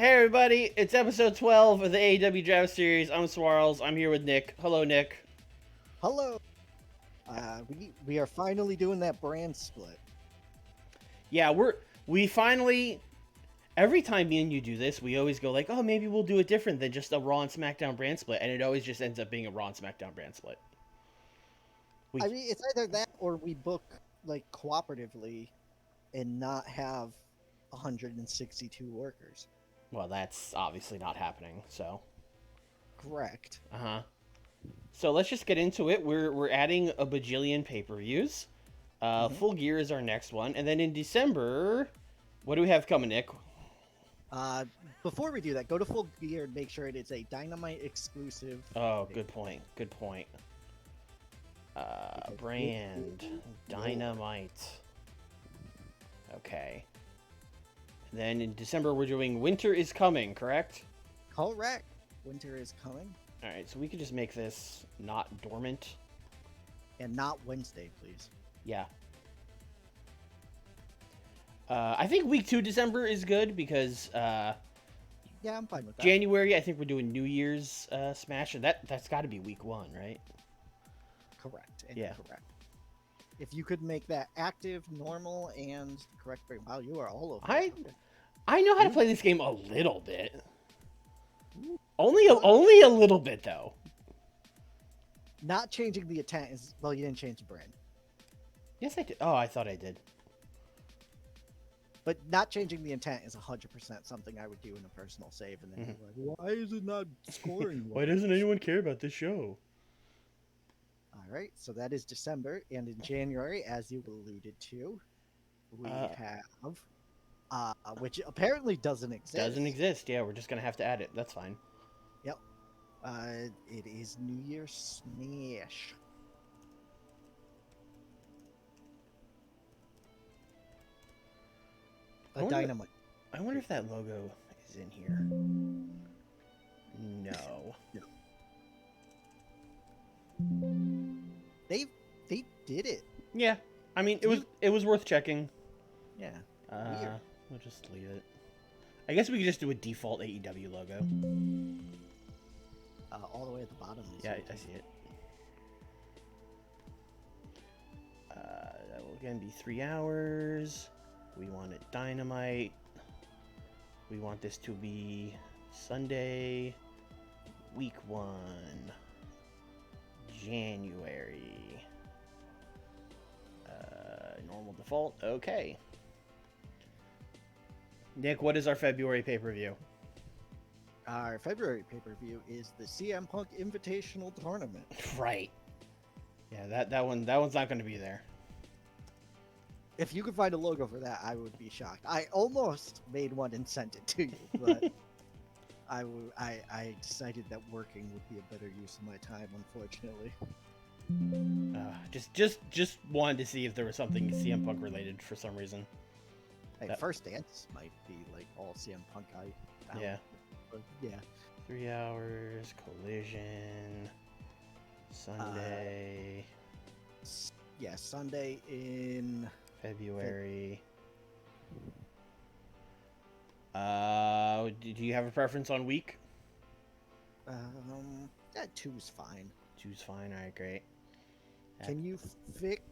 Hey everybody, it's episode 12 of the AEW Draft Series. I'm Swarls. I'm here with Nick. Hello, Nick. Hello. We are finally doing that brand split. Yeah, we finally. Every time me and you do this, we always go like, oh, maybe we'll do it different than just a Raw and SmackDown brand split, and it always just ends up being a Raw and SmackDown brand split. I mean, it's either that or we book like cooperatively and not have 162 workers. Well, that's obviously not happening. So. Correct. So let's just get into it. We're adding a bajillion pay-per-views. Full Gear is our next one, and then in December, what do we have coming, Nick? Before we do that, go to Full Gear and make sure it is a Dynamite exclusive. Oh, good point. Good point. Brand Dynamite. Okay. And then in December we're doing Winter is Coming, correct? Correct. Winter is coming. All right, so we could just make this not dormant. And not Wednesday, please. Yeah. I think week 2 December is good because yeah, I'm fine with that. January I think we're doing New Year's Smash, and that's got to be week 1, right? Correct. And yeah. Correct. If you could make that active, normal, and correct, wow, you are all over. I know how to play this game a little bit. Only a little bit though. Not changing the intent is, well, you didn't change the brand. Yes, I did. Oh, I thought I did. But not changing the intent is 100% something I would do in a personal save, and then be like, why is it not scoring? Why doesn't anyone care about this show? All right, so that is December, and in January, as you alluded to, we have, which apparently doesn't exist. Doesn't exist. Yeah, we're just gonna have to add it. That's fine. Yep. It is New Year's Smash. Dynamite. I wonder if that logo is in here. No. They did it. Yeah. I mean, it was worth checking. Yeah. We'll just leave it. I guess we could just do a default AEW logo. All the way at the bottom. Yeah, I see it. That will again be 3 hours. We want it Dynamite. We want this to be Sunday, week 1, January. Normal default. Okay. Nick, what is our February pay-per-view? Our February pay-per-view is the CM Punk Invitational Tournament. Right. Yeah, that one's not going to be there. If you could find a logo for that, I would be shocked. I almost made one and sent it to you, but I decided that working would be a better use of my time, unfortunately. Just wanted to see if there was something CM Punk related for some reason. Hey, First Dance might be like all CM Punk. Yeah. But yeah. 3 hours, Collision, Sunday. Yeah, Sunday in February. Do you have a preference on week? That 2's fine. 2's fine. All right, great. Can you fix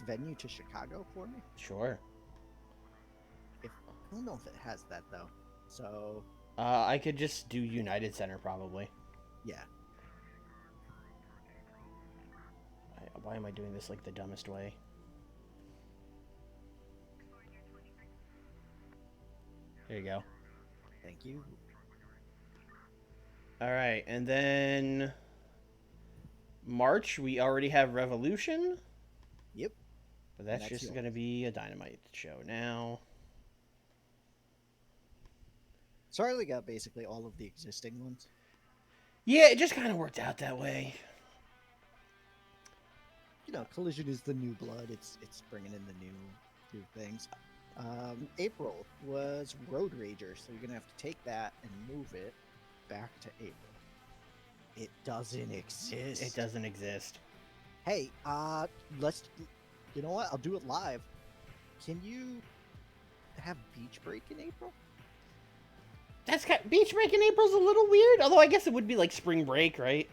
venue to Chicago for me? Sure. I don't know if it has that though. So I could just do United Center probably. Yeah. Why am I doing this like the dumbest way? There you go. Thank you. All right, and then March we already have Revolution. Yep. But that's just going to be a Dynamite show now. Sorry, we got basically all of the existing ones. Yeah, it just kind of worked out that way. You know, Collision is the new blood. It's bringing in the new things. April was Road Rager, so you're gonna have to take that and move it back to April. It doesn't exist. It doesn't exist. Hey, let's. You know what? I'll do it live. Can you have beach break in April? Beach break in April's a little weird. Although I guess it would be like spring break, right?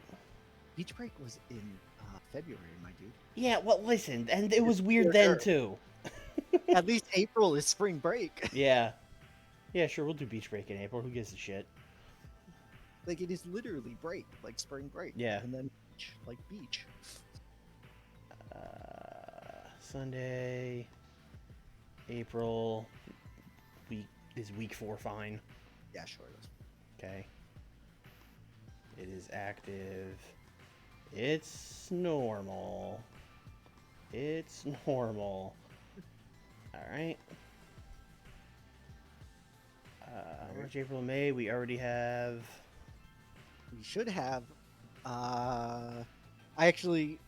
Beach break was in February, my dude. Yeah. Well, listen, and it was weird Sure, then sure. too. At least April is spring break. Yeah. Yeah, sure. We'll do beach break in April. Who gives a shit? Like, it is literally break, like spring break. Yeah. And then beach, like beach. Sunday, April. Week 4 fine? Yeah, sure it is. Okay. It is active. It's normal. It's normal. Alright. March, April, May, we already have... We should have. I actually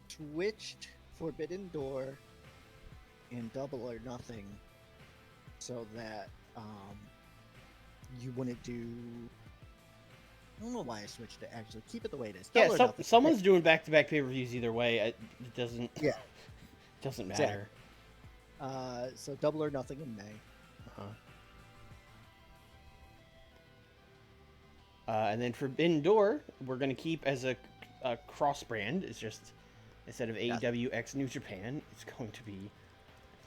switched Forbidden Door and Double or Nothing so that you wouldn't do. I don't know why I switched it. Actually, keep it the way it is. Yeah, Double or Nothing. someone's doing back-to-back pay-per-views either way. It doesn't. Yeah. Doesn't matter. So Double or Nothing in May. And then Forbidden Door, we're gonna keep as a cross brand. It's just instead of AEW X New Japan, it's going to be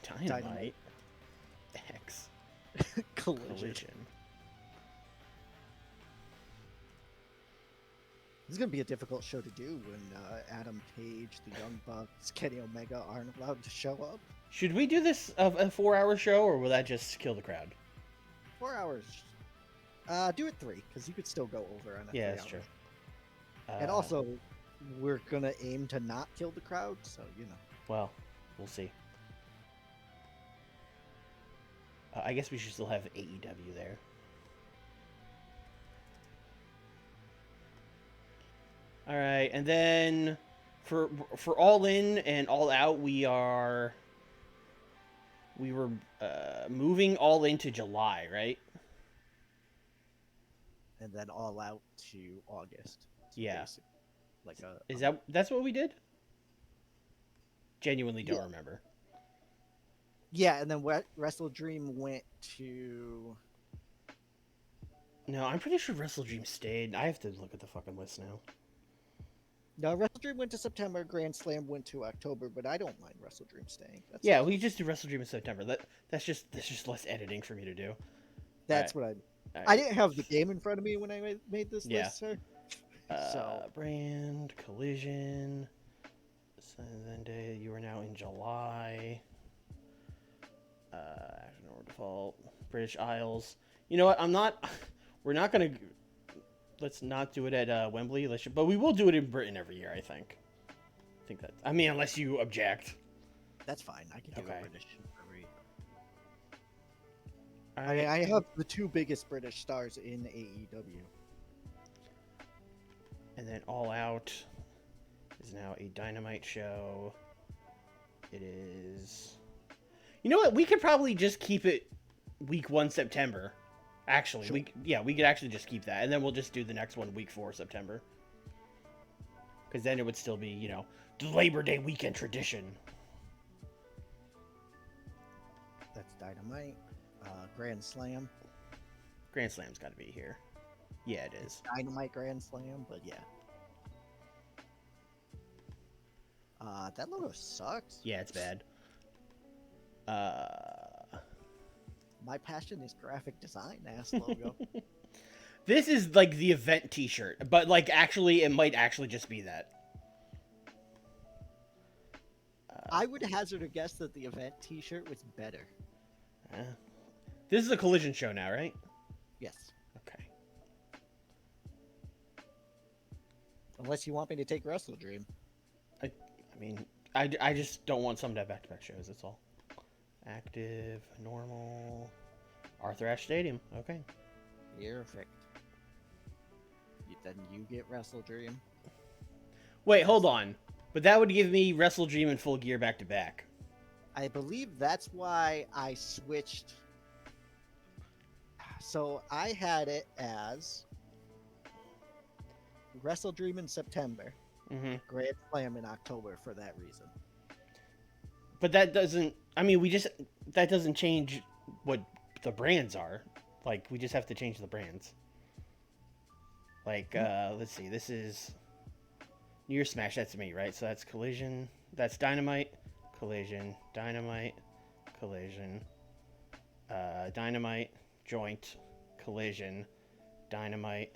Dynamite. X Collision. This is going to be a difficult show to do when Adam Page, the Young Bucks, Kenny Omega aren't allowed to show up. Should we do this a 4-hour show, or will that just kill the crowd? 4 hours. Do it 3, because you could still go over on a 3 Yeah, that's hour. true. And also, we're going to aim to not kill the crowd, so, you know. Well, we'll see. I guess we should still have AEW there. All right, and then for All In and All Out, we were moving All In to July, right? And then all out to August. Yeah. Like that's what we did? Genuinely don't remember. Yeah, and then Wrestle Dream went to... No, I'm pretty sure Wrestle Dream stayed. I have to look at the fucking list now. No, Wrestle Dream went to September, Grand Slam went to October, but I don't mind Wrestle Dream staying. Yeah, we just do Wrestle Dream in September. That's just less editing for me to do. That's what I didn't have the game in front of me when I made this list, sir. So brand, Collision, Sunday, you are now in July. Action or default, British Isles. You know what? We're not gonna. Let's not do it at Wembley. But we will do it in Britain every year. I think that. I mean, unless you object. That's fine. I can do a British every. Right. I have the 2 biggest British stars in AEW. And then All Out is now a Dynamite show. It is. You know what? We could probably just keep it week 1 September. Actually, sure. we could actually just keep that, and then we'll just do the next one week 4 September. Because then it would still be, you know, the Labor Day weekend tradition. That's Dynamite. Grand Slam. Grand Slam's got to be here. Yeah, it is. Dynamite Grand Slam, but yeah. That logo sucks. Yeah, it's bad. My passion is graphic design ass logo. This is like the event t-shirt, but like actually it might actually just be that. I would hazard a guess that the event t-shirt was better. This is a Collision show now, right? Yes. Okay. Unless you want me to take Wrestle Dream. I mean, I just don't want some to have back-to-back shows, that's all. Active, normal, Arthur Ashe Stadium. Okay. Perfect. Then you get Wrestle Dream. Wait, hold on. But that would give me Wrestle Dream and Full Gear back-to-back. I believe that's why I switched. So I had it as Wrestle Dream in September, Grand Slam in October for that reason. But that doesn't. I mean, we just that doesn't change what the brands are. Like, we just have to change the brands. Like, let's see. This is New Year's Smash. That's me, right? So that's Collision. That's Dynamite, Collision, Dynamite, Collision, Dynamite, Joint, Collision, Dynamite,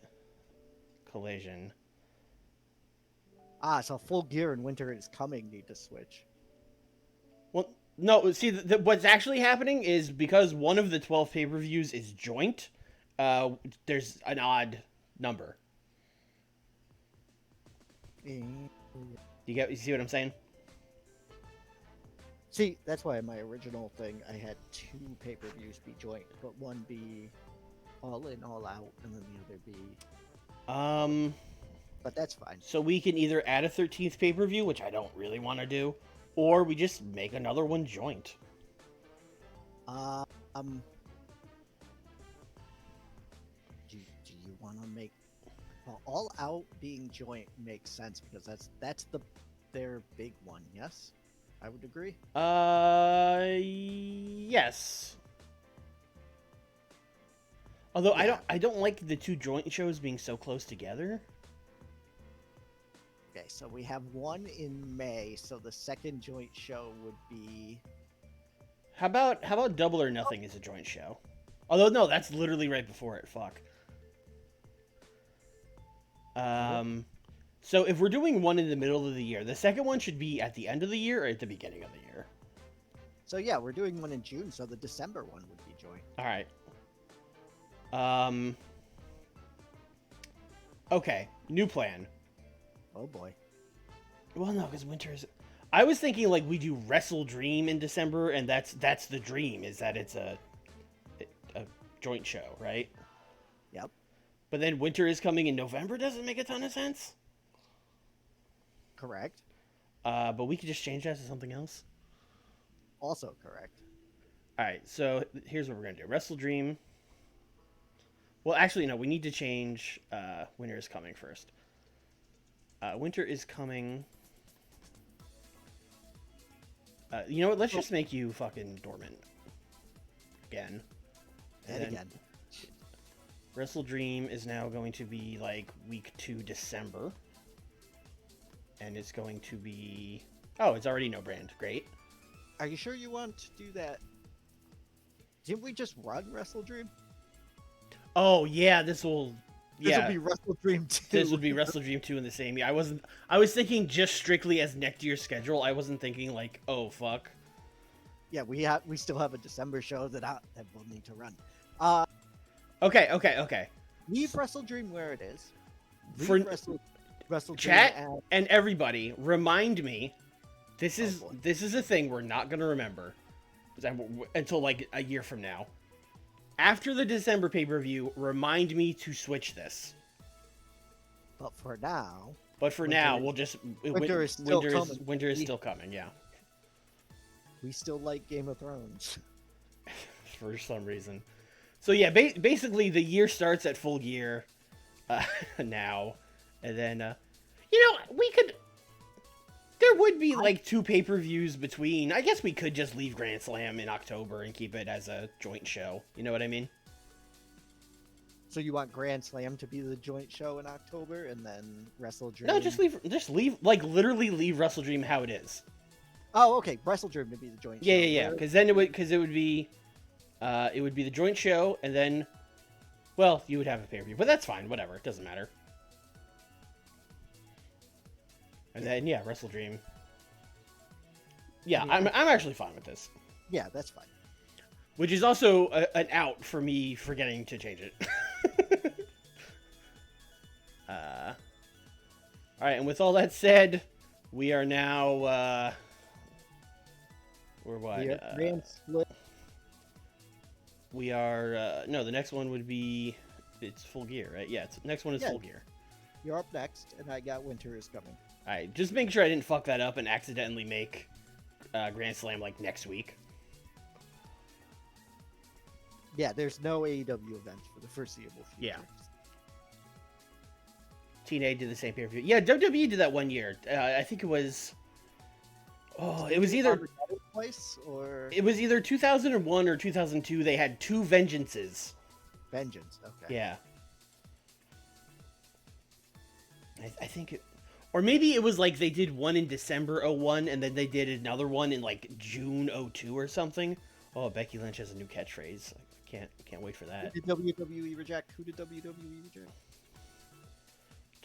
Collision. So Full Gear and Winter is Coming need to switch. Well, no, see, what's actually happening is because one of the 12 pay-per-views is joint, there's an odd number. You see what I'm saying? See, that's why my original thing, I had 2 pay-per-views be joint, but one be All In, All Out, and then the other be... But that's fine. So we can either add a 13th pay-per-view, which I don't really want to do, or we just make another one joint. Do you want to make... Well, All Out being joint makes sense, because that's their big one, yes? I would agree. Yes. Although Yeah. I don't like the 2 joint shows being so close together. Okay, so we have one in May, so the second joint show would be... How about Double or Nothing is a joint show? Although no, that's literally right before it. Fuck. So if we're doing one in the middle of the year, the second one should be at the end of the year or at the beginning of the year. So yeah, we're doing one in June, so the December one would be joint. All right. Okay, new plan. Oh boy. Well, no, because winter is... I was thinking like we do Wrestle Dream in December, and that's the dream, is that it's a joint show, right? Yep. But then winter is coming in November doesn't make a ton of sense. Correct. But we could just change that to something else. Also correct. All right, so here's what we're gonna do: Wrestle Dream. Well, actually, no. We need to change. Winter is coming first. Winter is coming. You know what? Let's just make you fucking dormant again. And again. Wrestle Dream is now going to be like week 2 December. And it's going to be... Oh, it's already no brand. Great. Are you sure you want to do that? Didn't we just run Wrestle Dream? Oh, yeah, this will... This Yeah, will be Wrestle Dream 2. this would be Wrestle Dream 2 in the same year. I was thinking just strictly as next year's schedule. I wasn't thinking like, oh, fuck. Yeah, we still have a December show that we'll need to run. Okay. Leave Wrestle Dream where it is. Leave For Wrestle chat Dream and everybody, remind me. This is boy. this is a thing we're not gonna remember until like a year from now. After the December pay-per-view, remind me to switch this. But for now, But for now, we'll just winter is still coming. Winter is still coming. Yeah, we still like Game of Thrones. for some reason. So yeah, basically the year starts at Full Gear now, and then we could. There would be like 2 pay-per-views between. I guess we could just leave Grand Slam in October and keep it as a joint show. You know what I mean? So you want Grand Slam to be the joint show in October, and then Wrestle Dream? No, just leave, like literally leave Wrestle Dream how it is. Oh, okay, Wrestle Dream to be the joint show. Yeah. Because then it would be the joint show, and then, well, you would have a pay-per-view, but that's fine. Whatever, it doesn't matter. And then Wrestle Dream. Yeah, I'm actually fine with this. Yeah, that's fine. Which is also an out for me forgetting to change it. All right, and with all that said, we are now. We're what? Grand Split. We are no. The next one would be. It's Full Gear, right? Yeah. Next one is Full Gear. You're up next, and I got Winter is Coming. All right, just make sure I didn't fuck that up and accidentally make Grand Slam like next week. Yeah, there's no AEW event for the foreseeable future. Yeah. TNA did the same pay-per-view. Yeah, WWE did that one year. I think it was. Oh, it was either. twice, or It was either 2001 or 2002. They had 2 Vengeances. Vengeance? Okay. Yeah. I think it... Or maybe it was like they did one in December '01, and then they did another one in like June '02 or something. Oh, Becky Lynch has a new catchphrase. I can't wait for that. Who did WWE reject? Who did WWE reject?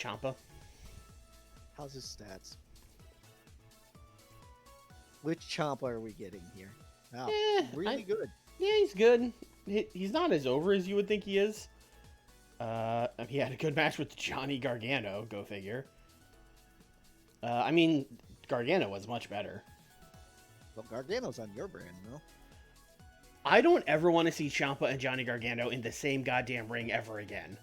Ciampa. How's his stats? Which Ciampa are we getting here? Wow, really good. Yeah, he's good. He's not as over as you would think he is. He had a good match with Johnny Gargano. Go figure. I mean, Gargano was much better. Well, Gargano's on your brand, no? I don't ever want to see Ciampa and Johnny Gargano in the same goddamn ring ever again.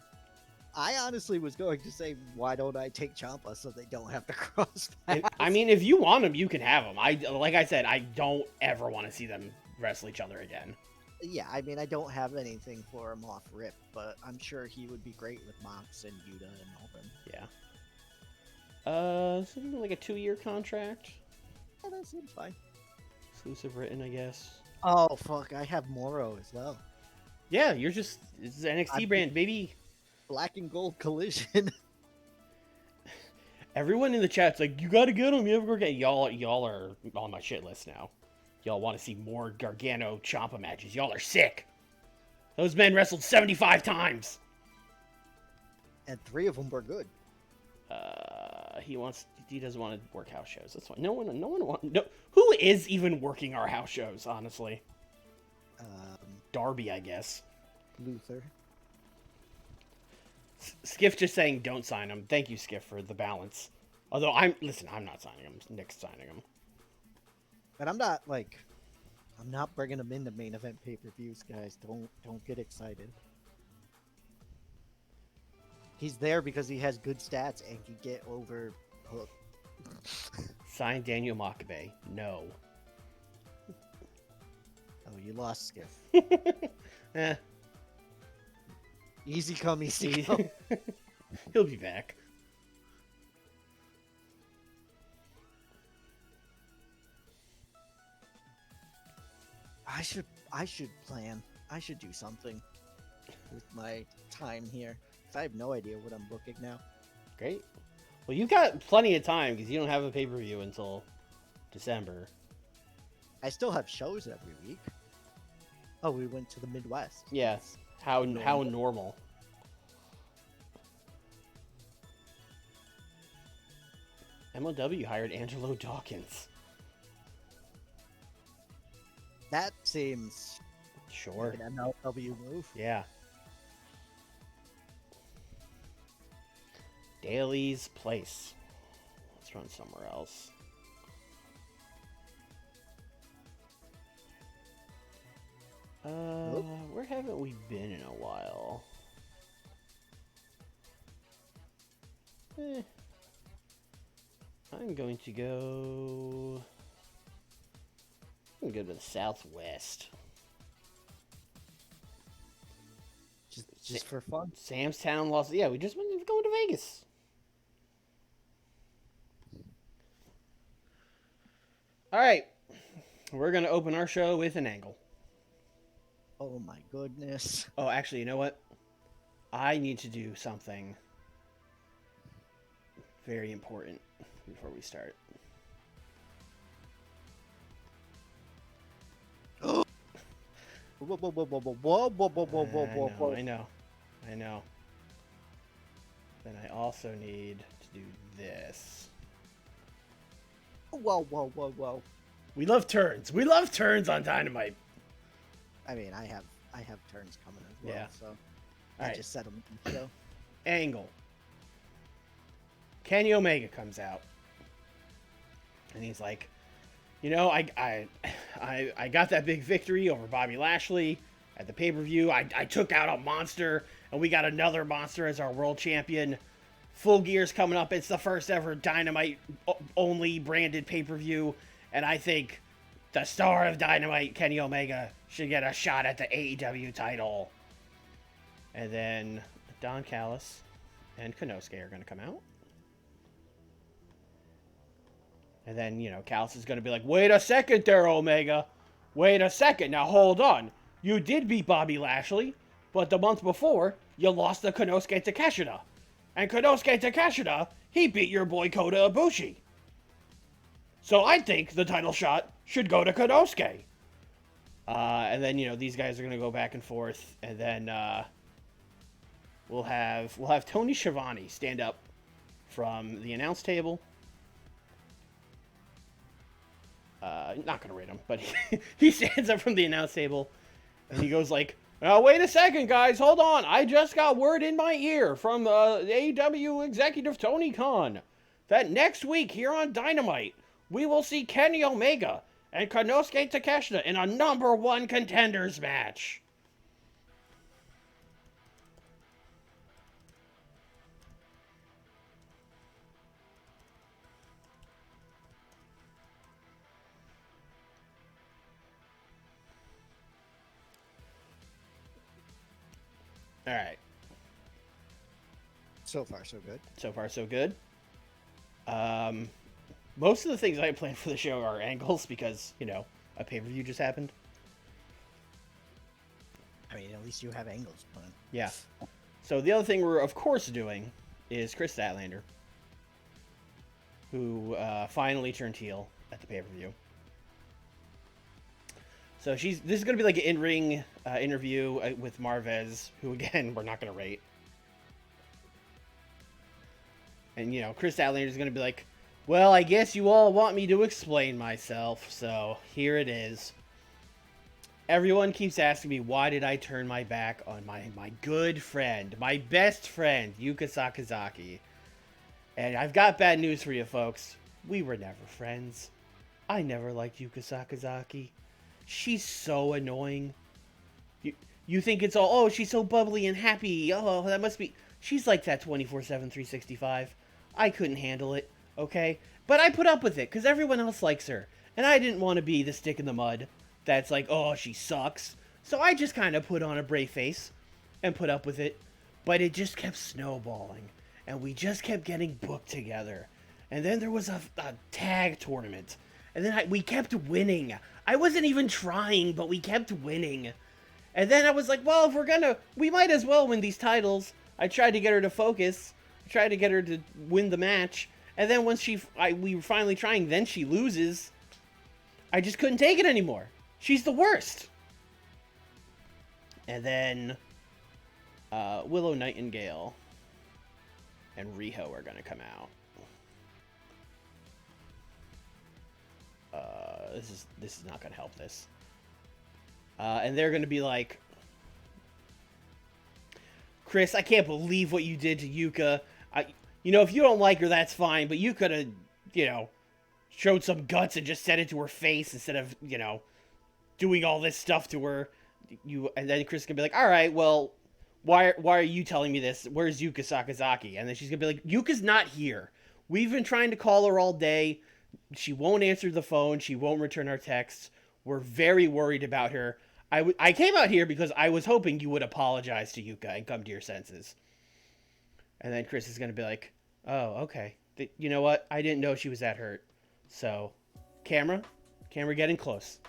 I honestly was going to say, why don't I take Ciampa so they don't have to cross paths? I mean, if you want him, you can have him. Like I said, I don't ever want to see them wrestle each other again. Yeah, I mean, I don't have anything for him off rip, but I'm sure he would be great with Mox and Yuta and all them. Yeah. Something like a 2-year contract. Oh, that seems fine. Exclusive written, I guess. Oh, fuck, I have Moro as well. Yeah, it's an NXT brand, baby. Black and gold collision. Everyone in the chat's like, you gotta get him. You have Gargano. Y'all are on my shit list now. Y'all want to see more Gargano Ciampa matches. Y'all are sick. Those men wrestled 75 times. And 3 of them were good. He doesn't want to work house shows. That's why who is even working our house shows, honestly? Darby, I guess. Luther. Skiff just saying don't sign him. Thank you, Skiff, for the balance. Although I'm not signing him. Nick's signing him. But I'm not bringing him into main event pay-per-views, guys. Don't get excited. He's there because he has good stats and can get over hook. Sign Daniel Makabe. No. Oh, you lost Skiff. Eh. Easy come, easy go. He'll be back. I should plan. I should do something with my time here. 'Cause I have no idea what I'm booking now. Great. Well, you've got plenty of time because you don't have a pay-per-view until December. I still have shows every week. Oh, we went to the Midwest. Yeah. How normal. MLW hired Angelo Dawkins. That seems Sure. like an MLW move. Yeah. Daly's Place. Let's run somewhere else. Where haven't we been in a while? I'm going to go to the Southwest. Just for fun. Samstown, Yeah, we just went going to Vegas. All right, we're gonna open our show with an angle. Oh my goodness. Oh, actually, you know what? I need to do something very important before we start. Whoa, whoa, whoa, whoa, whoa, whoa, whoa, whoa, whoa, whoa. I know. Then I also need to do this. Whoa, whoa, whoa, whoa. We love turns. We love turns on Dynamite. I mean, I have turns coming as well, Yeah. so All right. just set them in the show. Angle. Kenny Omega comes out, and he's like, you know, I got that big victory over Bobby Lashley at the pay-per-view. I took out a monster, and we got another monster as our world champion. Full Gear's coming up. It's the first ever Dynamite only branded pay-per-view, and I think the star of Dynamite, Kenny Omega, should get a shot at the AEW title. And then Don Callis and Konosuke are going to come out. And then, Callis is going to be like, wait a second there, Omega. Wait a second. Now, hold on. You did beat Bobby Lashley, but the month before, you lost to Konosuke Takeshita. And Konosuke Takeshita, he beat your boy Kota Ibushi. So I think the title shot should go to Konosuke. And then, these guys are going to go back and forth. And then we'll have Tony Schiavone stand up from the announce table. Not gonna rate him, but he stands up from the announce table and he goes like, "Now wait a second, guys, hold on. I just got word in my ear from the AEW executive Tony Khan that next week here on Dynamite we will see Kenny Omega and Konosuke Takeshita in a #1 contenders match." All right. So far, so good. So far, so good. Most of the things I planned for the show are angles because, a pay-per-view just happened. I mean, at least you have angles planned. Yeah. So the other thing we're, of course, doing is Chris Statlander, who finally turned heel at the pay-per-view. So this is going to be like an in-ring interview with Marvez, who, again, we're not going to rate. And, Chris Statlander is going to be like, well, I guess you all want me to explain myself, so here it is. Everyone keeps asking me, why did I turn my back on my good friend, my best friend, Yuka Sakazaki? And I've got bad news for you, folks. We were never friends. I never liked Yuka Sakazaki. She's so annoying. You think it's all, oh, she's so bubbly and happy. Oh, that must be... She's like that 24/7, 365. I couldn't handle it, okay? But I put up with it, because everyone else likes her. And I didn't want to be the stick in the mud that's like, oh, she sucks. So I just kind of put on a brave face and put up with it. But it just kept snowballing. And we just kept getting booked together. And then there was a tag tournament. And then we kept winning. I wasn't even trying, but we kept winning. And then I was like, well, if we might as well win these titles. I tried to get her to focus. I tried to get her to win the match. And then once we were finally trying, then she loses. I just couldn't take it anymore. She's the worst. And then Willow Nightingale and Riho are going to come out. This is not going to help this. And they're going to be like, Chris, I can't believe what you did to Yuka. If you don't like her, that's fine, but you could have, showed some guts and just said it to her face instead of, doing all this stuff to her. And then Chris can be like, all right, well, why are you telling me this? Where's Yuka Sakazaki? And then she's going to be like, Yuka's not here. We've been trying to call her all day. She won't answer the phone. She won't return our texts. We're very worried about her. I came out here because I was hoping you would apologize to Yuka and come to your senses. And then Chris is going to be like, oh, okay. You know what? I didn't know she was that hurt. So, camera getting close.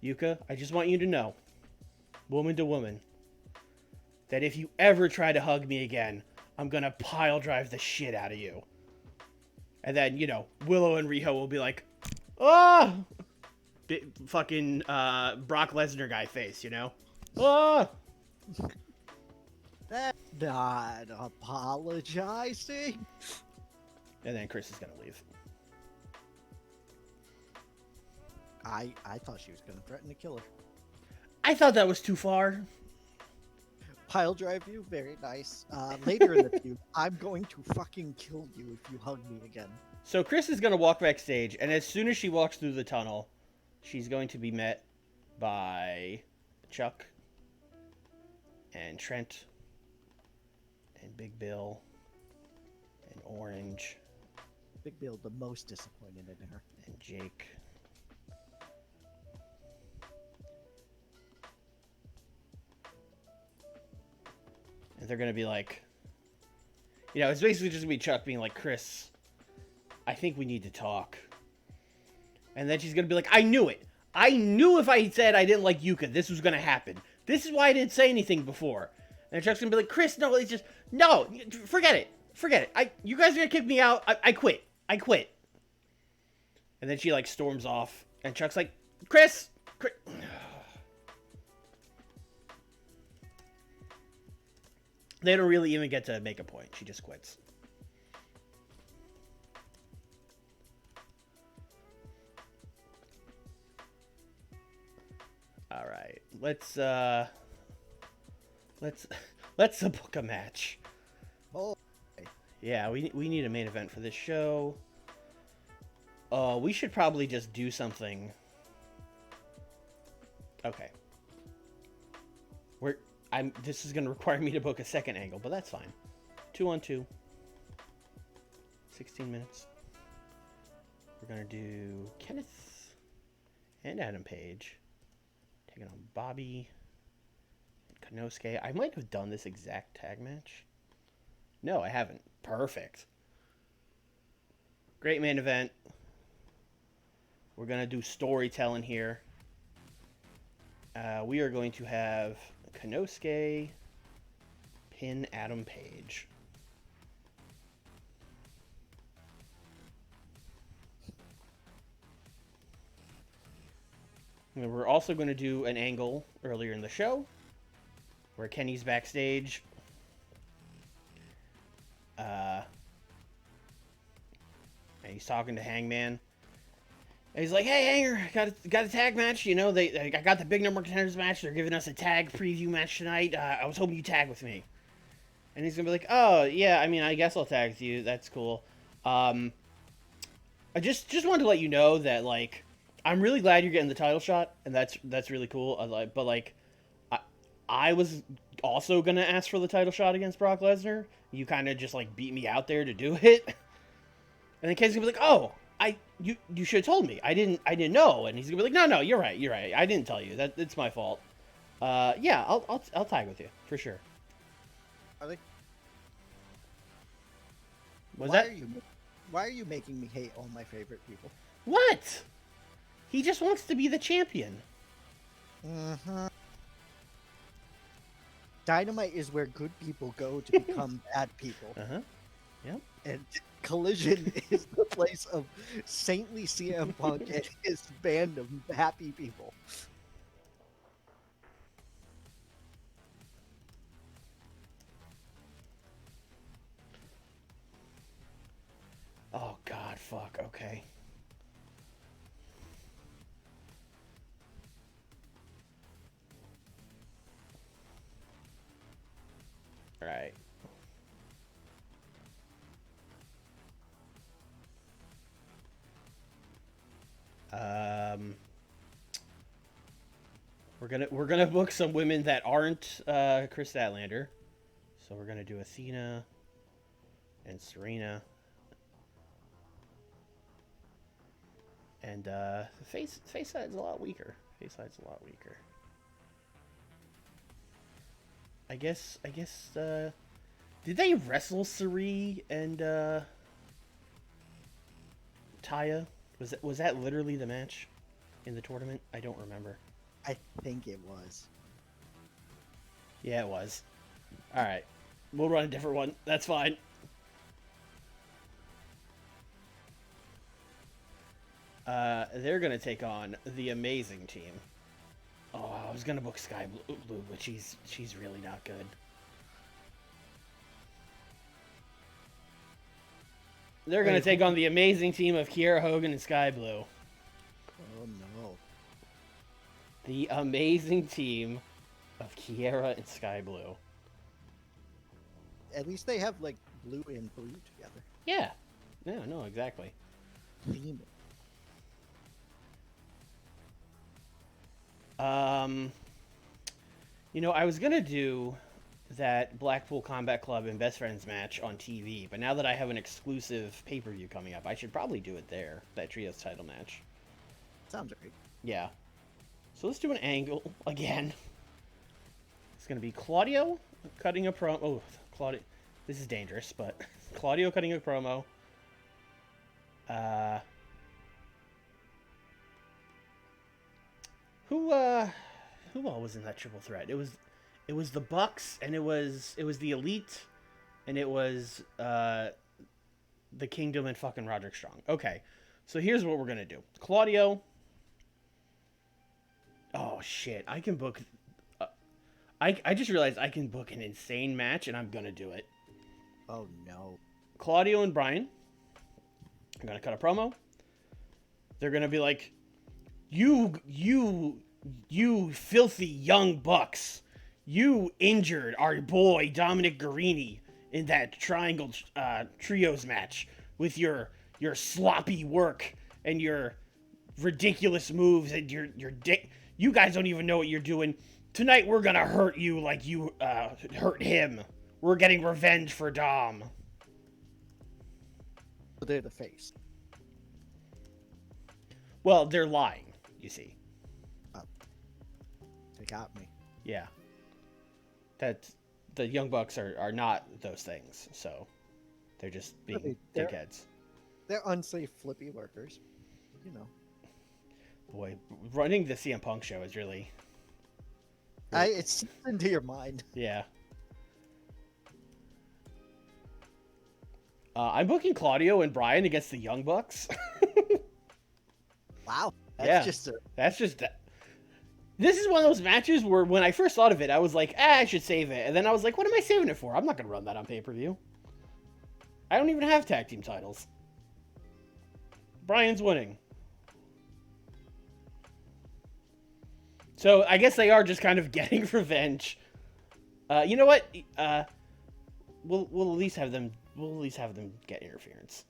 Yuka, I just want you to know, woman to woman, that if you ever try to hug me again, I'm going to pile drive the shit out of you. And then, Willow and Riho will be like, oh! Fucking Brock Lesnar guy face, Oh! That's not apologizing. And then Chris is going to leave. I thought she was going to threaten to kill her. I thought that was too far. Pile drive you, very nice. Later in the feud, I'm going to fucking kill you if you hug me again. So Chris is going to walk backstage, and as soon as she walks through the tunnel, she's going to be met by Chuck and Trent and Big Bill and Orange. Big Bill, the most disappointed in her. And Jake. And they're going to be like, it's basically just going to be Chuck being like, Chris, I think we need to talk. And then she's going to be like, I knew it. I knew if I said I didn't like Yuka, this was going to happen. This is why I didn't say anything before. And Chuck's going to be like, Chris, no, it's just, no, forget it. Forget it. You guys are going to kick me out. I quit. I quit. And then she, like, storms off. And Chuck's like, Chris. They don't really even get to make a point. She just quits. All right, let's book a match. Oh, Yeah, we need a main event for this show. We should probably just do something. Okay. This is gonna require me to book a second angle, but that's fine. 2-on-2. 16 minutes. We're gonna do Kenneth and Adam Page. Taking on Bobby and Konosuke. I might have done this exact tag match. No, I haven't. Perfect. Great main event. We're going to do storytelling here. We are going to have Konosuke pin Adam Page. And we're also going to do an angle earlier in the show where Kenny's backstage. And he's talking to Hangman. And he's like, hey, Hanger, got a tag match. You know, I got the big number contenders match. They're giving us a tag preview match tonight. I was hoping you tag with me. And he's going to be like, oh, yeah, I mean, I guess I'll tag with you. That's cool. I just wanted to let you know that, like, I'm really glad you're getting the title shot, and that's really cool. I was also gonna ask for the title shot against Brock Lesnar. You kind of just like beat me out there to do it, and then Ken's gonna be like, "Oh, you should have told me. I didn't know." And he's gonna be like, "No, you're right. I didn't tell you. It's my fault. Yeah, I'll tag with you for sure." Are they? Why are you making me hate all my favorite people? What? He just wants to be the champion. Uh-huh. Dynamite is where good people go to become bad people. Uh-huh. Yep. And Collision is the place of saintly CM Punk and his band of happy people. Oh, God, fuck, okay. Alright. We're gonna book some women that aren't Chris Statlander. So we're gonna do Athena and Serena. And the face side's a lot weaker. Face side's a lot weaker. I guess did they wrestle Sari and Taya? Was that literally the match in the tournament? I don't remember. I think it was. Yeah, it was. All right. We'll run a different one. That's fine. They're going to take on the Amazing Team. Oh, I was going to book Sky Blue, but she's really not good. They're going to take on the Amazing Team of Kiera Hogan and Sky Blue. Oh, no. The Amazing Team of Kiera and Sky Blue. At least they have, like, blue and blue together. Yeah. Yeah, no, exactly. Theme. You know, I was going to do that Blackpool Combat Club and Best Friends match on TV, but now that I have an exclusive pay-per-view coming up, I should probably do it there, that Trios title match. Sounds right. Yeah. So let's do an angle again. It's going to be Claudio cutting a promo. Oh, Claudio. This is dangerous, but Claudio cutting a promo. who all was in that triple threat? It was the Bucks, and it was the Elite, and it was the Kingdom and fucking Roderick Strong. Okay, so here's what we're gonna do. Claudio. Oh shit! I can book. I just realized I can book an insane match, and I'm gonna do it. Oh no. Claudio and Brian. I'm gonna cut a promo. They're gonna be like, you filthy young bucks. You injured our boy Dominic Guarini in that triangle trios match with your sloppy work and your ridiculous moves and your dick. You guys don't even know what you're doing. Tonight we're gonna hurt you like you hurt him. We're getting revenge for Dom. But they're the face. Well, they're lying, you see. Oh. They got me. Yeah. That the Young Bucks are not those things, so they're just being dickheads. They're unsafe flippy workers. You know. Boy, running the CM Punk show is really... It's into your mind. Yeah. I'm booking Claudio and Brian against the Young Bucks. Wow. That's just that. This is one of those matches where when I first thought of it, I was like, I should save it. And then I was like, what am I saving it for? I'm not going to run that on pay-per-view. I don't even have tag team titles. Brian's winning. So I guess they are just kind of getting revenge. You know what? We'll at least have them. We'll at least have them get interference.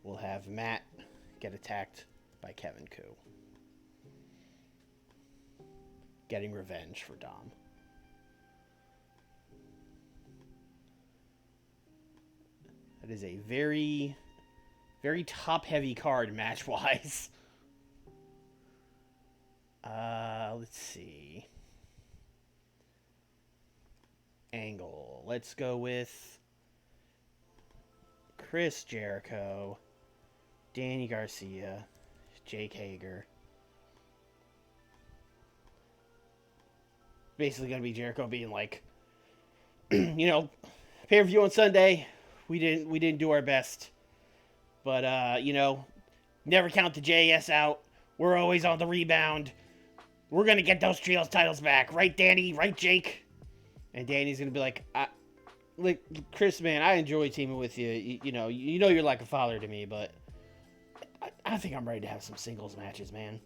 We'll have Matt get attacked by Kevin Koo. Getting revenge for Dom. That is a very, very top-heavy card match-wise. Let's see. Angle. Let's go with Chris Jericho, Danny Garcia, Jake Hager. Basically gonna be Jericho being like, you know, pay-per-view on Sunday, we didn't do our best. But you know, never count the JS out. We're always on the rebound. We're gonna get those trios titles back. Right, Danny? Right, Jake? And Danny's gonna be like, Chris, man, I enjoy teaming with you. You know you're like a father to me, but I think I'm ready to have some singles matches, man.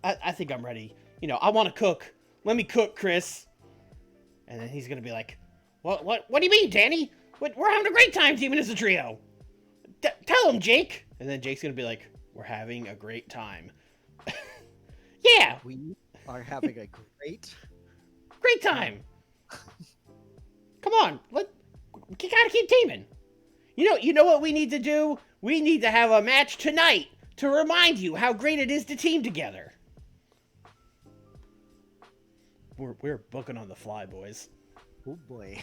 I think I'm ready. You know, I want to cook. Let me cook, Chris. And then he's gonna be like, what do you mean, Danny? We're having a great time teaming as a trio. Tell him, Jake. And then Jake's gonna be like, we're having a great time. Yeah. We are having a great time. Come on, you gotta keep teaming. You know what we need to do? We need to have a match tonight to remind you how great it is to team together. We're booking on the fly, boys. Oh boy.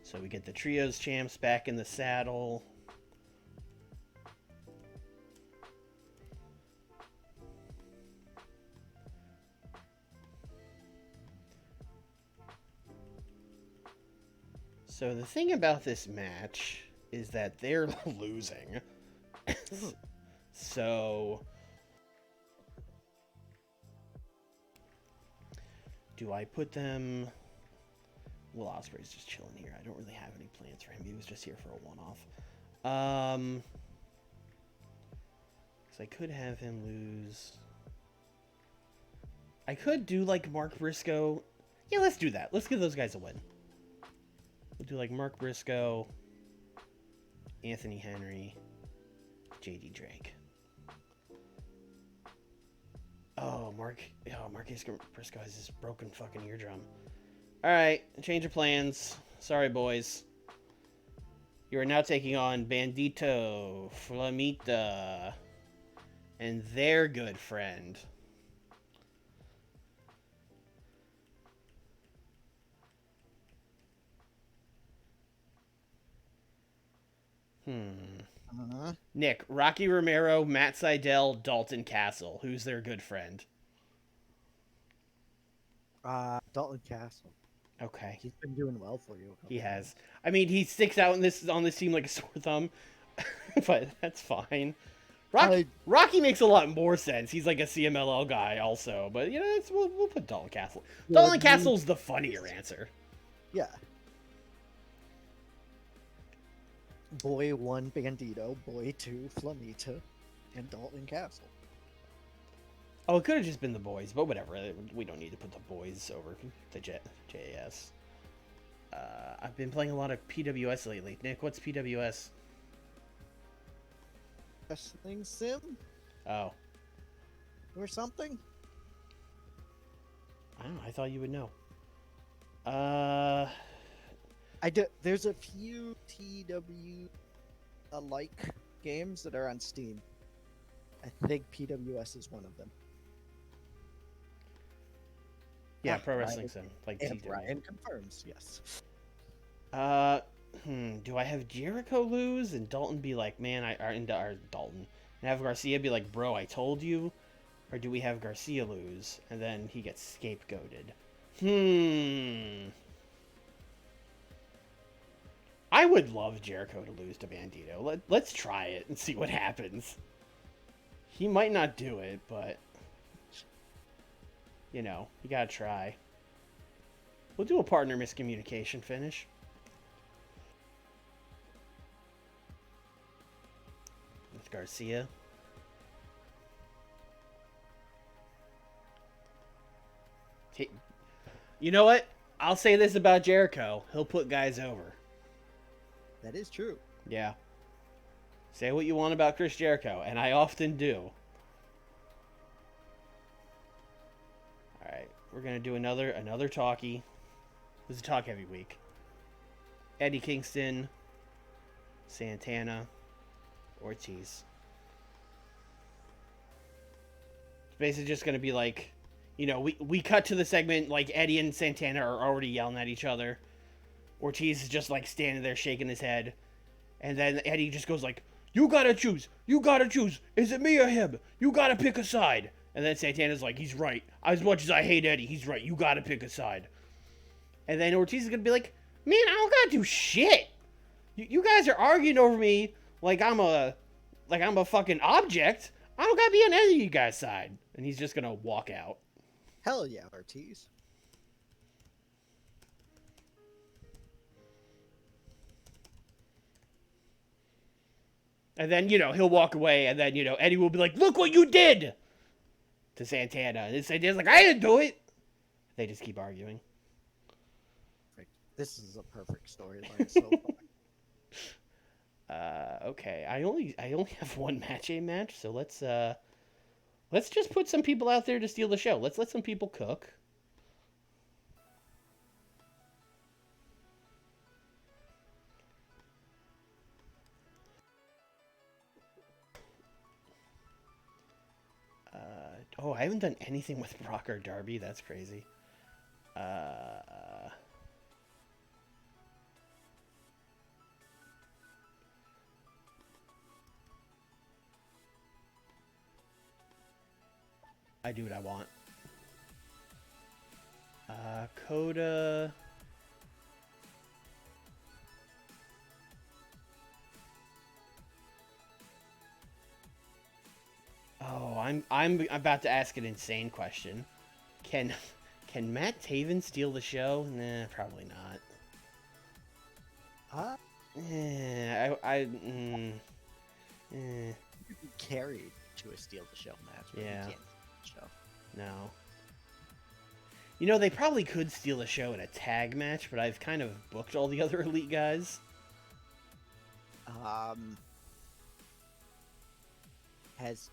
So we get the trios champs back in the saddle. So the thing about this match is that they're losing. So do I put them... Will Ospreay's just chilling here. I don't really have any plans for him. He was just here for a one-off. So I could have him lose. I could do like Mark Briscoe. Yeah, let's do that. Let's give those guys a win. We'll do like Mark Briscoe, Anthony Henry, JD Drake. Marcus Briscoe has this broken fucking eardrum. Alright, change of plans. Sorry, boys. You are now taking on Bandito, Flamita, and their good friend. Nick, Rocky Romero, Matt Sydal, Dalton Castle. Who's their good friend? Dalton Castle. Okay. He's been doing well for you. He has. I mean, he sticks out on this team like a sore thumb, but that's fine. Rocky makes a lot more sense. He's like a CMLL guy also, but you know, we'll put Dalton Castle. Dalton Castle's the funnier answer. Yeah. Boy 1, Bandito. Boy 2, Flamita. And Dalton Castle. Oh, it could have just been the boys, but whatever. We don't need to put the boys over the JAS. I've been playing a lot of PWS lately. Nick, what's PWS? Wrestling sim? Oh. Or something? I don't know. I thought you would know. There's a few TEW alike games that are on Steam. I think PWS is one of them. Yeah, Pro Wrestling Sim. Like and TEW. Ryan confirms, yes. Do I have Jericho lose and Dalton be like, man, Dalton, and have Garcia be like, bro, I told you? Or do we have Garcia lose and then he gets scapegoated? I would love Jericho to lose to Bandito. Let's try it and see what happens. He might not do it, but you know, you gotta try. We'll do a partner miscommunication finish. With Garcia. You know what? I'll say this about Jericho. He'll put guys over. That is true. Yeah. Say what you want about Chris Jericho, and I often do. Alright, we're going to do another talkie. This is a talk heavy week. Eddie Kingston, Santana, Ortiz. It's basically just going to be like, you know, we cut to the segment like Eddie and Santana are already yelling at each other. Ortiz is just like standing there shaking his head. And then Eddie just goes like, you gotta choose. You gotta choose. Is it me or him? You gotta pick a side. And then Santana's like, he's right. As much as I hate Eddie, he's right. You gotta pick a side. And then Ortiz is gonna be like, man, I don't gotta do shit. You guys are arguing over me like I'm a fucking object. I don't gotta be on any of you guys' side. And he's just gonna walk out. Hell yeah, Ortiz. And then, you know, he'll walk away, and then, you know, Eddie will be like, look what you did! To Santana. And Santana's like, I didn't do it! They just keep arguing. This is a perfect storyline so far. Okay. I only have one match so let's just put some people out there to steal the show. Let's let some people cook. Oh, I haven't done anything with Brock or Darby. That's crazy. I do what I want. Coda. Oh, I'm about to ask an insane question. Can Matt Taven steal the show? Nah, probably not. Carried to a steal the show match. But Yeah. You can't steal the show. No. You know, they probably could steal the show in a tag match, but I've kind of booked all the other elite guys. Has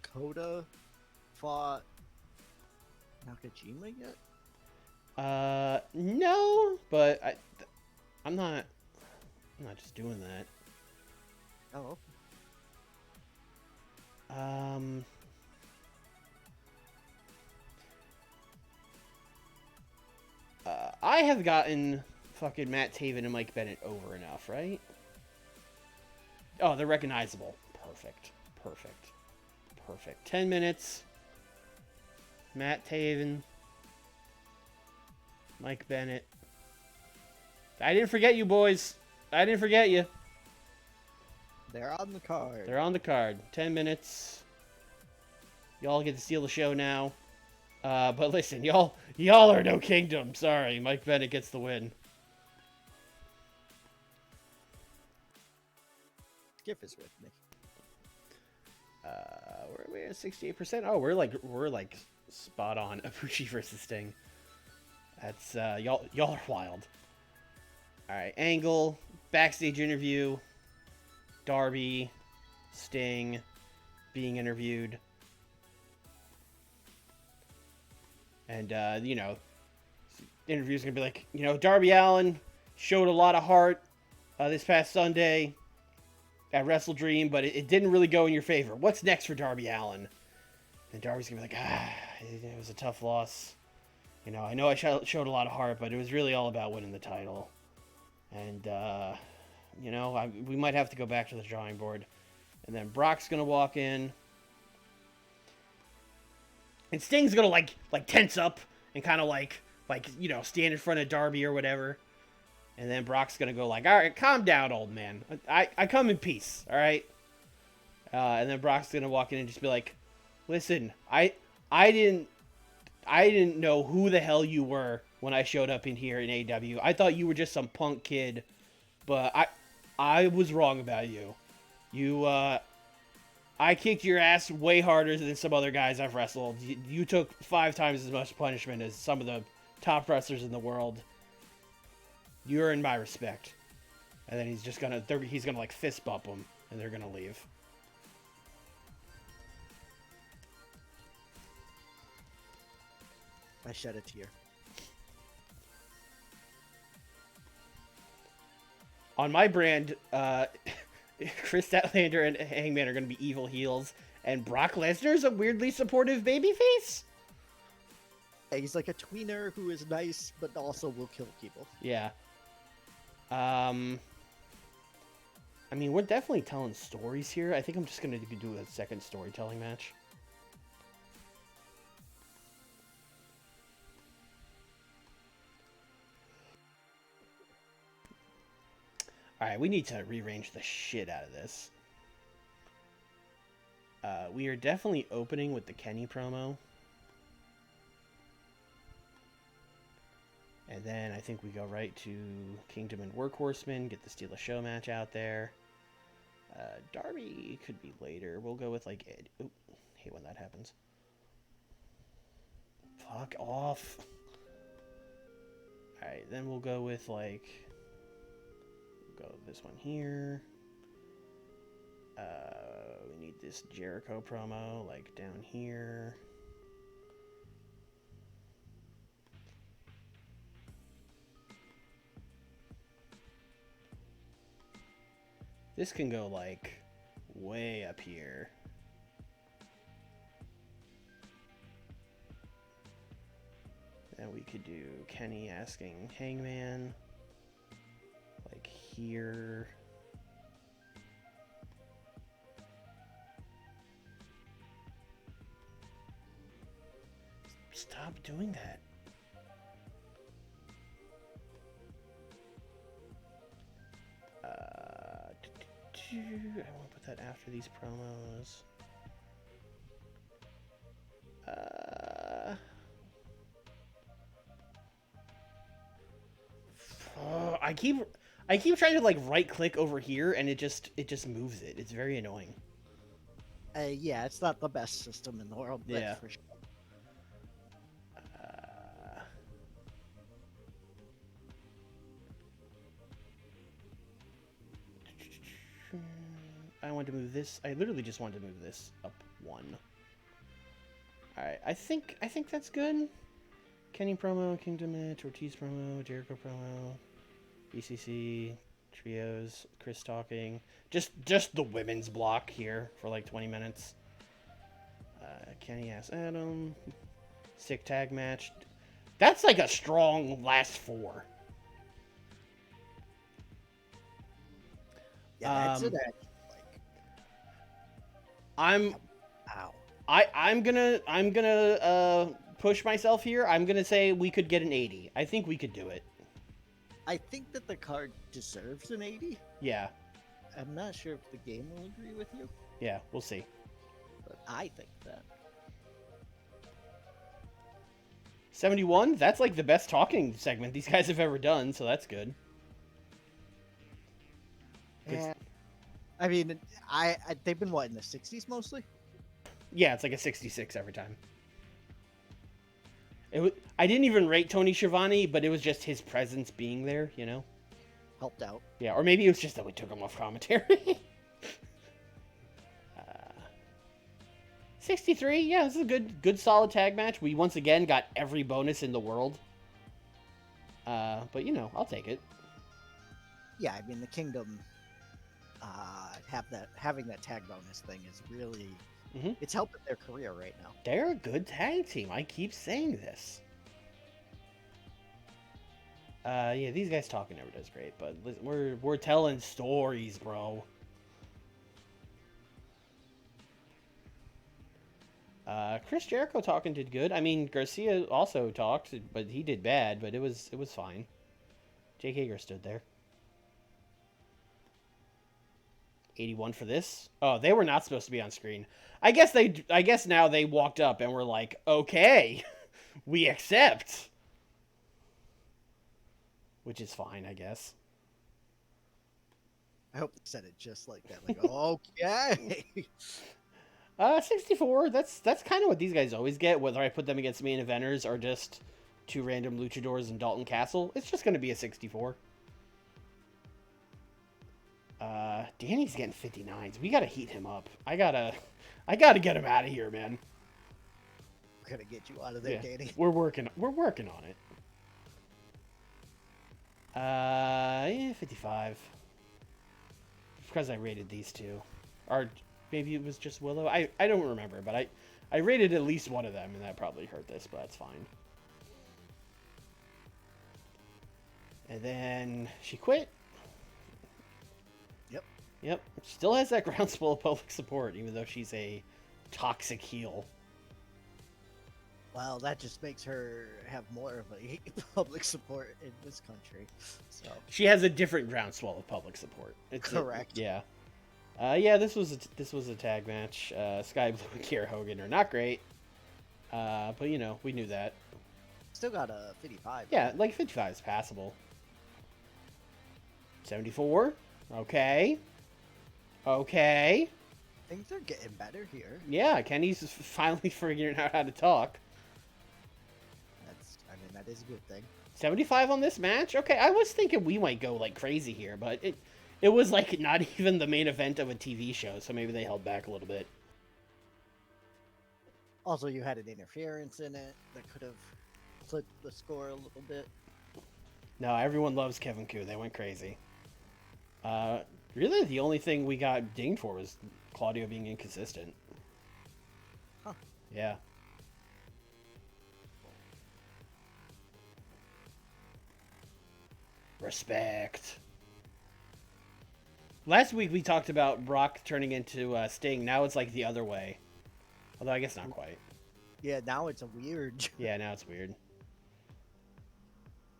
Coda fought Nakajima yet? No, but I'm not just doing that. Oh. Um, I have gotten fucking Matt Taven and Mike Bennett over enough, right? Oh, they're recognizable. Perfect. Perfect. Perfect. 10 minutes. Matt Taven. Mike Bennett. I didn't forget you, boys. I didn't forget you. They're on the card. They're on the card. 10 minutes. Y'all get to steal the show now. But listen, y'all are no kingdom. Sorry, Mike Bennett gets the win. Skip is with me. Where are we at? 68%. Oh, we're like spot on. Ibushi versus Sting. That's y'all are wild. All right, Angle, backstage interview. Darby, Sting, being interviewed. And, interview's going to be like, Darby Allin showed a lot of heart this past Sunday at Wrestle Dream, but it didn't really go in your favor. What's next for Darby Allin? And Darby's going to be like, it was a tough loss. I know I showed a lot of heart, but it was really all about winning the title. And, we might have to go back to the drawing board. And then Brock's going to walk in. And Sting's gonna like tense up and kind of stand in front of Darby or whatever. And then Brock's gonna go like, all right, calm down, old man. I come in peace, all right. And then Brock's gonna walk in and just be like, listen, I didn't know who the hell you were when I showed up in here in AEW. I thought you were just some punk kid, but I was wrong about you. I kicked your ass way harder than some other guys I've wrestled. You took 5 times as much punishment as some of the top wrestlers in the world. You earned my respect. And then he's gonna like fist bump them, and they're gonna leave. I shed a tear. On my brand, Chris Statlander and Hangman are going to be evil heels, and Brock Lesnar's a weirdly supportive babyface? Yeah, he's like a tweener who is nice, but also will kill people. Yeah. We're definitely telling stories here. I think I'm just going to do a second storytelling match. Alright, we need to rearrange the shit out of this. We are definitely opening with the Kenny promo. And then I think we go right to Kingdom and Workhorsemen, get the Steal a Show match out there. Darby could be later. We'll go with Ed. Oop, hate when that happens. Fuck off. Alright, then we'll go with go this one here. We need this Jericho promo down here. This can go way up here. Then we could do Kenny asking Hangman here. Stop doing that. I won't put that after these promos. I keep trying to right click over here and it just moves it. It's very annoying. Yeah, it's not the best system in the world. Yeah. For sure. I want to move this. I literally just wanted to move this up 1. All right, I think that's good. Kenny promo, Kingdom match, Ortiz promo, Jericho promo, BCC, trios, Chris talking. Just the women's block here for 20 minutes. Kenny Ass Adam. Sick tag match. That's like a strong last 4. Yeah, that's it. Like, I'm ow. I'm gonna push myself here. I'm gonna say we could get an 80. I think we could do it. I think that the card deserves an 80. Yeah. I'm not sure if the game will agree with you, Yeah, we'll see. but I think that. 71, that's like the best talking segment these guys have ever done, so that's good. Yeah. I mean, they've been what, in the 60s mostly? Yeah, it's like a 66 every time. I didn't even rate Tony Schiavone, but it was just his presence being there, you know? Helped out. Yeah, or maybe it was just that we took him off commentary. 63, yeah, this is a good solid tag match. We once again got every bonus in the world. But you know, I'll take it. Yeah, I mean the Kingdom having that tag bonus thing is really it's helping their career right now. They're a good tag team. I keep saying this. Yeah, these guys talking never does great, but we're telling stories, bro. Chris Jericho talking did good. I mean, Garcia also talked, but he did bad, but it was fine. Jake Hager stood there. 81 for this. Oh, they were not supposed to be on screen. I guess now they walked up and were like, "Okay, we accept." Which is fine, I guess. I hope they said it just like that. Like, okay. 64. That's kind of what these guys always get, whether I put them against main eventers or just 2 random luchadors and Dalton Castle. It's just going to be a 64. Danny's getting 59s. We got to heat him up. I got to get him out of here, man. We're going to get you out of there, yeah, Danny. We're working on it. Yeah, 55. Because I rated these two. Or maybe it was just Willow. I don't remember, but I rated at least one of them, and that probably hurt this, but that's fine. And then she quit. Yep. Still has that groundswell of public support, even though she's a toxic heel. Well, that just makes her have more of a public support in this country. So she has a different groundswell of public support. It's correct. Yeah. Yeah, this was a tag match. Sky Blue and Kiera Hogan are not great. But you know, we knew that. Still got a 55. Yeah, like 55 is passable. 74. Okay. Things are getting better here. Yeah, Kenny's finally figuring out how to talk. That is a good thing. 75 on this match? Okay, I was thinking we might go like crazy here, but it was like not even the main event of a TV show, so maybe they held back a little bit. Also, you had an interference in it that could have flipped the score a little bit. No, everyone loves Kevin Koo. They went crazy. Really, the only thing we got dinged for was Claudio being inconsistent. Huh. Yeah. Respect. Last week we talked about Brock turning into Sting. Now it's like the other way. Although I guess not quite. Yeah, now it's a weird. Yeah, now it's weird.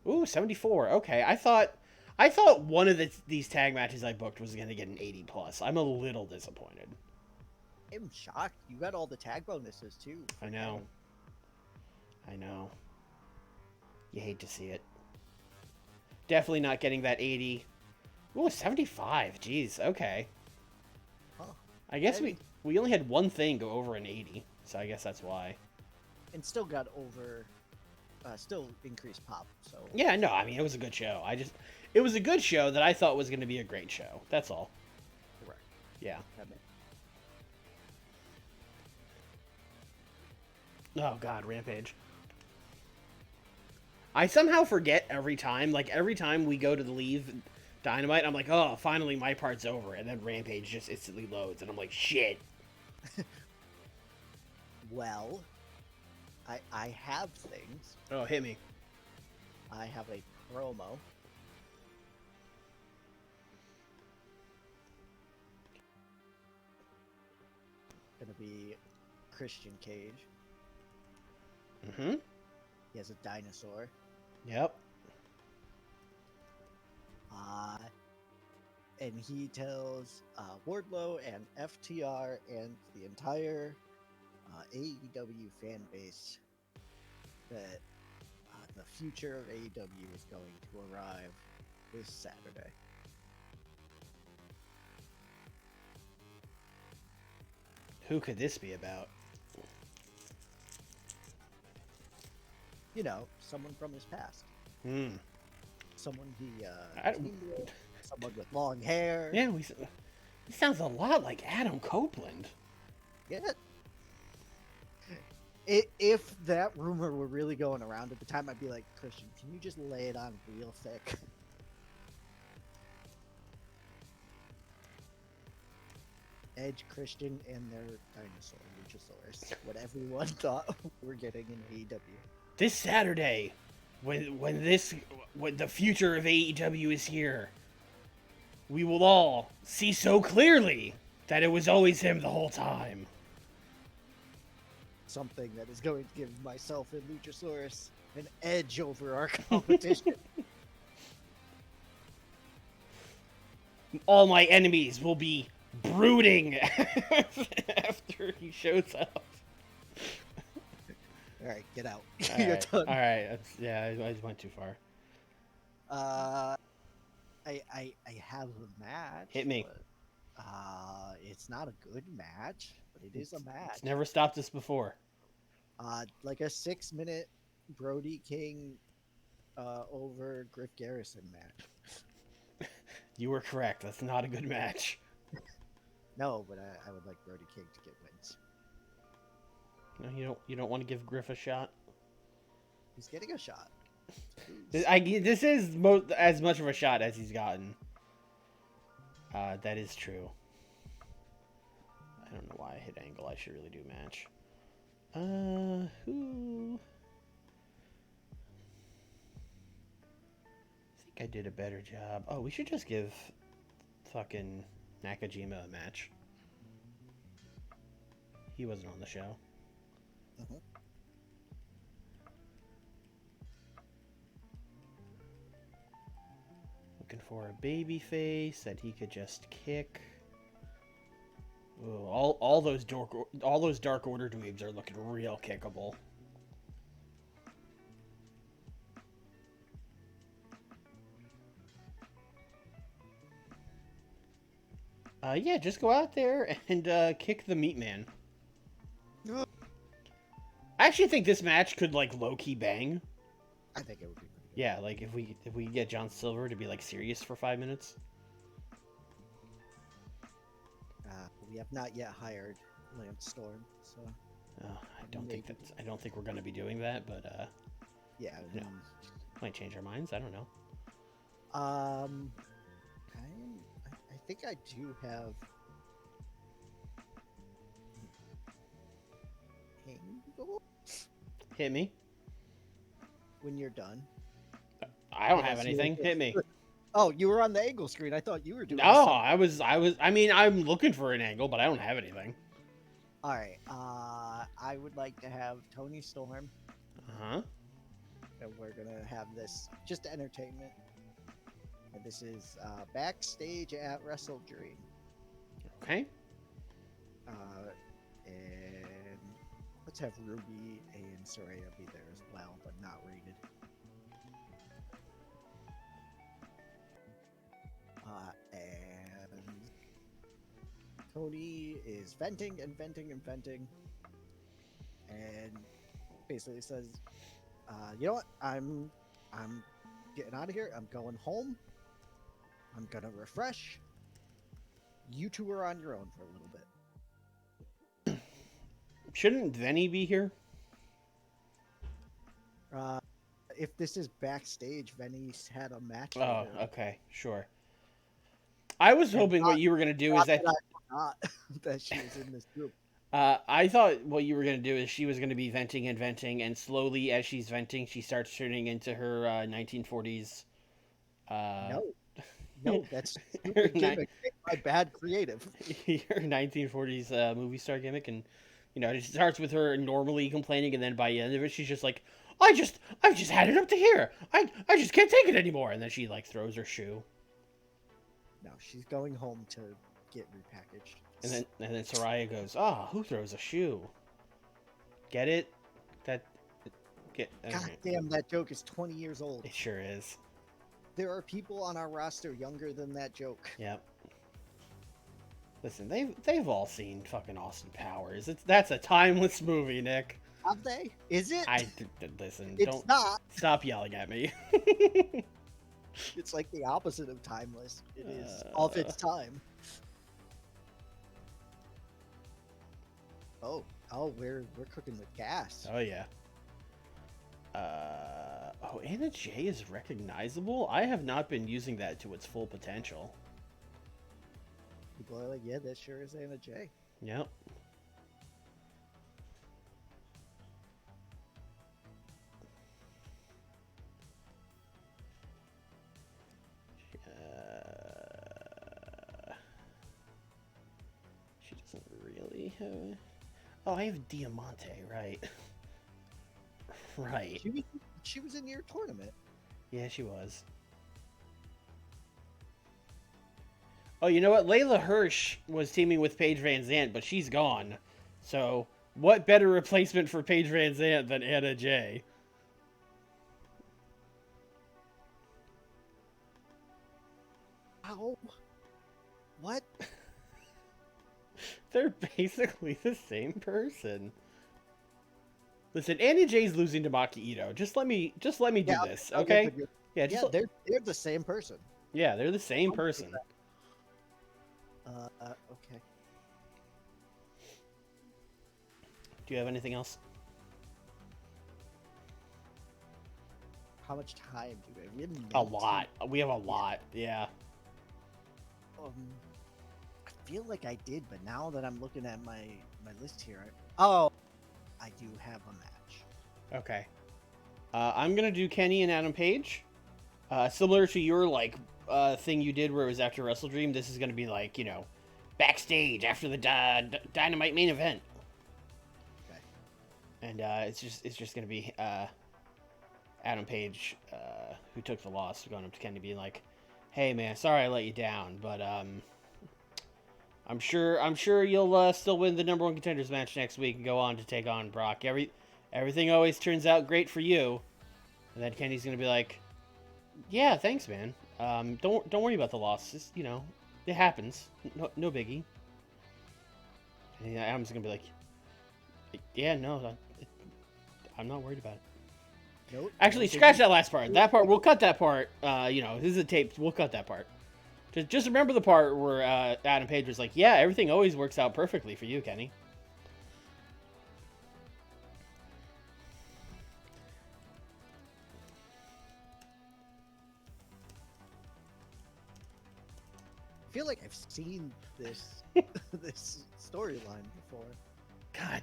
Ooh, 74. Okay, I thought one of these tag matches I booked was going to get an 80 plus. I'm a little disappointed. I'm shocked. You got all the tag bonuses too. I know. You hate to see it. Definitely not getting that 80. Ooh, 75. Jeez, okay. Huh. I guess we only had one thing go over an 80, so I guess that's why. And still got over, still increased pop, so. Yeah, no, I mean, it was a good show. It was a good show that I thought was going to be a great show. That's all. Correct. Yeah. Oh, God, Rampage. I somehow forget every time. Like, every time we go to leave Dynamite, I'm like, oh, finally my part's over. And then Rampage just instantly loads. And I'm like, shit. Well, I have things. Oh, hit me. I have a promo. Gonna be Christian Cage. Mm-hmm. He has a dinosaur. Yep. And he tells Wardlow and FTR and the entire AEW fan base that the future of AEW is going to arrive this Saturday. Who could this be about? You know, someone from his past. Hmm. Someone he I- teamed with, someone with long hair. Yeah, it sounds a lot like Adam Copeland. Yeah. If that rumor were really going around at the time, I'd be like, Christian, can you just lay it on real thick? Edge, Christian, and their dinosaur, Luchasaurus. What everyone thought we're getting in AEW. This Saturday, when the future of AEW is here, we will all see so clearly that it was always him the whole time. Something that is going to give myself and Luchasaurus an edge over our competition. All my enemies will be brooding after he shows up. All right, get out. All You're right, done. all right. I just went too far. I have a match. Hit me. But, it's not a good match, but it is a match. It's never stopped us before. Like a 6-minute Brody King over Griff Garrison match. You were correct. That's not a good match. No, but I would like Brody King to get wins. No, you don't want to give Griff a shot. He's getting a shot. This is as much of a shot as he's gotten. That is true. I don't know why I hit angle. I should really do match. Who? I think I did a better job. Oh, we should just give fucking Nakajima a match. He wasn't on the show. Mm-hmm. Looking for a baby face that he could just kick. Ooh, all those Dark Order dweebs are looking real kickable. Yeah, just go out there and kick the Meat Man. I actually think this match could like low key bang. I think it would be pretty good. Yeah, like if we get John Silver to be like serious for 5 minutes. We have not yet hired Lance Storm, so I don't think we're gonna be doing that, but yeah, no. Might change our minds. I don't know. I think I do have Angle Hit me. when you're done. I don't have anything. Hit me. Oh, you were on the angle screen. I thought you were doing. No, I was. I mean, I'm looking for an angle, but I don't have anything. All right. I would like to have Tony Storm, Uh-huh. and we're gonna have this just entertainment. And this is backstage at Wrestle Dream. Okay. And let's have Ruby and Soraya be there as well, but not rated. And Tony is venting and venting and venting, and basically says, "You know what? I'm getting out of here. I'm going home. I'm gonna refresh. You two are on your own for a little bit." Shouldn't Venny be here? If this is backstage, Venny's had a match. Oh, with her. okay, sure. I was hoping what you were gonna do is Not that. that I forgot that she was in this group. I thought what you were gonna do is she was gonna be venting and venting, and slowly as she's venting, she starts turning into her 1940s. Uh, No, no, that's her, stupid gimmick made by bad creative. her 1940s movie star gimmick, and it starts with her normally complaining, and then by the end of it, she's just like, I've just had it up to here. I just can't take it anymore, and then she like throws her shoe, No, she's going home to get repackaged. and then Soraya goes, who throws a shoe? Get it? That get God damn, that joke is 20 years old. It sure is. There are people on our roster younger than that joke. Yep. Listen, they've all seen fucking Austin Powers. That's a timeless movie, Nick. Have they? Is it? Listen. It's don't not. stop yelling at me. It's like the opposite of timeless. It is of its time. Oh, we're cooking with gas. Oh yeah. Anna Jay is recognizable. I have not been using that to its full potential. People are like, yeah, that sure is Anna Jay. Yep. She doesn't really have. Oh, I have Diamante, right? Right. She was in your tournament. Yeah, she was. Oh, you know what? Layla Hirsch was teaming with Paige Van Zant, but she's gone. So, what better replacement for Paige Van Zant than Anna Jay? How? What? They're basically the same person. Listen, Anna Jay's losing to Maki Ito. Just let me do this, okay? Yeah, they're the same person. Yeah, they're the same person. Okay. Do you have anything else? How much time do we have? A lot. We have a lot. Yeah. I feel like I did, but now that I'm looking at my list here, I do have a match. Okay. I'm gonna do Kenny and Adam Page. Similar to your thing you did where it was after Wrestle Dream. This is gonna be like backstage after the Dynamite main event. Okay. And it's just gonna be Adam Page who took the loss, going up to Kenny, being like, "Hey man, sorry I let you down, but I'm sure you'll still win the number one contenders match next week and go on to take on Brock. Everything always turns out great for you." And then Kenny's gonna be like, "Yeah, thanks, man. Don't worry about the loss. Just, it happens. No biggie." And Adam's gonna be like, "Yeah, no, I'm not worried about it." Nope. Actually, scratch that last part. That part, we'll cut that part. This is a tape. We'll cut that part. Just remember the part where Adam Page was like, "Yeah, everything always works out perfectly for you, Kenny." I feel like I've seen this this storyline before. God,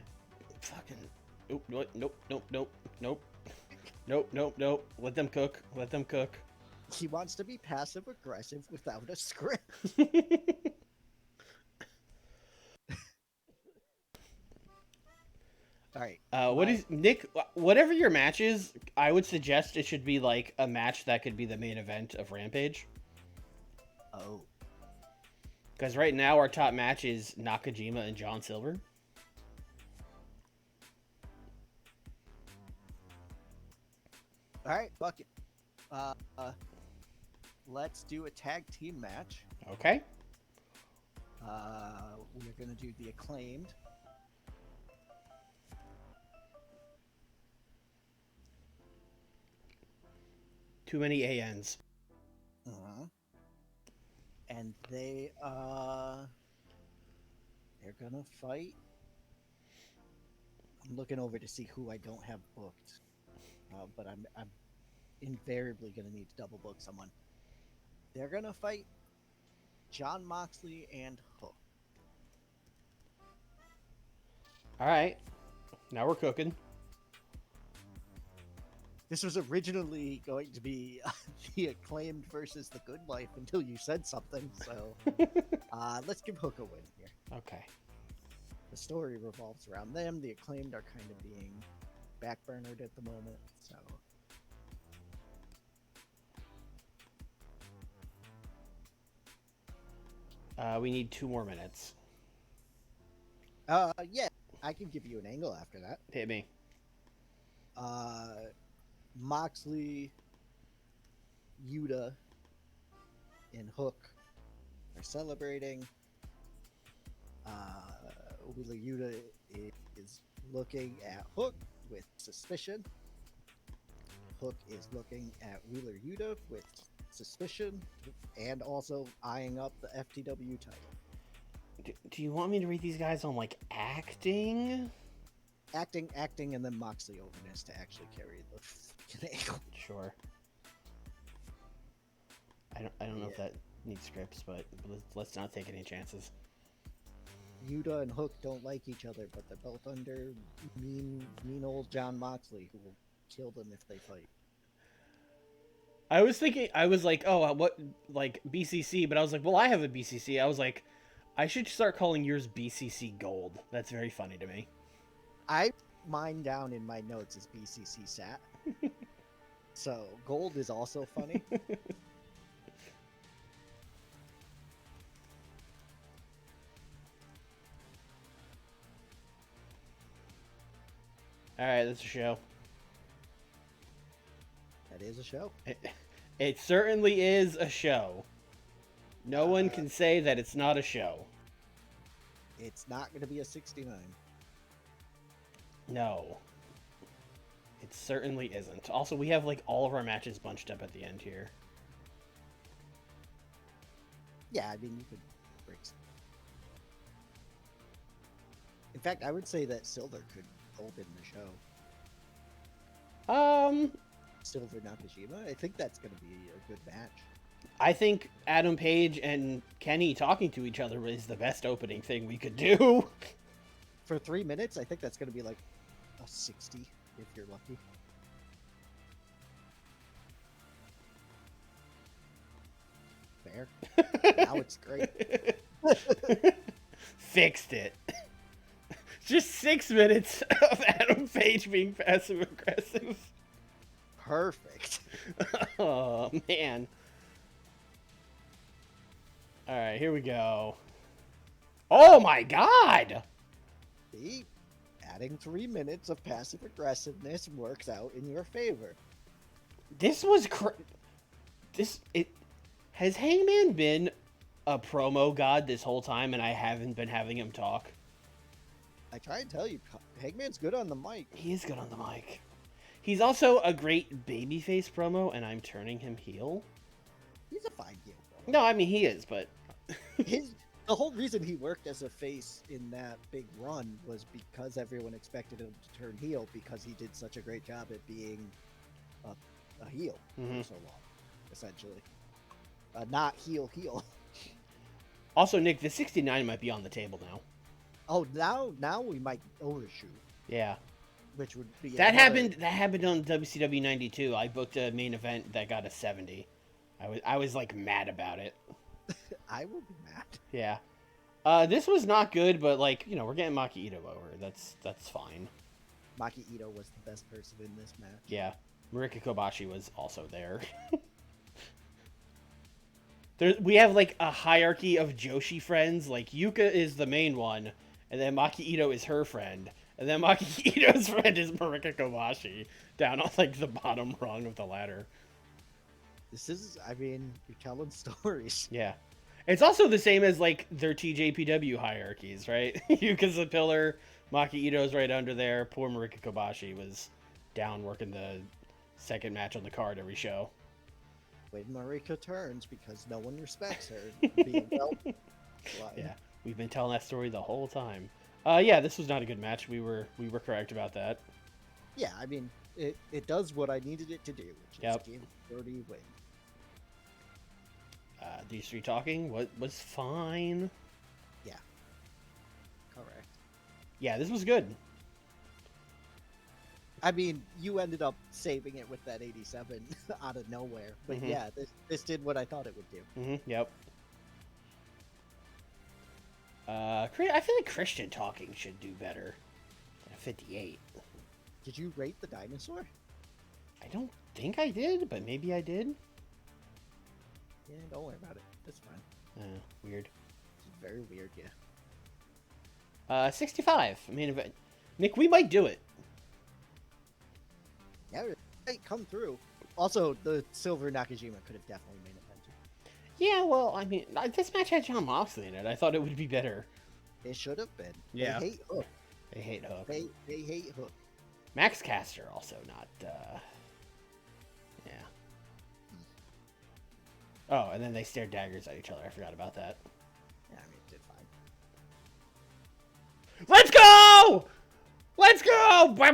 fucking. Nope. Let them cook. He wants to be passive aggressive without a script. All right. What is Nick? Whatever your match is, I would suggest it should be like a match that could be the main event of Rampage. Oh. Because right now our top match is Nakajima and John Silver. All right, fuck it. Let's do a tag team match. Okay. We're gonna do the Acclaimed. Too many ANs. And they're gonna fight. I'm looking over to see who I don't have booked, but I'm invariably gonna need to double book someone. They're gonna fight John Moxley and Hook. All right. Now we're cooking. This was originally going to be the Acclaimed versus the Good Life until you said something. So let's give Hook a win here. Okay. The story revolves around them. The Acclaimed are kind of being backburnered at the moment. So we need 2 more minutes. yeah, I can give you an angle after that. Hit me. Moxley, Yuta, and Hook are celebrating. Wheeler Yuta is looking at Hook with suspicion. Hook is looking at Wheeler Yuta with suspicion and also eyeing up the FTW title. Do you want me to read these guys on like acting? Acting, and then Moxley openness to actually carry the fucking angle. Sure. I don't know if that needs scripts, but let's not take any chances. Yuta and Hook don't like each other, but they're both under mean old John Moxley, who will kill them if they fight. I was thinking, I was like, oh, what, like BCC, but I was like, well, I have a BCC. I was like, I should start calling yours BCC Gold. That's very funny to me. I mine down in my notes as BCC Sat. So Gold is also funny. All right, that's a show. That is a show. It certainly is a show. No one can say that it's not a show. It's not going to be a 69. No. It certainly isn't. Also, we have like all of our matches bunched up at the end here. Yeah, I mean, you could break some. In fact, I would say that Silver could open the show. Silver Nakajima. I think that's going to be a good match. I think Adam Page and Kenny talking to each other is the best opening thing we could do. For 3 minutes, I think that's going to be like a 60 if you're lucky. Fair. Now it's great. Fixed it. Just 6 minutes of Adam Page being passive aggressive. Perfect. Oh, man. All right, here we go. Oh, my God. See? Adding 3 minutes of passive aggressiveness works out in your favor. This was has Hangman been a promo god this whole time and I haven't been having him talk? I try and tell you, Hangman's good on the mic. He is good on the mic. He's also a great babyface promo, and I'm turning him heel. He's a fine heel. No, I mean, he is, but... The whole reason he worked as a face in that big run was because everyone expected him to turn heel because he did such a great job at being a heel for so long, essentially. Not heel. Also, Nick, the 69 might be on the table now. Oh, now we might overshoot. Yeah. Which would be that happened on WCW 92. I booked a main event that got a 70. I was like mad about it. I will be mad. Yeah. This was not good, but like, you know, we're getting Maki Ito over. That's fine. Maki Ito was the best person in this match. Yeah. Marika Kobashi was also there. We have like a hierarchy of Joshi friends. Like Yuka is the main one, and then Maki Ito is her friend, and then Maki Ito's friend is Marika Kobashi down on like the bottom rung of the ladder. This is, I mean, you're telling stories. Yeah. It's also the same as like their TJPW hierarchies, right? Yuka's the pillar, Maki Ito's right under there. Poor Marika Kobashi was down working the second match on the card every show. When Marika turns because no one respects her. Being yeah, we've been telling that story the whole time. Yeah, this was not a good match. We were correct about that. Yeah, I mean, it does what I needed it to do, which is give Dirty win. These three talking was fine. Yeah, correct. Yeah, this was good. I mean, you ended up saving it with that 87 out of nowhere. But Mhm. yeah, this did what I thought it would do. Yep. I feel like Christian talking should do better than a 58. Did you rate the dinosaur? I don't think I did, but maybe I did. Yeah, don't worry about it. That's fine. Weird. It's very weird, yeah. 65. Main event. Nick, we might do it. Yeah, it might come through. Also, the Silver Nakajima could have definitely made it. Yeah, well, I mean, this match had John Moxley in it. I thought it would be better. It should have been. Yeah. They hate Hook. They hate Hook. They hate Hook. Max Caster also not, yeah. Oh, and then they stared daggers at each other. I forgot about that. Yeah, I mean, it did fine. Let's go! Let's go! Woo,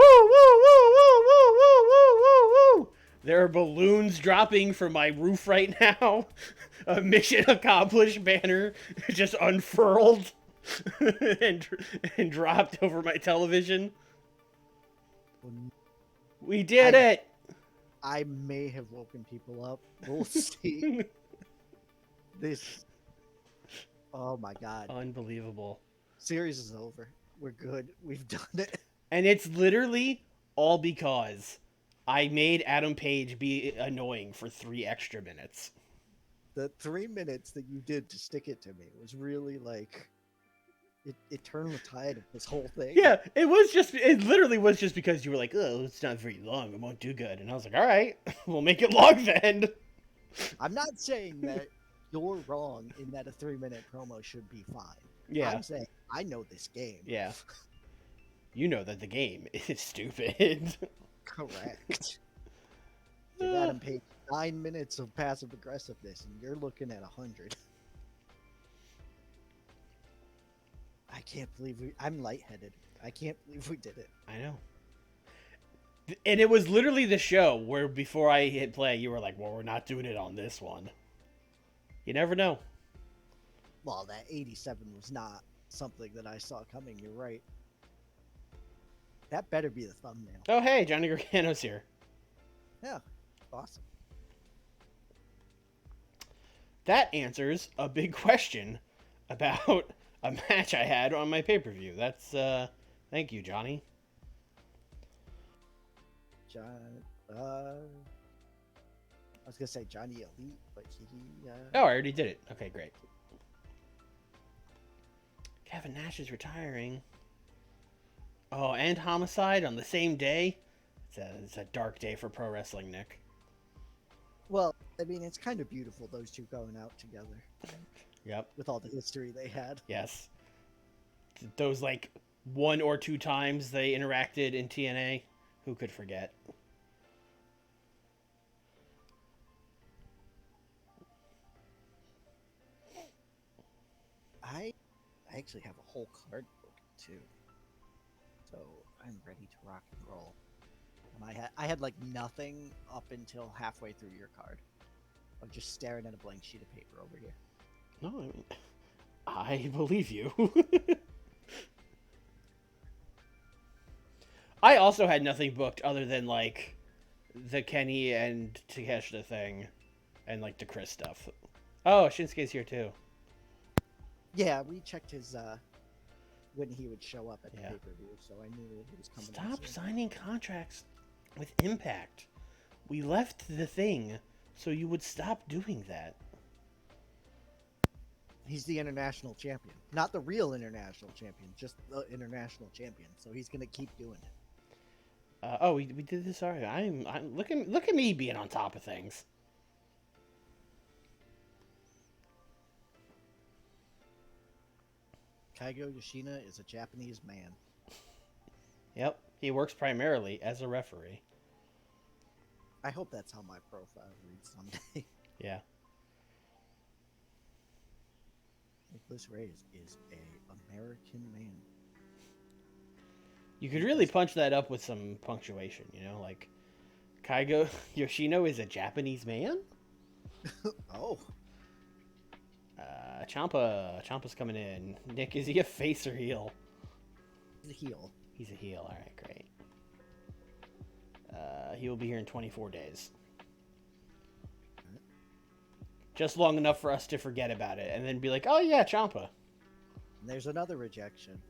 woo, woo, woo, woo, woo, woo, woo! There are balloons dropping from my roof right now. A mission accomplished banner just unfurled and dropped over my television. We did it! I may have woken people up. We'll see. This. Oh my god. Unbelievable. Series is over. We're good. We've done it. And it's literally all because I made Adam Page be annoying for 3 extra minutes. The 3 minutes that you did to stick it to me was really like it turned the tide of this whole thing. Yeah, it literally was just because you were like, oh, it's not very long, it won't do good. And I was like, all right, we'll make it long then. I'm not saying that you're wrong in that a 3-minute promo should be fine. Yeah. I'm saying I know this game. Yeah. You know that the game is stupid. Correct. Give Adam Page 9 minutes of passive aggressiveness, and you're looking at 100. I can't believe I'm lightheaded. I can't believe we did it. I know. And it was literally the show where before I hit play, you were like, well, we're not doing it on this one. You never know. Well, that 87 was not something that I saw coming. You're right. That better be the thumbnail. Oh, hey, Johnny Gargano's here. Yeah, awesome. That answers a big question about a match I had on my pay-per-view. That's, thank you, Johnny. I was gonna say Johnny Elite, but he. Oh, I already did it. Okay, great. Kevin Nash is retiring. Oh, and Homicide on the same day. It's a dark day for pro wrestling, Nick. Well, I mean, it's kind of beautiful those two going out together. Yep. With all the history they had. Yes. Those, like, 1 or 2 times they interacted in TNA. Who could forget? I actually have a whole card book, too. So, I'm ready to rock and roll. And I had like nothing up until halfway through your card. I'm just staring at a blank sheet of paper over here. No, I mean, I believe you. I also had nothing booked other than, like, the Kenny and Takeshita thing and, like, the Chris stuff. Oh, Shinsuke's here, too. Yeah, we checked his, when he would show up at the Yeah. pay-per-view, so I knew that he was coming. Stop signing contracts with Impact. We left the thing so you would stop doing that. He's the international champion. Not the real international champion, just the international champion. So he's going to keep doing it. Oh, we did this already. I'm look at me being on top of things. Kaigo Yoshina is a Japanese man. Yep, he works primarily as a referee. I hope that's how my profile reads someday. Yeah. Nicholas Reyes is a American man. You could really punch that up with some punctuation, you know, like Kaigo Yoshino is a Japanese man? Oh. Ciampa's coming in. Nick, is he a face or heel? The heel. He's a heel. All right, great. He will be here in 24 days. Just long enough for us to forget about it and then be like, oh yeah, Ciampa. And there's another rejection.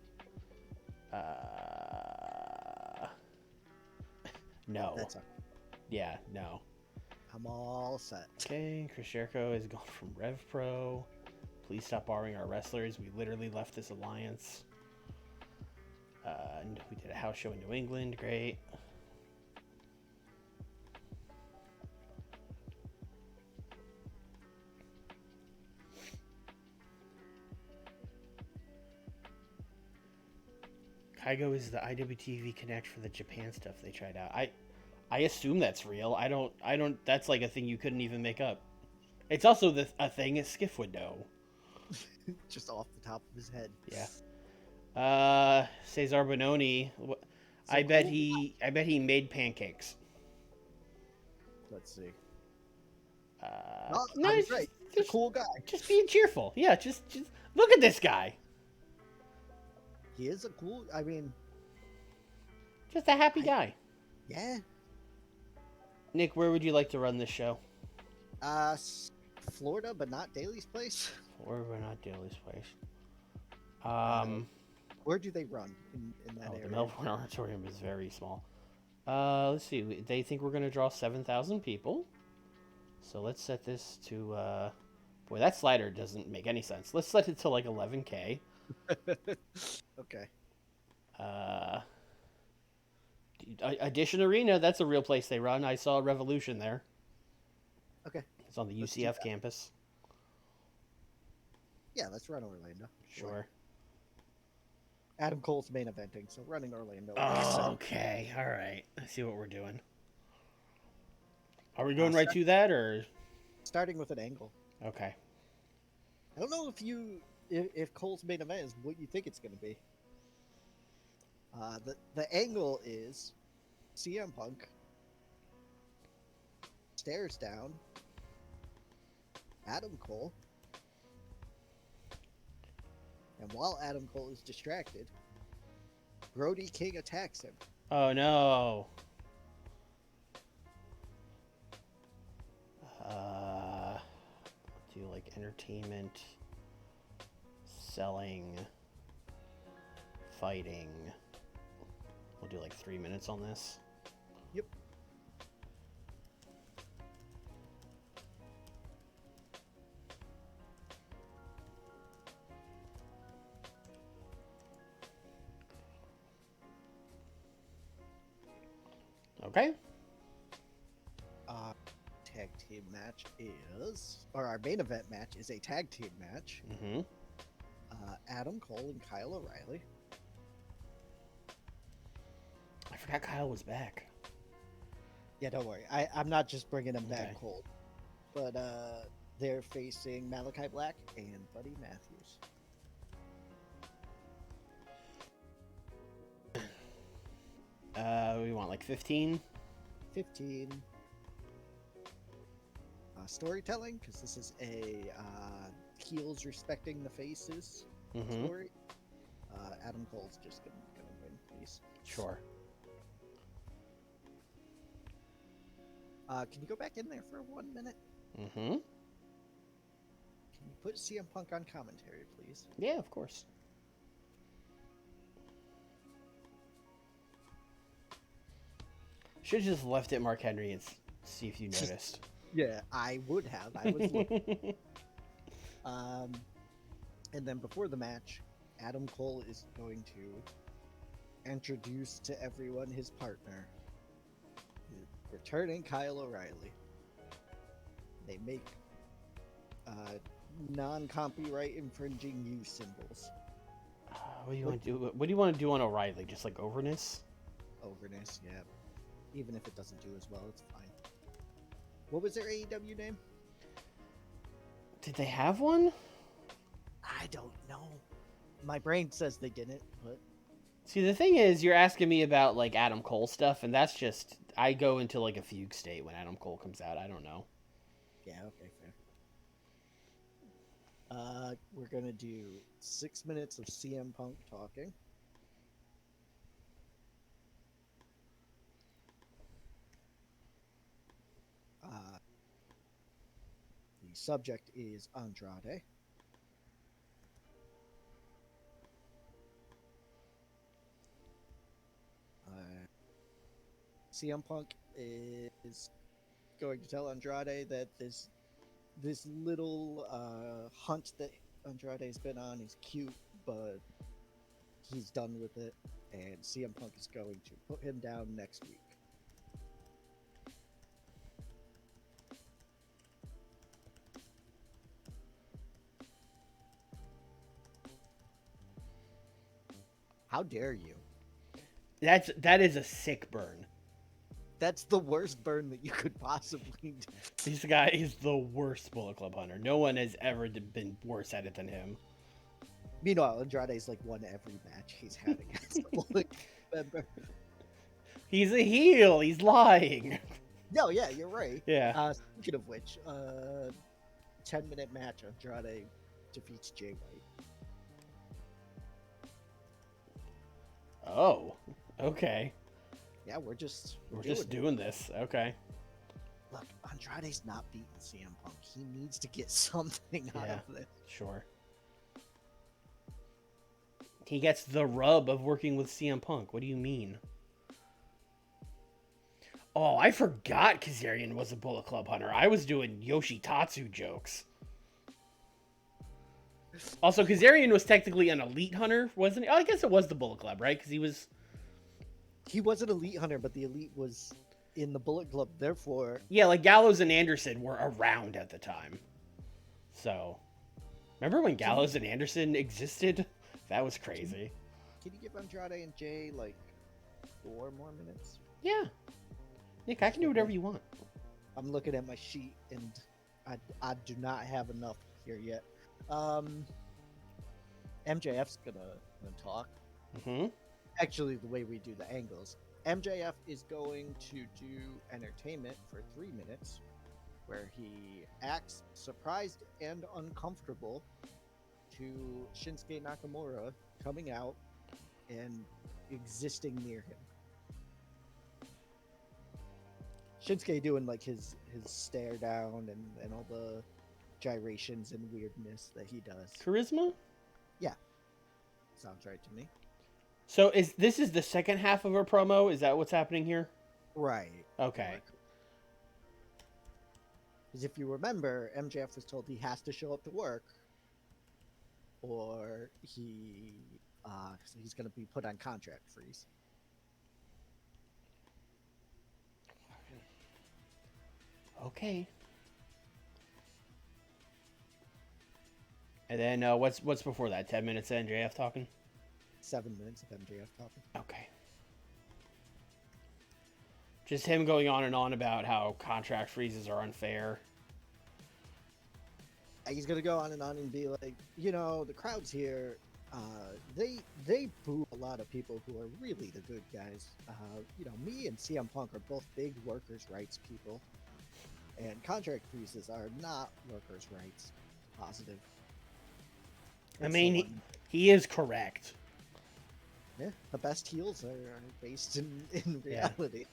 No. That's all. Yeah, no. I'm all set. Okay, Chris Jericho is gone from Rev Pro. Please stop borrowing our wrestlers. We literally left this alliance. We did a house show in New England. Great. Kaigo is the IWTV Connect for the Japan stuff they tried out. I assume that's real. I don't. That's like a thing you couldn't even make up. It's also a thing Skiff would know. Just off the top of his head. Yeah. Cesar Bononi. I bet he made pancakes. Let's see. No, he's right. He's a cool guy. Just being cheerful. Yeah, just look at this guy. He is a cool. I mean, just a happy guy. Yeah. Nick, where would you like to run this show? Florida, but not Daly's place. Florida, but not Daly's place. Where do they run in that area? The Melbourne Auditorium is very small. Let's see. They think we're going to draw 7,000 people. So let's set this to... boy, that slider doesn't make any sense. Let's set it to like 11K. Okay. Edition Arena, that's a real place they run. I saw Revolution there. Okay. It's on the UCF campus. Yeah, let's run Orlando. Sure. Adam Cole's main eventing, so running Orlando. Oh, okay. All right. I see what we're doing. Are we going right to that, or? Starting with an angle. Okay. I don't know if Cole's main event is what you think it's going to be. The angle is CM Punk stares down Adam Cole, and while Adam Cole is distracted, Brody King attacks him. Oh no. Do like entertainment, selling, fighting. We'll do like 3 minutes on this. Yep. Okay. Tag team match is, or our main event match is a tag team match. Mm-hmm. Adam Cole and Kyle O'Reilly. I forgot Kyle was back. Yeah, don't worry. I'm not just bringing him back Okay. cold. But they're facing Malachi Black and Buddy Matthews. We want like 15. 15. Storytelling, because this is a heels respecting the faces Mm-hmm. story. Adam Cole's just gonna win these. Sure. Can you go back in there for 1 minute? Mm-hmm. Can you put CM Punk on commentary, please? Yeah, of course. Should have just left it Mark Henry and see if you noticed. Yeah, I would have. I was looking. And then before the match, Adam Cole is going to introduce to everyone his partner, returning Kyle O'Reilly. They make non-copyright infringing U symbols. What do you want to do? What do you want to do on O'Reilly? Just like overness? Overness, yeah. Even if it doesn't do as well, it's fine. What was their AEW name? Did they have one? I don't know. My brain says they didn't, but See, the thing is, you're asking me about like Adam Cole stuff, and that's just I go into like a fugue state when Adam Cole comes out. I don't know. yeah, okay, fair. We're gonna do 6 minutes of CM Punk talking. The subject is Andrade. CM Punk is going to tell Andrade that this little hunt that Andrade's been on is cute, but he's done with it, and CM Punk is going to put him down next week. How dare you? That is a sick burn. That's the worst burn that you could possibly do. This guy is the worst Bullet Club hunter. No one has ever been worse at it than him. Meanwhile, Andrade's like won every match he's had against the Bullet Club member. He's a heel. He's lying. No, yeah, you're right. Yeah. Speaking of which, 10-minute match, Andrade defeats Jay White. Oh, okay. Yeah, we're just doing this. Okay. Look, Andrade's not beating CM Punk. He needs to get something out of this. Sure. He gets the rub of working with CM Punk. What do you mean? Oh, I forgot Kazarian was a Bullet Club hunter. I was doing Yoshitatsu jokes. Also, Kazarian was technically an elite hunter, wasn't he? Oh, I guess it was the Bullet Club, right? Because he was an elite hunter, but the elite was in the Bullet Club. Therefore, yeah, like Gallows and Anderson were around at the time. So, remember when Gallows and Anderson existed? That was crazy. Can you give Andrade and Jay like 4 more minutes? Yeah, Nick, I can do whatever you want. I'm looking at my sheet, and I do not have enough here yet. MJF's gonna talk. Mm-hmm. Actually, the way we do the angles, MJF is going to do entertainment for 3 minutes, where he acts surprised and uncomfortable to Shinsuke Nakamura coming out and existing near him. Shinsuke doing like his stare down and all the gyrations and weirdness that he does. Charisma? Yeah. Sounds right to me. So this is the second half of a promo? Is that what's happening here? Right. Okay. Because if you remember, MJF was told he has to show up to work, or he's going to be put on contract freeze. Okay. And then what's before that? 10 minutes of MJF talking? 7 minutes of MJF talking. Okay. Just him going on and on about how contract freezes are unfair. He's going to go on and be like, the crowds here, they boo a lot of people who are really the good guys. Me and CM Punk are both big workers' rights people. And contract freezes are not workers' rights positive. I mean, he is correct. Yeah, the best heels are based in reality.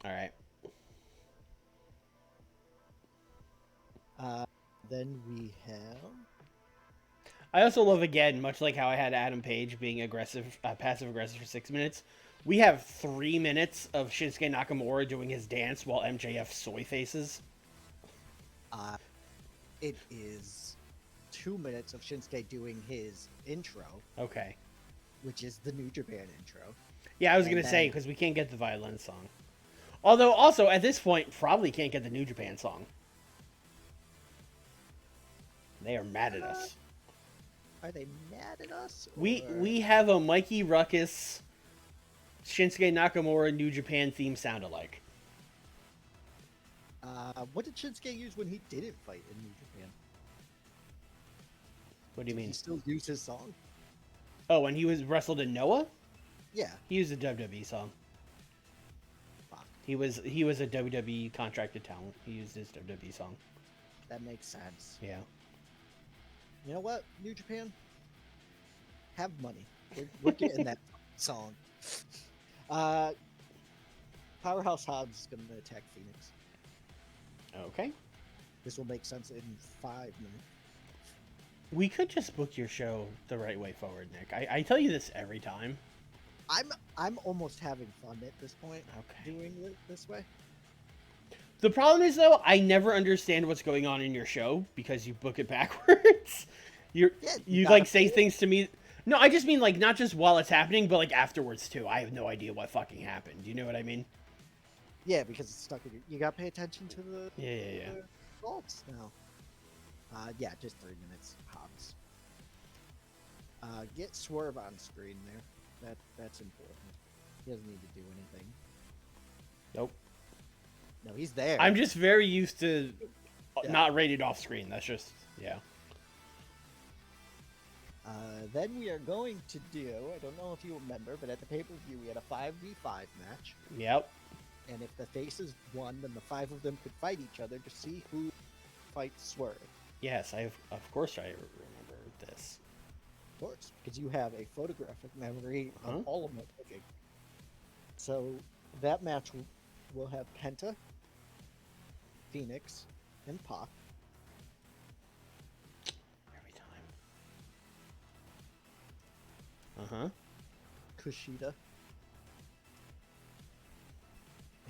All right. Then we have... I also love, again, much like how I had Adam Page being aggressive, passive-aggressive for 6 minutes, we have 3 minutes of Shinsuke Nakamura doing his dance while MJF soy faces. It is 2 minutes of Shinsuke doing his intro. Okay. Which is the New Japan intro. Yeah, I was going to say, because we can't get the violin song. Although, also, at this point, probably can't get the New Japan song. They are mad at us. Are they mad at us? Or... We have a Mikey Ruckus, Shinsuke Nakamura New Japan theme sound alike. What did Shinsuke use when he didn't fight in New Japan? What do you mean? He still use his song? Oh, when he was wrestled in Noah? Yeah. He used a WWE song. Fuck. He was a WWE contracted talent. He used his WWE song. That makes sense. Yeah. You know what, New Japan? Have money. We're getting that song. Powerhouse Hobbs is going to attack Phoenix. Okay. This will make sense in 5 minutes. We could just book your show the right way forward, Nick. I tell you this every time. I'm almost having fun at this point. Okay. Doing it this way. The problem is though, I never understand what's going on in your show because you book it backwards. You like say things to me. No, I just mean like not just while it's happening, but like afterwards too. I have no idea what fucking happened. You know what I mean? Yeah, because it's stuck in your. You gotta pay attention to the. Yeah. The results now. Yeah, just 3 minutes. Hobbs. Get Swerve on screen there. That's important. He doesn't need to do anything. Nope. No, he's there. I'm just very used to not rated off screen. That's just Then we are going to do. I don't know if you remember, but at the pay-per-view we had a 5v5 match. Yep. And if the faces won, then the 5 of them could fight each other to see who fights Swerve. Yes, of course I remember this. Of course, because you have a photographic memory of all of my booking. So that match will have Penta, Phoenix, and Pac. Every time. Kushida.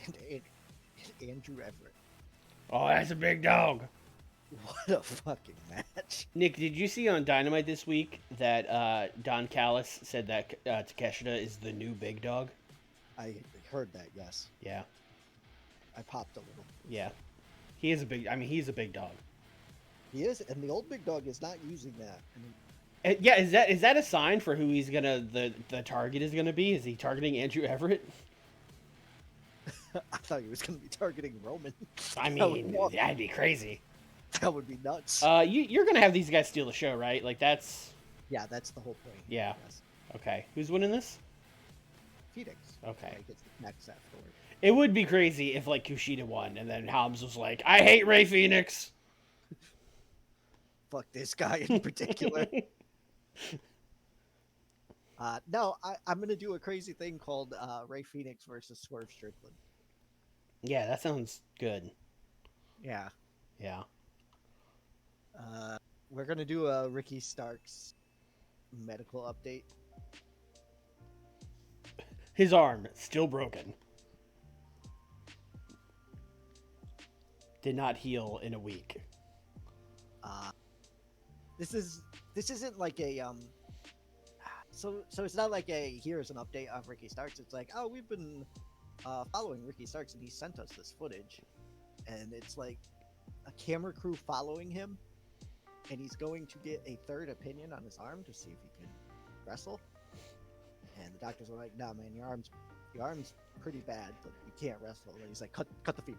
And Andrew Everett. Oh, that's a big dog. What a fucking match. Nick, did you see on Dynamite this week that Don Callis said that Takeshita is the new big dog? I heard that, yes. Yeah. I popped a little. Yeah. He's a big dog. He is, and the old big dog is not using that. Yeah, is that a sign for who he's gonna the target is gonna be? Is he targeting Andrew Everett? I thought he was gonna be targeting Roman. I mean, that'd be crazy. That would be nuts. You're gonna have these guys steal the show, right? Like that's. Yeah, that's the whole point. Yeah. Yes. Okay. Who's winning this? Phoenix. Okay. Like, it's next afterward. It would be crazy if like Kushida won and then Hobbs was like, "I hate Ray Phoenix." Fuck this guy in particular. No, I'm gonna do a crazy thing called Ray Phoenix versus Swerve Strickland. Yeah, that sounds good. Yeah. Yeah. We're gonna do a Ricky Starks medical update. His arm still broken. Did not heal in a week. This isn't like a So it's not like a here's an update of Ricky Starks. It's like, oh, we've been following Ricky Starks and he sent us this footage, and it's like a camera crew following him, and he's going to get a third opinion on his arm to see if he can wrestle. And the doctors are like, "Nah, man, your arm's pretty bad, but you can't wrestle." And he's like, "Cut the feet.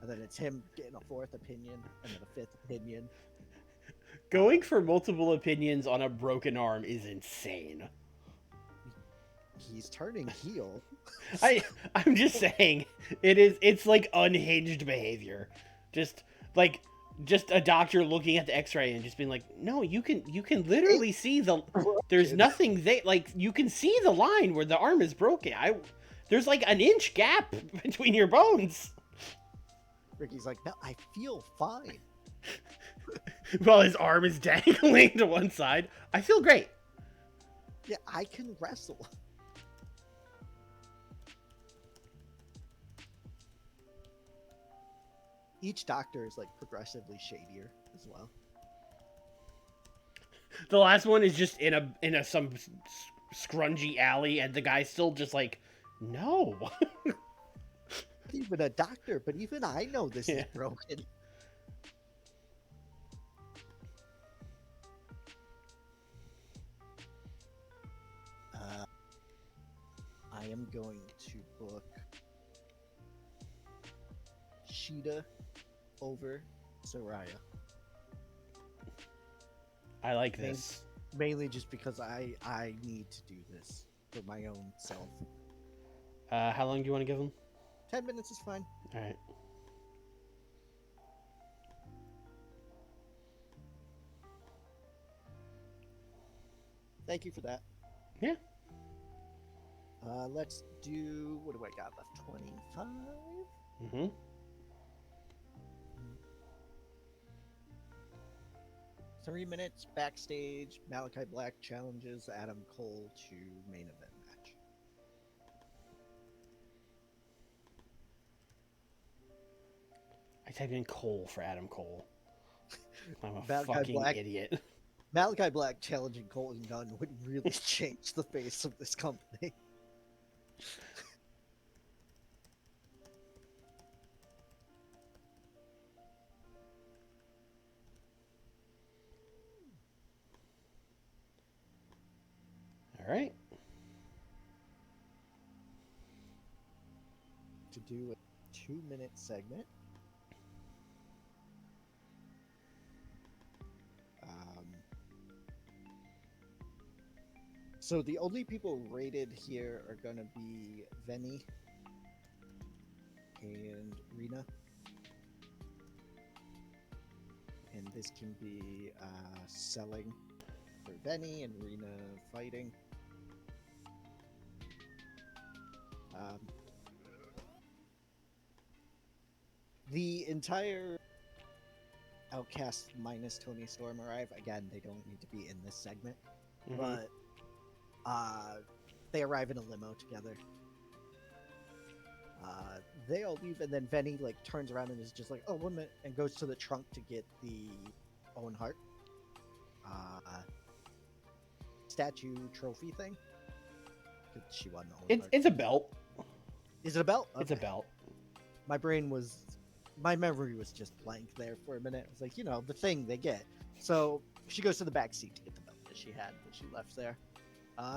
And then it's him getting a fourth opinion, and then a fifth opinion. Going for multiple opinions on a broken arm is insane. He's turning heel. I'm just saying, it's like unhinged behavior. Just a doctor looking at the X-ray and just being like, "No, you can literally see there's nothing there. Like you can see the line where the arm is broken. There's like an inch gap between your bones." Ricky's like, "No, I feel fine." While his arm is dangling to one side, I feel great. Yeah, I can wrestle. Each doctor is like progressively shadier as well. The last one is just in a some scrungy alley, and the guy's still just like, "No." Even a doctor, but even I know this is broken. I am going to book Sheeta over Saraya. I like this. Mainly just because I need to do this for my own self. How long do you want to give them? 10 minutes is fine. All right. Thank you for that. Yeah. Let's do, what do I got left? 25? Mm-hmm. 3 minutes backstage. Malachi Black challenges Adam Cole to main event match. I typed in Cole for Adam Cole. I'm a Malachi fucking Black. idiot. Malachi Black challenging Cole and Gunn would really change the face of this company. All right. To do a 2-minute segment. So the only people rated here are gonna be Venny and Rena. And this can be selling for Venny and Rena fighting. The entire Outcast minus Tony Storm arrive. Again, they don't need to be in this segment, but they arrive in a limo together. They all leave, and then Venny like turns around and is just like, "Oh, 1 minute," and goes to the trunk to get the Owen Hart statue trophy thing. She won the Owen Hart. It's a belt. Is it a belt? It's a Okay. belt. My memory was just blank there for a minute. It was like, the thing they get. So she goes to the back seat to get the belt that she had when she left there.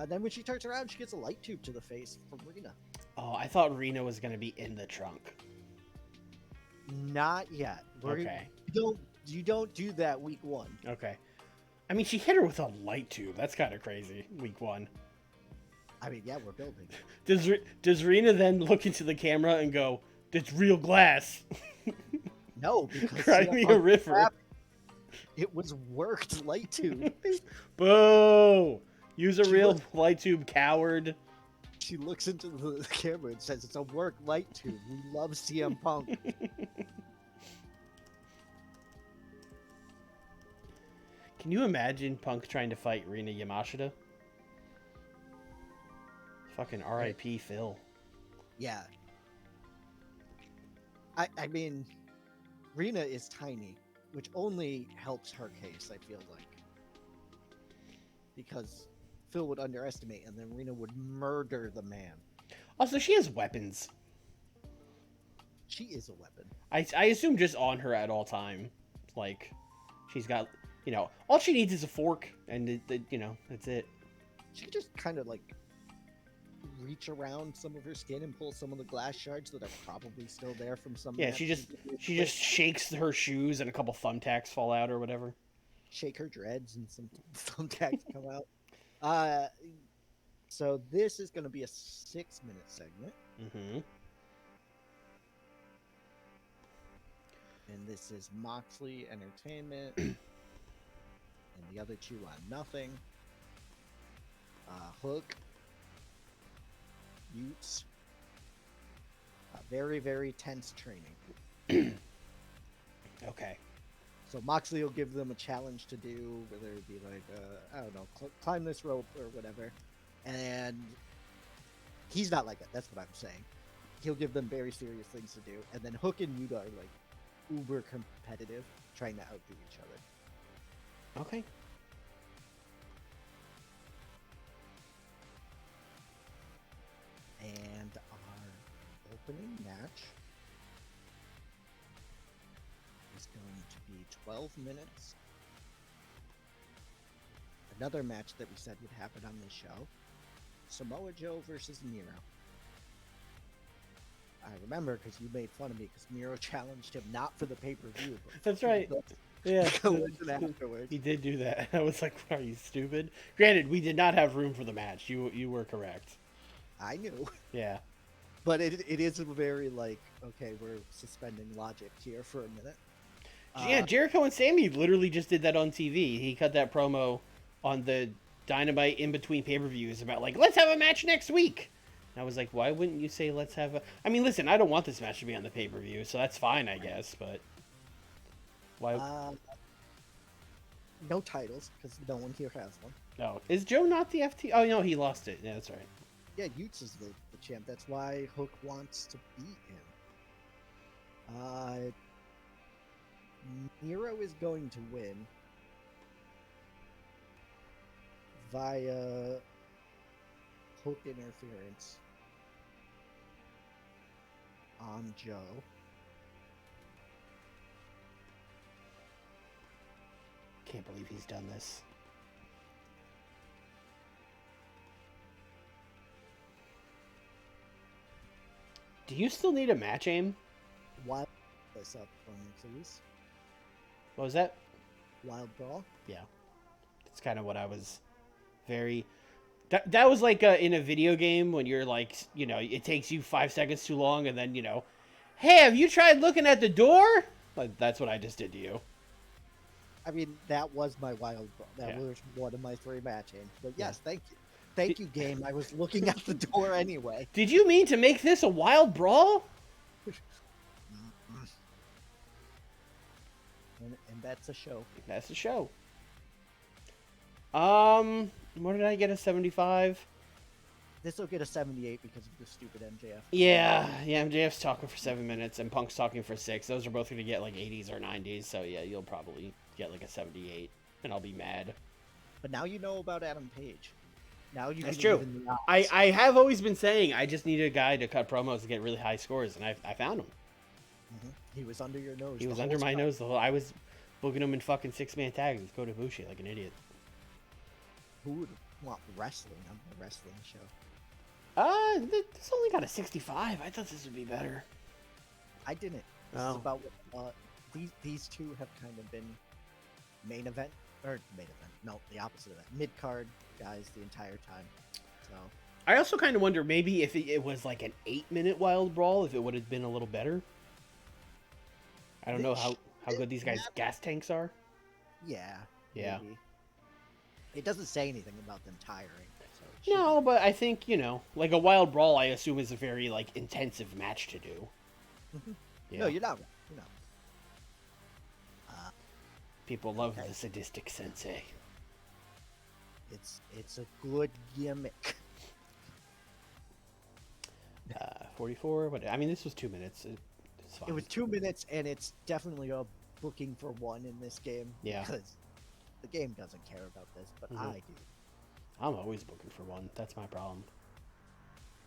Then when she turns around, she gets a light tube to the face from Rena. Oh, I thought Rena was gonna be in the trunk. Not yet. Okay. You don't do that week 1. Okay. I mean, she hit her with a light tube. That's kind of crazy. Week 1. I mean, yeah, we're building. Does Rena then look into the camera and go, "It's real glass"? No, because Cry me a river. It was worked light tube. Boo! Use a real light tube, coward. She looks into the camera and says, "It's a work light tube. We love CM Punk." Can you imagine Punk trying to fight Rina Yamashita? Fucking R.I.P. Phil. Yeah. I mean, Rena is tiny, which only helps her case, I feel like. Because Phil would underestimate, and then Rena would murder the man. Also, she has weapons. She is a weapon. I assume just on her at all time. Like, she's got, all she needs is a fork, and, that's it. She just kind of, reach around some of her skin and pull some of the glass shards that are probably still there from some... Yeah, she just shakes her shoes and a couple thumbtacks fall out or whatever. Shake her dreads and some thumbtacks come out. So this is going to be a 6-minute segment. Mm-hmm. And this is Moxley Entertainment and the other two on nothing. Hook, Utes. Very, very tense training. Okay. So Moxley will give them a challenge to do, whether it be like, I don't know, climb this rope or whatever. And he's not like that. That's what I'm saying. He'll give them very serious things to do. And then Hook and Yuta are like uber competitive, trying to outdo each other. Okay. And our opening match is going to be 12 minutes. Another match that we said would happen on this show. Samoa Joe versus Miro. I remember because you made fun of me because Miro challenged him not for the pay-per-view. That's right. Yeah. Afterwards. He did do that. I was like, are you stupid? Granted, we did not have room for the match. You were correct. I knew. Yeah. But it is a very like, okay, we're suspending logic here for a minute. Yeah, Jericho and Sammy literally just did that on TV. He cut that promo on the Dynamite in between pay-per-views about like, let's have a match next week. And I was like, why wouldn't you say let's have a? I mean, listen, I don't want this match to be on the pay-per-view, so that's fine, I guess. But why? No titles because no one here has one. No, is Joe not the FT? Oh no, he lost it. Yeah, that's right. Yeah, Utes is the champ. That's why Hook wants to beat him. Nero is going to win via Hook interference on Joe. Can't believe he's done this. Do you still need a match aim? Wild this up from please. What was that? Wild Brawl. Yeah, that's kind of what I was very. That was like in a video game when you're like, you know, it takes you 5 seconds too long, and then you know, hey, have you tried looking at the door? Like that's what I just did to you. I mean, that was my Wild Brawl. That was one of my 3 match aims. But yes, thank you. Thank you, game. I was looking at the door anyway. Did you mean to make this a Wild Brawl? And that's a show. That's the show. What did I get, a 75? This will get a 78 because of the stupid MJF. Yeah, MJF's talking for 7 minutes and Punk's talking for 6. Those are both going to get like 80s or 90s, so yeah, you'll probably get like a 78, and I'll be mad. But now you know about Adam Page. Now you That's true. I have always been saying I just need a guy to cut promos and get really high scores, and I found him. Mm-hmm. He was under your nose. He was under my nose the whole. I was booking him in fucking 6-man tags with Kota Ibushi like an idiot. Who would want wrestling on the wrestling show? This only got a 65. I thought this would be better. I didn't. This is about these two have kind of been main event. No, the opposite of that. Mid-card guys the entire time. So I also kind of wonder maybe if it was like an 8-minute Wild Brawl, if it would have been a little better. I don't know how good these guys' gas tanks are. Yeah. Yeah. Maybe. It doesn't say anything about them tiring. So no, but I think, you know, like a Wild Brawl, I assume is a very like intensive match to do. Mm-hmm. Yeah. No, you're not. You're not. People love the sadistic sensei. It's a good gimmick. 44. What? I mean, this was 2 minutes. It's fine. It was 2 minutes, and it's definitely a booking for one in this game. Yeah. Because the game doesn't care about this, but I do. I'm always booking for one. That's my problem.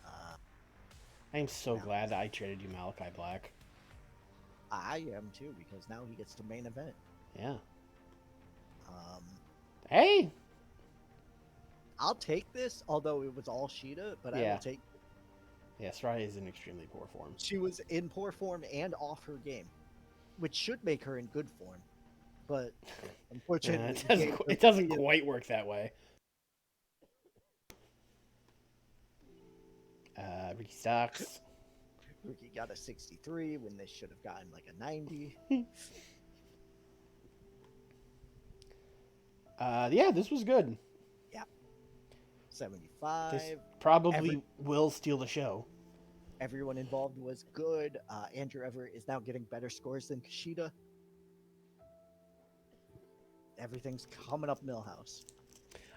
I am so glad that I traded you Malachi Black. I am too, because now he gets to main event. Yeah. Hey! I'll take this, although it was all Sheeta, but I will take. Yeah, Saraya is in extremely poor form. She was in poor form and off her game, which should make her in good form. But unfortunately, it doesn't quite work that way. Ricky Starks. Ricky got a 63 when they should have gotten like a 90. Yeah, this was good. Yeah. 75. This probably will steal the show. Everyone involved was good. Andrew Everett is now getting better scores than Kushida. Everything's coming up Millhouse.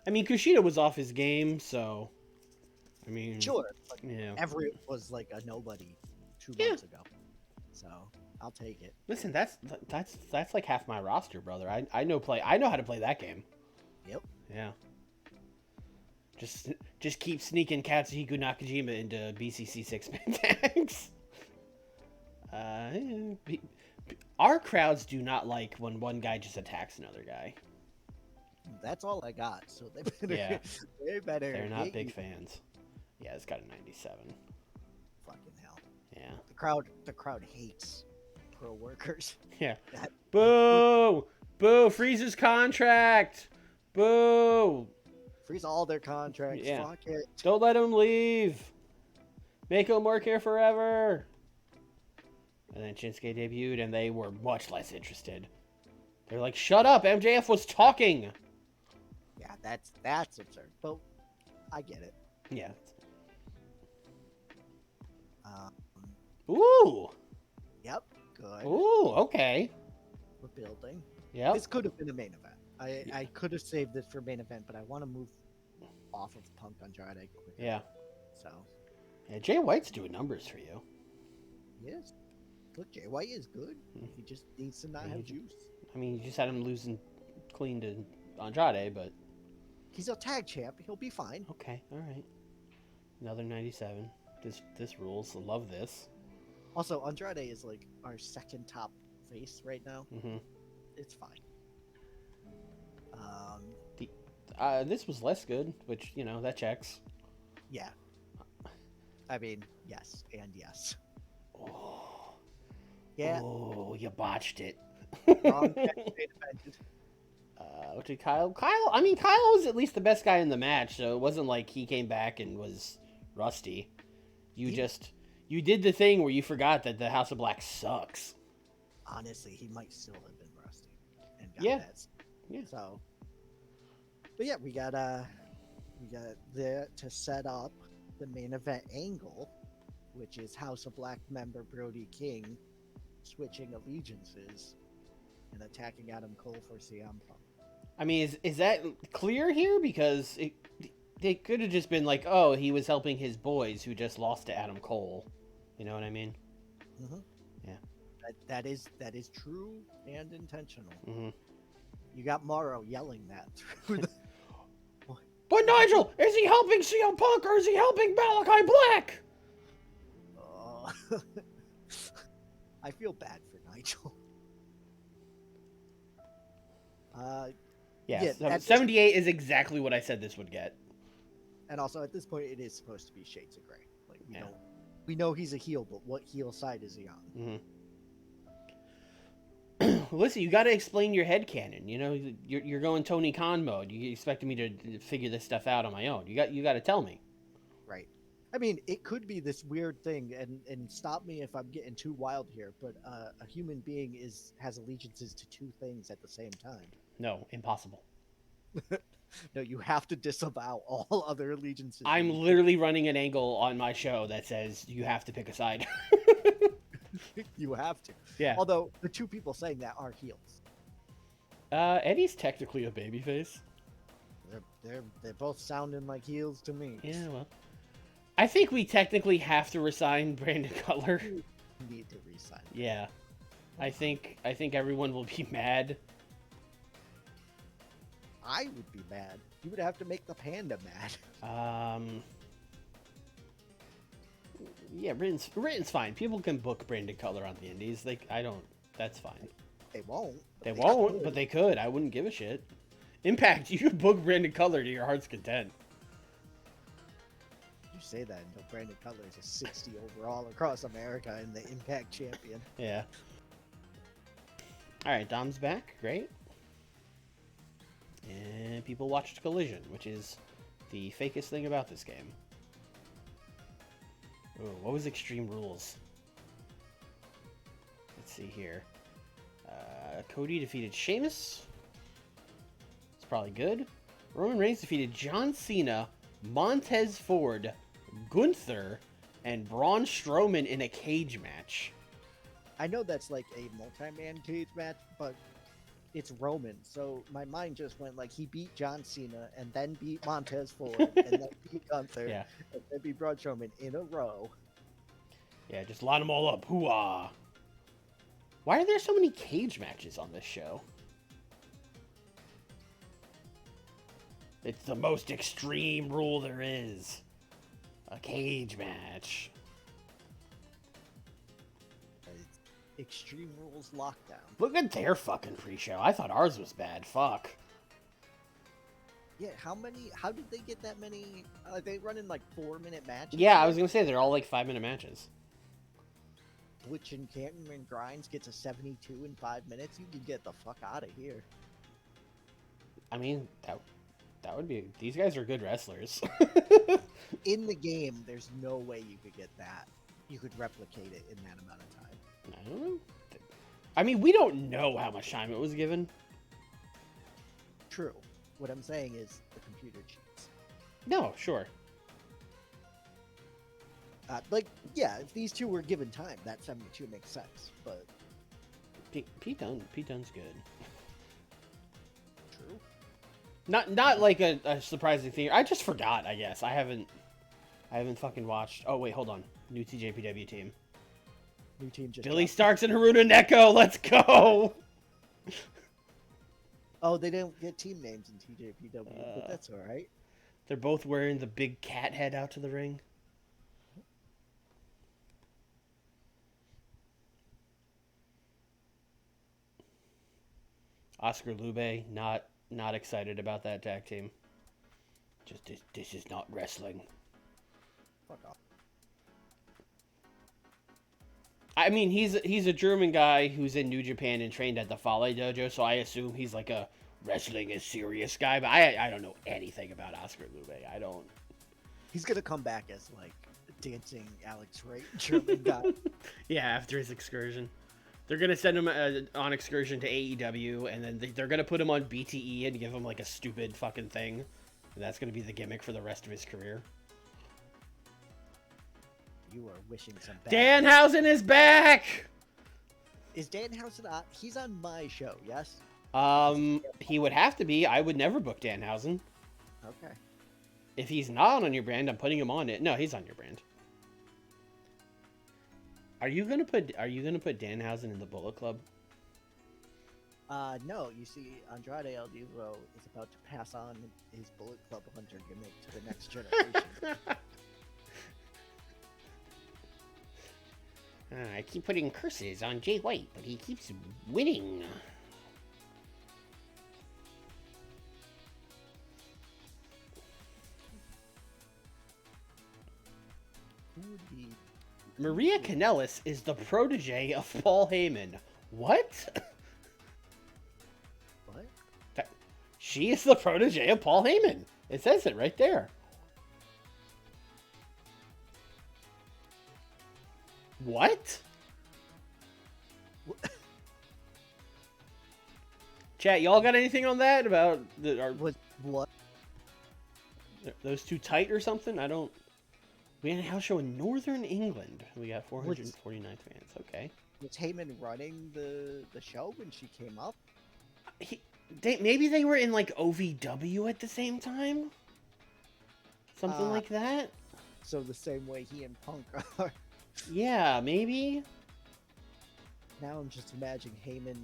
I mean, Kushida was off his game, so... I mean... Sure. Yeah. Everett was like a nobody 2 months ago. So, I'll take it. Listen, that's like half my roster, brother. I know how to play that game. Yep. Yeah. Just keep sneaking Katsuhiko Nakajima into BCC 6-man tags. Our crowds do not like when one guy just attacks another guy. That's all I got. So they better. They better. They're not big fans. Yeah, it's got a 97. Fucking hell. Yeah. The crowd hates pro workers. Yeah. Boo! Boo! Freeze his contract. Boo! Freeze all their contracts. Yeah. Fuck it. Don't let him leave. Make him work here forever. And then Shinsuke debuted, and they were much less interested. They're like, shut up, MJF was talking. Yeah, that's absurd. But I get it. Yeah. Um, Ooh. Yep. Good. Ooh, okay. We're building. Yep. This could have been a main event. I could have saved this for main event, but I want to move off of Punk Andrade quicker. Yeah. So. Yeah, Jay White's doing numbers for you. Yes. Look, Jay White is good. He just needs to not have juice. I mean, you just had him losing clean to Andrade, but... He's a tag champ. He'll be fine. Okay, all right. Another 97. This rules. I love this. Also, Andrade is like our second top face right now. Mm-hmm. It's fine. This was less good, which, you know, that checks. Yeah. I mean, yes and yes. Oh. Yeah. Oh, you botched it. Wrong. What did Kyle? I mean, Kyle was at least the best guy in the match, so it wasn't like he came back and was rusty. You did the thing where you forgot that the House of Black sucks. Honestly, he might still have been rusty. And got Yeah. that. Yeah. So, but yeah, we got there to set up the main event angle, which is House of Black member Brody King switching allegiances and attacking Adam Cole for CM Punk. I mean, is that clear here? Because they could have just been like, oh, he was helping his boys who just lost to Adam Cole. You know what I mean? Mm-hmm. Yeah. That is true and intentional. Mm-hmm. You got Morrow yelling that through the. But Nigel, is he helping CM Punk or is he helping Malachi Black? I feel bad for Nigel. Yeah, Yeah, 78 is exactly what I said this would get. And also, at this point, it is supposed to be shades of gray. Like we know he's a heel, but what heel side is he on? Mm-hmm. Listen, you got to explain your headcanon. You know, you're going Tony Khan mode. You expecting me to figure this stuff out on my own. You got to tell me. Right. I mean, it could be this weird thing, and stop me if I'm getting too wild here, but a human being has allegiances to two things at the same time. No, impossible. No, you have to disavow all other allegiances. I'm literally running an angle on my show that says you have to pick a side. You have to. Yeah. Although the two people saying that are heels. Eddie's technically a babyface. They're both sounding like heels to me. Yeah, well, I think we technically have to resign Brandon Cutler. You need to resign. Yeah, I think everyone will be mad. I would be mad. You would have to make the panda mad. Yeah, written's fine. People can book Brandon Cutler on the Indies. That's fine. They won't. They won't, but they could. I wouldn't give a shit. Impact, you could book Brandon Cutler to your heart's content. You say that until Brandon Cutler is a 60 overall across America and the Impact champion. Yeah. All right, Dom's back. Great. And people watched Collision, which is the fakest thing about this game. Ooh, what was Extreme Rules? Let's see here. Cody defeated Sheamus. It's probably good. Roman Reigns defeated John Cena, Montez Ford, Gunther, and Braun Strowman in a cage match. I know that's like a multi-man cage match, but it's Roman, so my mind just went like he beat John Cena and then beat Montez Ford and then beat Gunther Yeah. and then beat Braun Strowman in a row. Yeah, just line them all up. Hooah! Why are there so many cage matches on this show? It's the most extreme rule there is. A cage match. It's Extreme Rules Lockdown. Look at their fucking pre-show. I thought ours was bad. Fuck. Yeah, how did they get that many? They run in like 4-minute matches? Yeah, I was gonna say they're all like 5-minute matches. Butch and Cameron Grimes gets a 72 in 5 minutes. You can get the fuck out of here. I mean, That would be. These guys are good wrestlers. In the game, there's no way you could get that. You could replicate it in that amount of time. I don't know. I mean, we don't know how much time it was given. True. What I'm saying is the computer cheats. No, sure. Yeah, if these two were given time, that 72 makes sense. But Pete Dunne's good. true. Not like a surprising thing. I just forgot. I guess I haven't fucking watched. Oh wait, hold on. New TJPW team. New team just Billy dropped. Starks and Haruta Neko. Let's go. Oh, they didn't get team names in TJPW, but that's all right. They're both wearing the big cat head out to the ring. Oscar Lube, not excited about that tag team. Just this is not wrestling. Fuck off. I mean, he's a German guy who's in New Japan and trained at the Fale Dojo, so I assume he's like a wrestling is serious guy. But I don't know anything about Oscar Lube. I don't. He's gonna come back as like dancing Alex Wright German guy. Yeah, after his excursion. They're going to send him on excursion to AEW, and then they're going to put him on BTE and give him, like, a stupid fucking thing. And that's going to be the gimmick for the rest of his career. You are wishing some bad. Danhausen is back! Is Danhausen on? He's on my show, yes? He would have to be. I would never book Danhausen. Okay. If he's not on your brand, I'm putting him on it. No, he's on your brand. Are you gonna put Danhausen in the Bullet Club? No. You see, Andrade El Idolo is about to pass on his Bullet Club Hunter gimmick to the next generation. I keep putting curses on Jay White, but he keeps winning. Who would be? Maria Kanellis is the protege of Paul Heyman. What? What? She is the protege of Paul Heyman. It says it right there. What? Chat, y'all got anything on that about Was what? those two tight or something? I don't. We had a house show in Northern England. We got 449 fans. Okay. Was Heyman running the show when she came up? Maybe they were in like OVW at the same time. Something like that. So the same way he and Punk are. Yeah, maybe. Now I'm just imagining Heyman.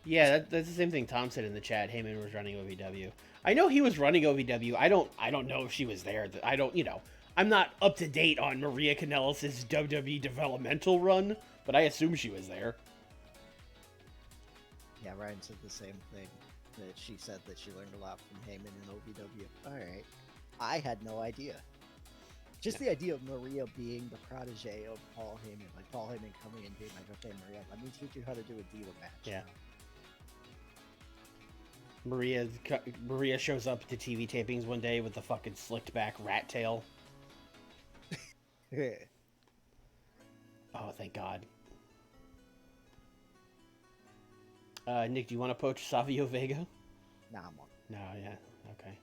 Yeah, that's the same thing Tom said in the chat. Heyman was running OVW. I know he was running OVW. I don't know if she was there. I don't. I'm not up to date on Maria Kanellis' WWE developmental run, but I assume she was there. Yeah, Ryan said the same thing. That she said that she learned a lot from Heyman in OVW. All right, I had no idea. Just the idea of Maria being the protege of Paul Heyman, like Paul Heyman coming and being like, "Okay, Maria, let me teach you how to do a diva match." Yeah. Maria shows up to TV tapings one day with the fucking slicked back rat tail. Oh, thank God. Nick, do you want to poach Savio Vega? Nah, I'm on. No, yeah, okay.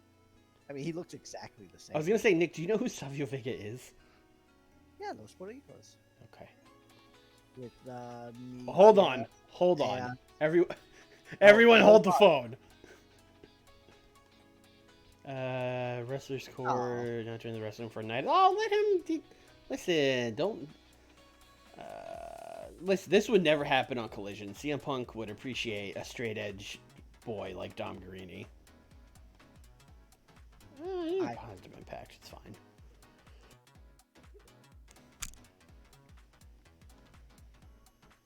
I mean, he looks exactly the same. I was gonna say, Nick, do you know who Savio Vega is? Yeah, Los Boricuas. Okay. With Hold on. Yeah. Everyone, hold the phone. Wrestler's Core, not join the wrestling for a night. Oh, let him. Listen, don't. Listen, this would never happen on Collision. CM Punk would appreciate a straight edge boy like Dom Guarini. Positive impact. It's fine.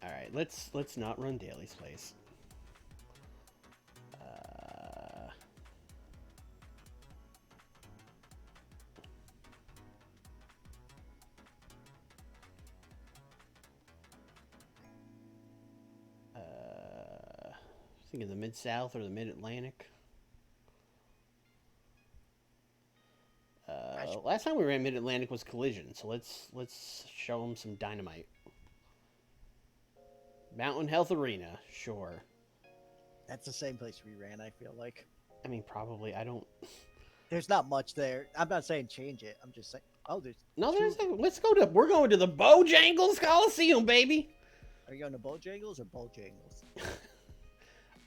All right, let's not run Daly's place. Thinking the Mid-South or the Mid-Atlantic. Last time we ran Mid Atlantic was Collision, so let's show them some Dynamite. Mountain Health Arena, sure. That's the same place we ran, I feel like. I mean, probably. I don't. There's not much there. I'm not saying change it. I'm just saying. Oh, there's. No, there's. Let's go to. We're going to the Bojangles Coliseum, baby. Are you going to Bojangles or Bojangles?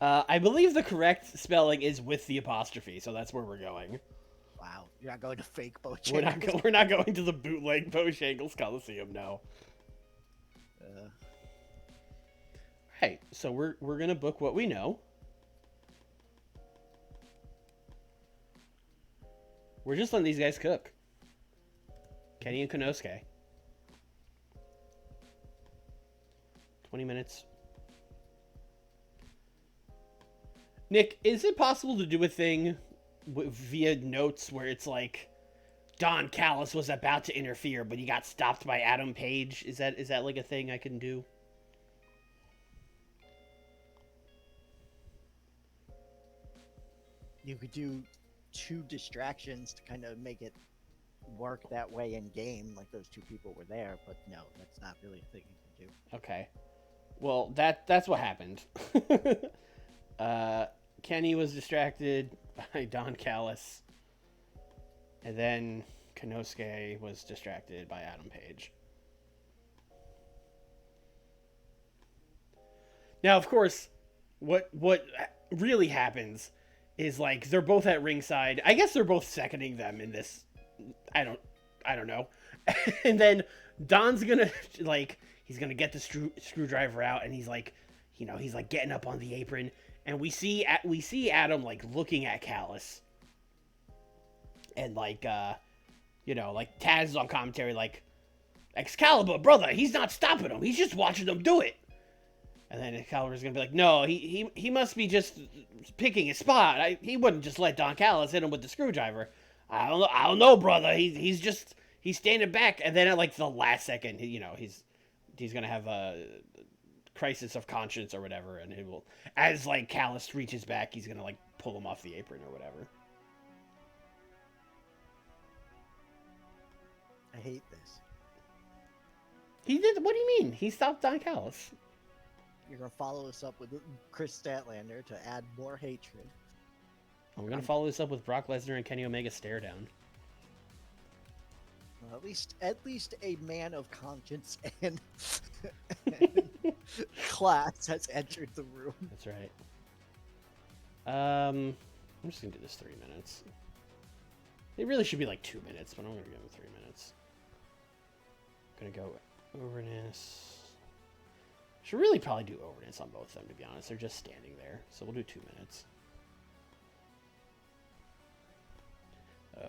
I believe the correct spelling is with the apostrophe, so that's where we're going. Wow, you're not going to fake Bojangles. We're not going to the bootleg Bojangles Coliseum, no. Hey, so we're gonna book what we know. We're just letting these guys cook. Kenny and Konosuke. 20 minutes. Nick, is it possible to do a thing via notes where it's like Don Callis was about to interfere, but he got stopped by Adam Page? Is that like a thing I can do? You could do 2 distractions to kind of make it work that way in game, like those 2 people were there, but no, that's not really a thing you can do. Okay. Well, that's what happened. Kenny was distracted by Don Callis, and then Konosuke was distracted by Adam Page. Now, of course, what really happens is like they're both at ringside. I guess they're both seconding them in this. I don't know. And then Don's gonna he's gonna get the screwdriver out, and he's like, he's like getting up on the apron, and we see Adam like looking at Callis, and like Taz is on commentary like, Excalibur, brother, he's not stopping him. He's just watching them do it. And then Excalibur's gonna be like, no, he must be just picking his spot. He wouldn't just let Don Callis hit him with the screwdriver. I don't know, brother. He's standing back. And then at like the last second, he's gonna have a crisis of conscience or whatever, and it will, as like Callis reaches back, he's gonna like pull him off the apron or whatever. I hate this. He did. What do you mean? He stopped Don Callis. You're gonna follow us up with Chris Statlander to add more hatred. We're gonna follow this up with Brock Lesnar and Kenny Omega stare down. Well, at least a man of conscience and class has entered the room. That's right. I'm just gonna do this 3 minutes. It really should be like 2 minutes, but I'm gonna give them 3 minutes. I'm gonna go overness. Should really probably do overness on both of them, to be honest. They're just standing there, so we'll do 2 minutes.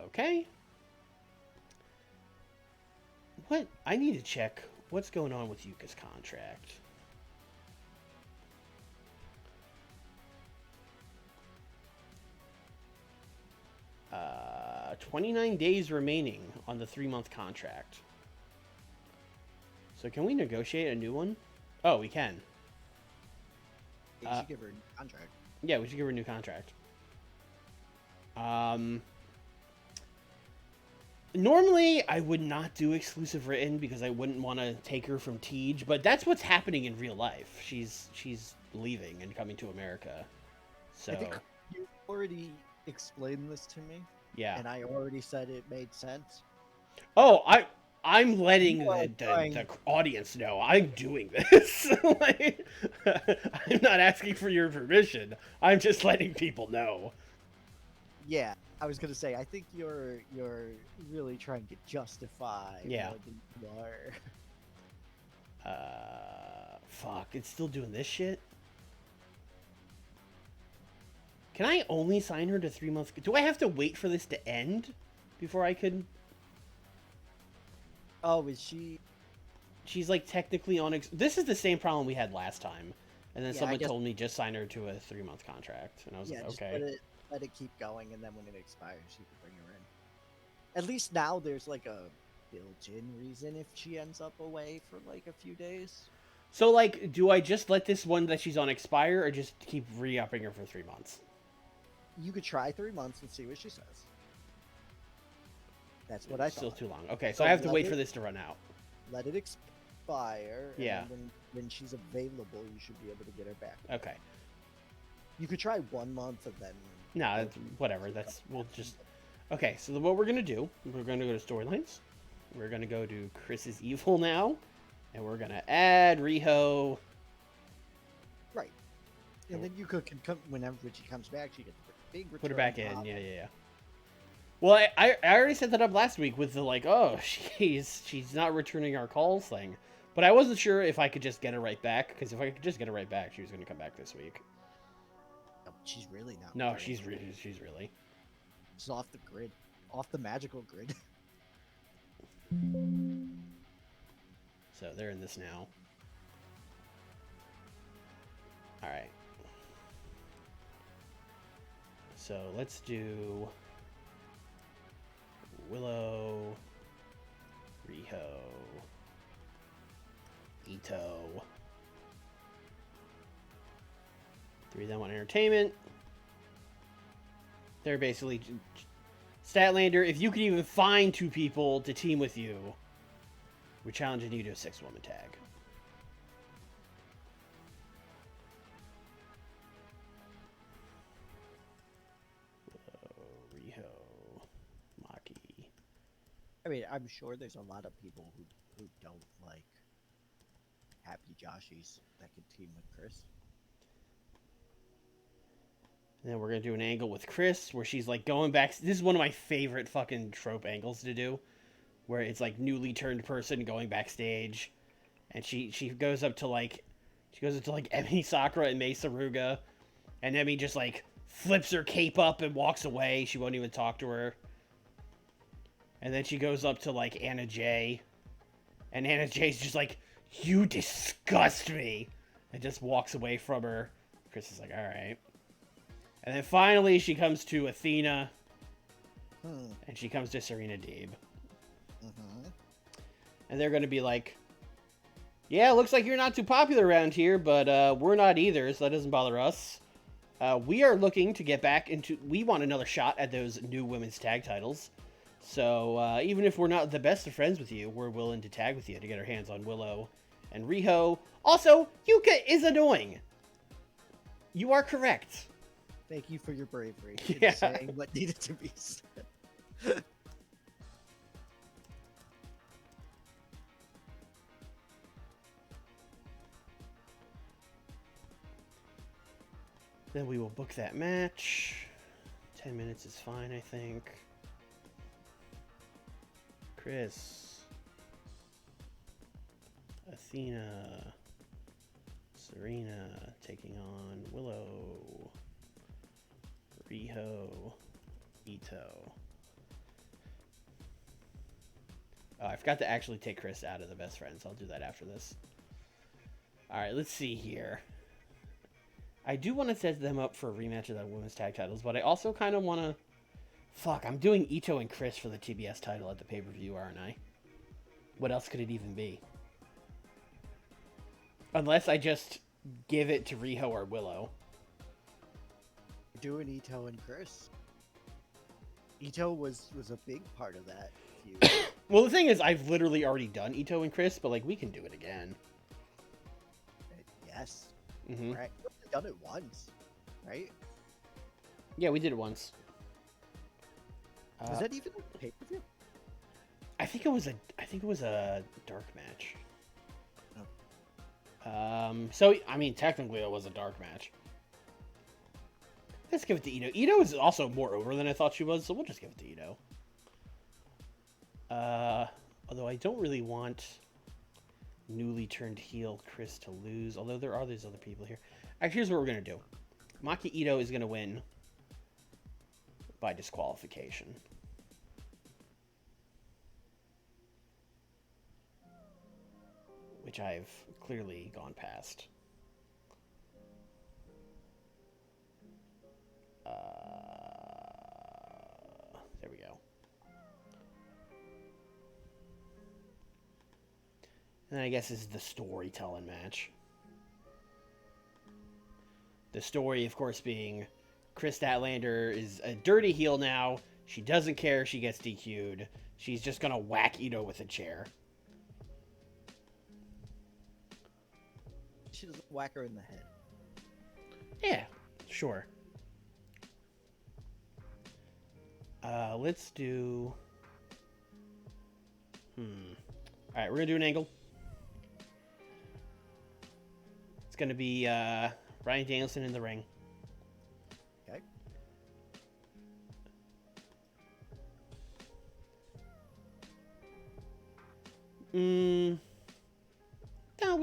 Okay. What? I need to check what's going on with Yuka's contract. 29 days remaining on the 3-month contract. So can we negotiate a new one? Oh, we can. You should give her a new contract. Yeah, we should give her a new contract. Normally, I would not do exclusive written because I wouldn't want to take her from Tej, but that's what's happening in real life. She's leaving and coming to America. So I think you already explained this to me. Yeah. And I already said it made sense. Oh, I'm letting the audience know I'm doing this. Like, I'm not asking for your permission. I'm just letting people know. Yeah, I was gonna say I think you're really trying to justify. Yeah. More than you are. Fuck! It's still doing this shit. Can I only sign her to 3 months? Do I have to wait for this to end before I could? Oh, is she? She's like technically on. This is the same problem we had last time, and then Yeah, someone told me just sign her to a 3-month contract, and I was like, Just okay. let it keep going, and then when it expires, you can bring her in. At least now there's like a built-in reason if she ends up away for like a few days. So like, do I just let this one that she's on expire, or just keep re-upping her for 3 months? You could try 3 months and see what she says. That's what I Still thought. too long. Okay, so So I have to let wait it- for this to run out. Let it expire. Yeah. And then when she's available, you should be able to get her back. Okay. You could try 1 month and then. No, that's, whatever. We'll just. Okay, so what we're gonna do? We're gonna go to storylines. We're gonna go to Chris is evil now, and we're gonna add Riho. Right. And then you could come whenever she comes back. She gets a big return. Put her back in. pop. Yeah. Well, I already set that up last week with the like, oh, she's not returning our calls thing, but I wasn't sure if I could just get her right back, because if I could just get her right back, she was gonna come back this week. No, she's really not. No, returning. she's really. She's off the grid, off the magical grid. So they're in this now. All right. So let's do Willow, Riho, Ito. 3 of them on entertainment. They're basically Statlander. If you could even find 2 people to team with you, we're challenging you to a 6-woman tag. Riho, Maki. I mean, I'm sure there's a lot of people who don't like happy Joshies that could team with Chris. And then we're going to do an angle with Chris where she's like going back. This is one of my favorite fucking trope angles to do, where it's like newly turned person going backstage, and she goes up to like Emi Sakura and Mei Saruga, and Emi just like flips her cape up and walks away. She won't even talk to her. And then she goes up to like Anna Jay, and Anna Jay's just like, "You disgust me," and just walks away from her. Chris is like, "All right." And then finally she comes to Athena, and she comes to Serena Deeb. And they're going to be like, "Yeah, looks like you're not too popular around here, but we're not either, so that doesn't bother us. We are looking to get back into... We want another shot at those new women's tag titles. So even if we're not the best of friends with you, we're willing to tag with you to get our hands on Willow and Riho. Also, Yuka is annoying. You are correct." Thank you for your bravery Yeah. in saying what needed to be said. Then we will book that match. 10 minutes is fine, I think. Chris. Athena. Serena taking on Willow. Riho. Ito. Oh, I forgot to actually take Chris out of the best friends. I'll do that after this. Alright, let's see here. I do want to set them up for a rematch of the women's tag titles, but I also kind of want to... Fuck, I'm doing Ito and Chris for the TBS title at the pay-per-view, aren't I? What else could it even be? Unless I just give it to Riho or Willow. Doing Ito and Chris. Ito was a big part of that feud. Well, the thing is, I've literally already done Ito and Chris, but, like, we can do it again. Yes. Mm-hmm. Right. We've done it once, right? Yeah, we did it once. Was that even a pay-per-view? I think it was a dark match. Oh. So I mean, technically it was a dark match. Let's give it to Ito. Ito is also more over than I thought she was, so we'll just give it to Ito. Although I don't really want newly turned heel Chris to lose, although there are these other people here. Actually, here's what we're gonna do. Maki Ito is gonna win by disqualification. Which I've clearly gone past. There we go. And then I guess this is the storytelling match. The story, of course, being Chris Statlander is a dirty heel now. She doesn't care if she gets DQ'd. she's just gonna whack Ito with a chair. She doesn't whack her in the head. Yeah, sure. Let's do... Alright, we're gonna do an angle. It's gonna be Bryan Danielson in the ring. Okay. No,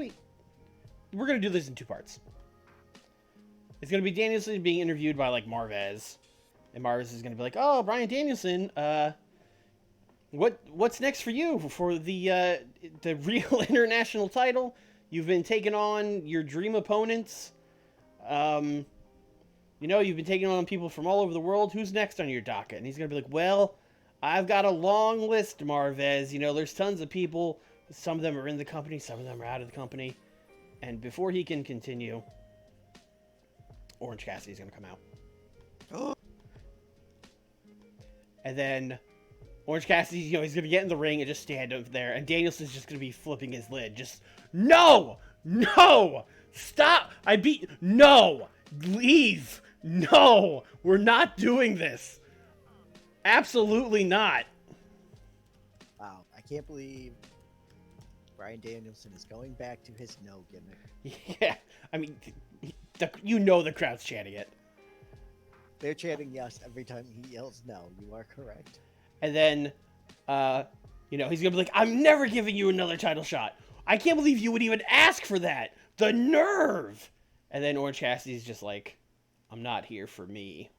we're gonna do this in 2 parts. It's gonna be Danielson being interviewed by like Marvez, and Marvez is gonna be like, "Oh, Bryan Danielson, what's next for you for the real international title? You've been taking on your dream opponents. You've been taking on people from all over the world. Who's next on your docket?" And he's gonna be like, "Well, I've got a long list, Marvez. There's tons of people. Some of them are in the company, some of them are out of the company." And before he can continue, Orange Cassidy's gonna come out. And then Orange Cassidy, he's gonna get in the ring and just stand up there, and Danielson's just gonna be flipping his lid. Just, no! Stop! No! Leave! No! We're not doing this! Absolutely not! Wow, I can't believe Bryan Danielson is going back to his no gimmick. Yeah, I mean, the crowd's chanting it. They're chanting yes every time he yells no. You are correct. And then, he's gonna be like, "I'm never giving you another title shot. I can't believe you would even ask for that. The nerve!" And then Orange Cassidy's just like, "I'm not here for me."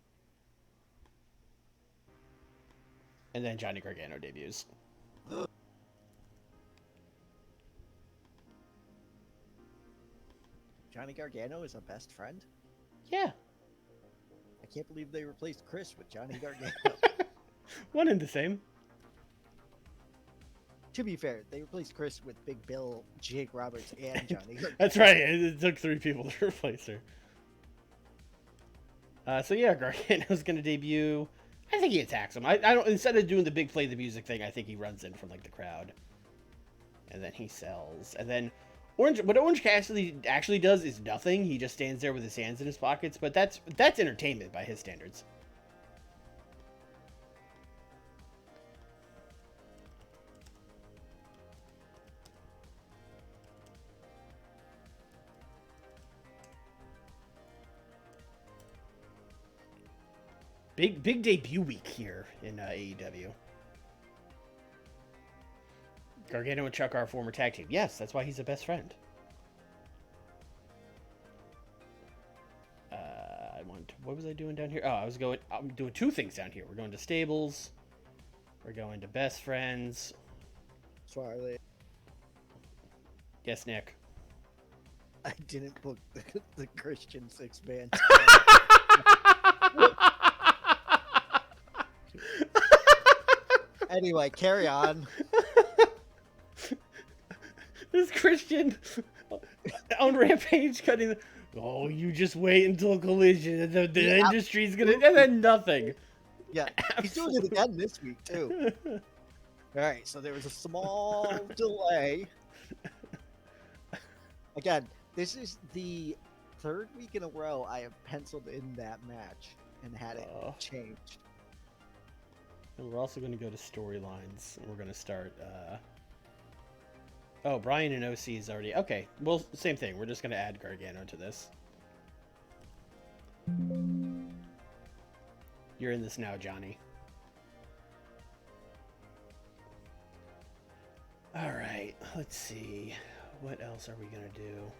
And then Johnny Gargano debuts. Johnny Gargano is a best friend? Yeah. I can't believe they replaced Chris with Johnny Gargano. One and the same. To be fair, they replaced Chris with Big Bill, Jake Roberts, and Johnny Gargano. That's right. It took 3 people to replace her. Gargano's gonna debut. I think he attacks him. I don't. Instead of doing the big play the music thing, I think he runs in from like the crowd, and then he sells. And then what Orange Cassidy actually does is nothing. He just stands there with his hands in his pockets. But that's entertainment by his standards. Big debut week here in AEW. Gargano and Chuck are a former tag team. Yes, that's why he's a best friend. What was I doing down here? Oh, I'm doing 2 things down here. We're going to stables. We're going to best friends. Sorry. Yes, Nick. I didn't book the Christian 6-man. Anyway, carry on. This Christian on Rampage cutting. Oh, you just wait until Collision. The industry's gonna, and then nothing. Yeah, he's doing it again this week too. All right, so there was a small delay. Again, this is the 3rd week in a row I have penciled in that match and had it changed. And we're also going to go to storylines. We're going to start. Brian and OC is already okay. Well, same thing. We're just going to add Gargano to this. You're in this now, Johnny. All right. Let's see. What else are we going to do?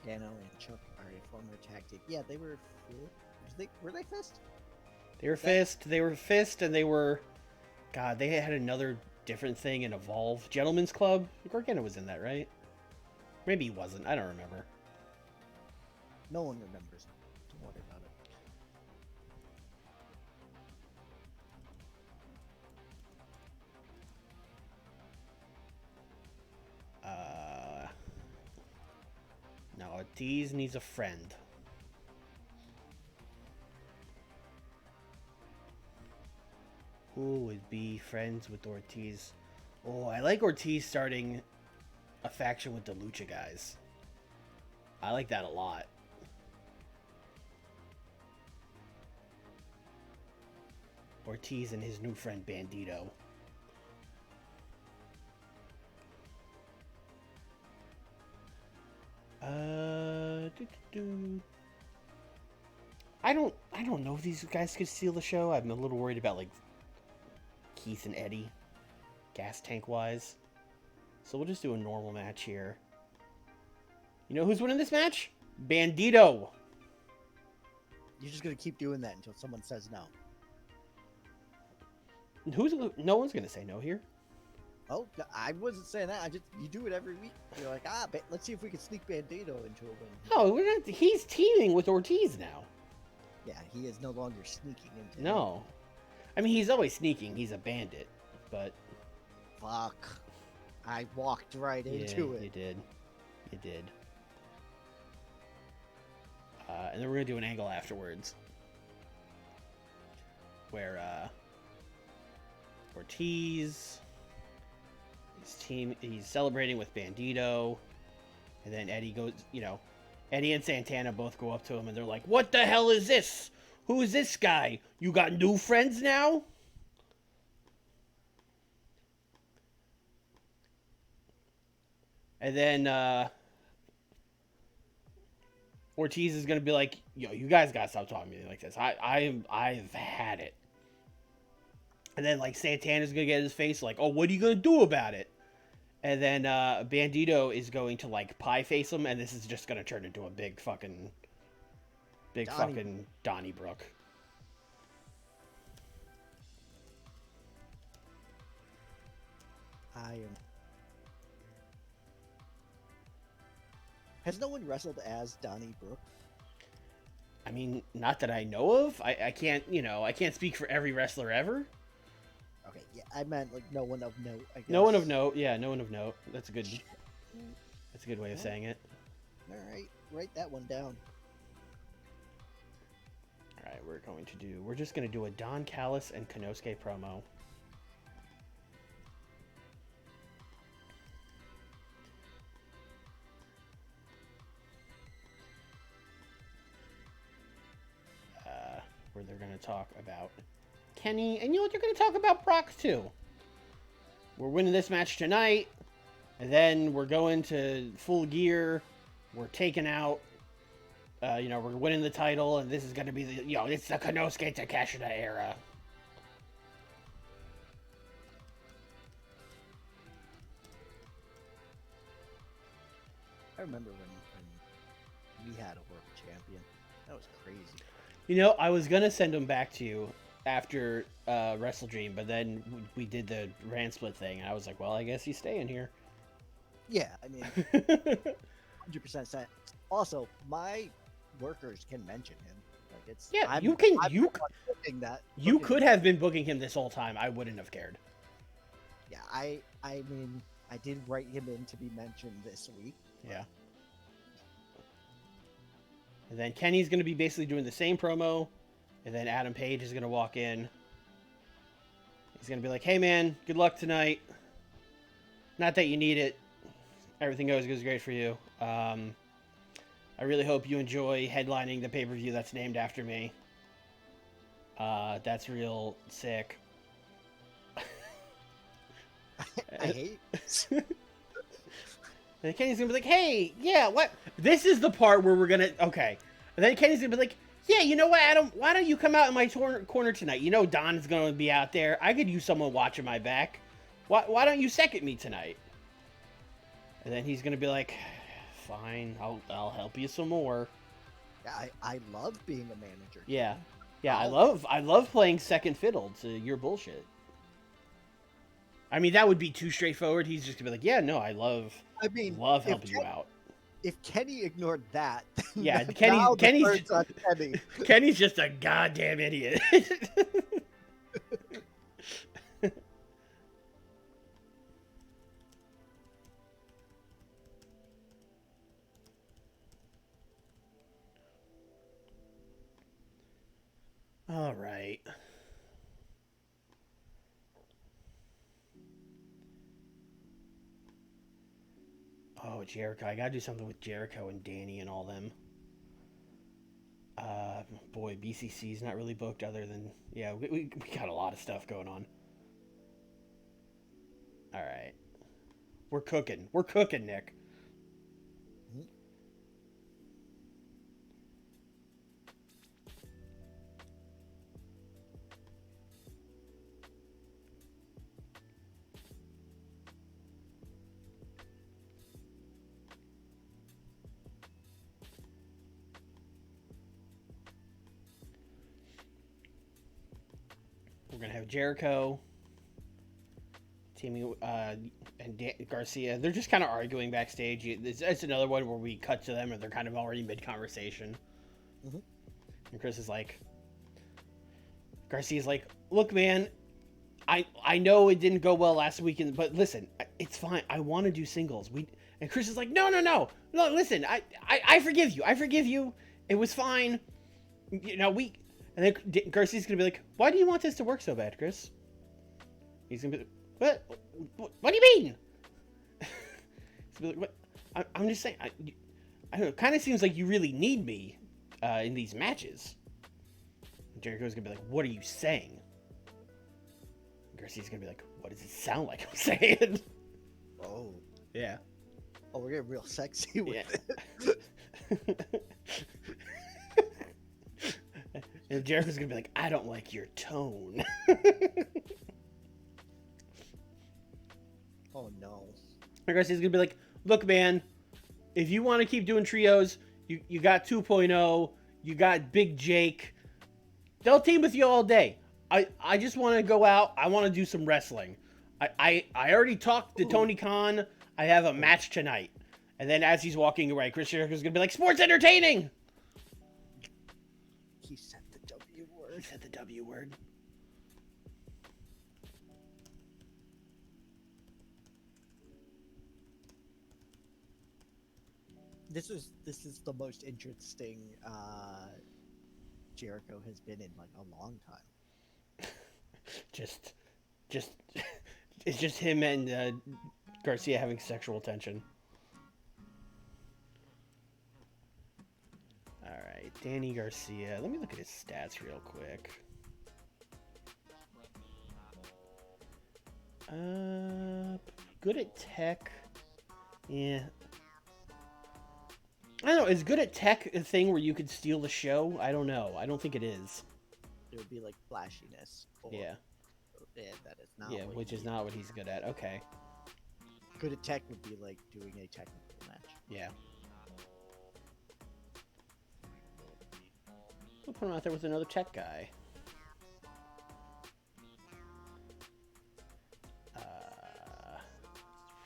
Gargano and Chuck are a former tag team. Yeah, they were. Were they Fist? They were Fist. They were Fist, and they were. God, they had another different thing in Evolve. Gentleman's Club. Gargano was in that, right? Maybe he wasn't. I don't remember. No one remembers. Don't worry about it. No, Ortiz needs a friend. Who would be friends with Ortiz? Oh, I like Ortiz starting a faction with the Lucha guys. I like that a lot. Ortiz and his new friend Bandito. Doo-doo-doo. I don't know if these guys could steal the show. I'm a little worried about like Keith and Eddie, gas tank wise. So we'll just do a normal match here. You know who's winning this match? Bandito. You're just gonna keep doing that until someone says no. No one's gonna say no here. Oh, no, I wasn't saying that. You do it every week. You're like, let's see if we can sneak Bandito into a win. No, we're not. He's teaming with Ortiz now. Yeah, he is no longer sneaking into. No, I mean he's always sneaking. He's a bandit, but fuck, I walked right into it. You did. And then we're gonna do an angle afterwards, where Ortiz, he's celebrating with Bandito, and then Eddie goes, Eddie and Santana both go up to him and they're like, "What the hell is this? Who is this guy? You got new friends now?" And then Ortiz is gonna be like, "Yo, you guys gotta stop talking to me like this. I've had it." And then like Santana's gonna get in his face like, "Oh, what are you gonna do about it?" And then Bandito is going to like pie face him, and this is just gonna turn into a big fucking Donnybrook. Has no one wrestled as Donnybrook? I mean, not that I know of. I can't, I can't speak for every wrestler ever. Okay, yeah, I meant like no one of note. I guess. No one of note. Yeah, no one of note. That's a good way of saying it. All right, write that one down. All right, we're just going to do a Don Callis and Konosuke promo. Where they're going to talk about Kenny, and they're going to talk about Brock too. We're winning this match tonight, and then we're going to Full Gear. We're taking out, we're winning the title, and this is going to be it's the Konosuke Takeshita era. I remember when we had a world champion. That was crazy. I was going to send him back to you after Wrestle Dream, but then we did the Rand Split thing, and I was like, well, I guess he's staying here. Yeah, I mean, 100% sense. Also, my workers can mention him. Like it's you could have been booking him this whole time. I wouldn't have cared. Yeah, I mean, I did write him in to be mentioned this week. Yeah. And then Kenny's going to be basically doing the same promo. And then Adam Page is going to walk in. He's going to be like, "Hey, man, good luck tonight. Not that you need it. Everything goes great for you. I really hope you enjoy headlining the pay-per-view that's named after me. That's real sick." I hate And Kenny's going to be like, "Hey, yeah, what? This is the part where we're going to... Okay." And then Kenny's going to be like, "Yeah, you know what, Adam? Why don't you come out in my corner tonight? Don's going to be out there. I could use someone watching my back. Why don't you second me tonight?" And then he's going to be like, "Fine, I'll help you some more." Yeah, I love being a manager. Yeah. Yeah, I love playing second fiddle to your bullshit. I mean, that would be too straightforward. He's just going to be like, "Yeah, no, I love helping you out." If Kenny ignored that, yeah, Kenny's just a goddamn idiot. All right. Jericho. I gotta do something with Jericho and Danny and all them. Boy, BCC's not really booked other than... Yeah, we got a lot of stuff going on. Alright. We're cooking. We're cooking, Nick. We're going to have Jericho teaming and Garcia. They're just kind of arguing backstage. It's another one where we cut to them and they're kind of already mid-conversation. Mm-hmm. And Chris is like... Garcia's like, look, man, I know it didn't go well last weekend, but listen, it's fine. I want to do singles. And Chris is like, no, listen, I forgive you. I forgive you. It was fine. You know, and then Garcia's going to be like, why do you want this to work so bad, Chris? He's going to be like, what do you mean? He's going to be like, what? I'm just saying, I don't know, it kind of seems like you really need me in these matches. And Jericho's going to be like, what are you saying? And Garcia's going to be like, what does it sound like I'm saying? Oh. Yeah. Oh, we're getting real sexy with it. And Jericho's gonna be like, I don't like your tone. Oh no. And Garcia's gonna be like, look, man, if you want to keep doing trios, you got 2.0, you got Big Jake. They'll team with you all day. I just want to go out. I want to do some wrestling. I already talked to Tony Khan. I have a match tonight. And then as he's walking away, Chris Jericho's gonna be like, sports entertaining. He said the W word. He said the W word. This is the most interesting Jericho has been in like a long time. just it's just him and Garcia having sexual tension. All right, Danny Garcia. Let me look at his stats real quick. Good at tech. Yeah. I don't know. Is good at tech a thing where you could steal the show? I don't know. I don't think it is. It would be like flashiness. Yeah. That is not. Yeah, which is not what he's good at. Okay. Good at tech would be like doing a technical match. Yeah. We'll put him out there with another tech guy.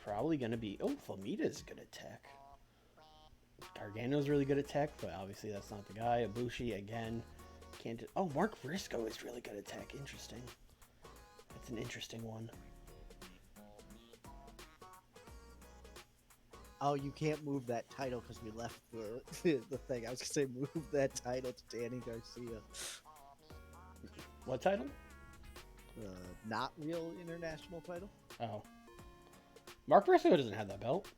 Probably going to be... Oh, Flamita's good at tech. Gargano's really good at tech, but obviously that's not the guy. Ibushi, again. Can't do... Oh, Mark Briscoe is really good at tech. Interesting. That's an interesting one. Oh, you can't move that title because we left the thing. I was going to say move that title to Danny Garcia. What title? Not real international title. Oh. Mark Briscoe doesn't have that belt.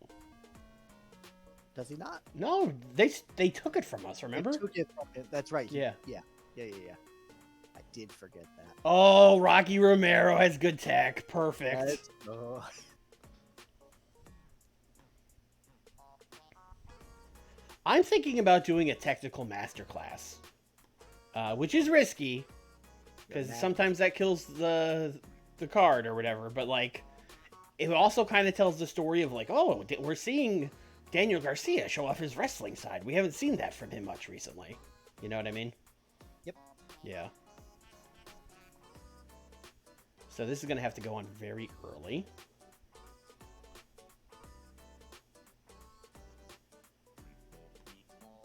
Does he not? No, they took it from us, remember? They took it from him. That's right. Yeah. Yeah. I did forget that. Oh, Rocky Romero has good tech. Perfect. I'm thinking about doing a technical masterclass, which is risky because sometimes that kills the card or whatever. But like, it also kind of tells the story of like, oh, we're seeing Daniel Garcia show off his wrestling side. We haven't seen that from him much recently. You know what I mean? Yep. Yeah. So this is gonna have to go on very early.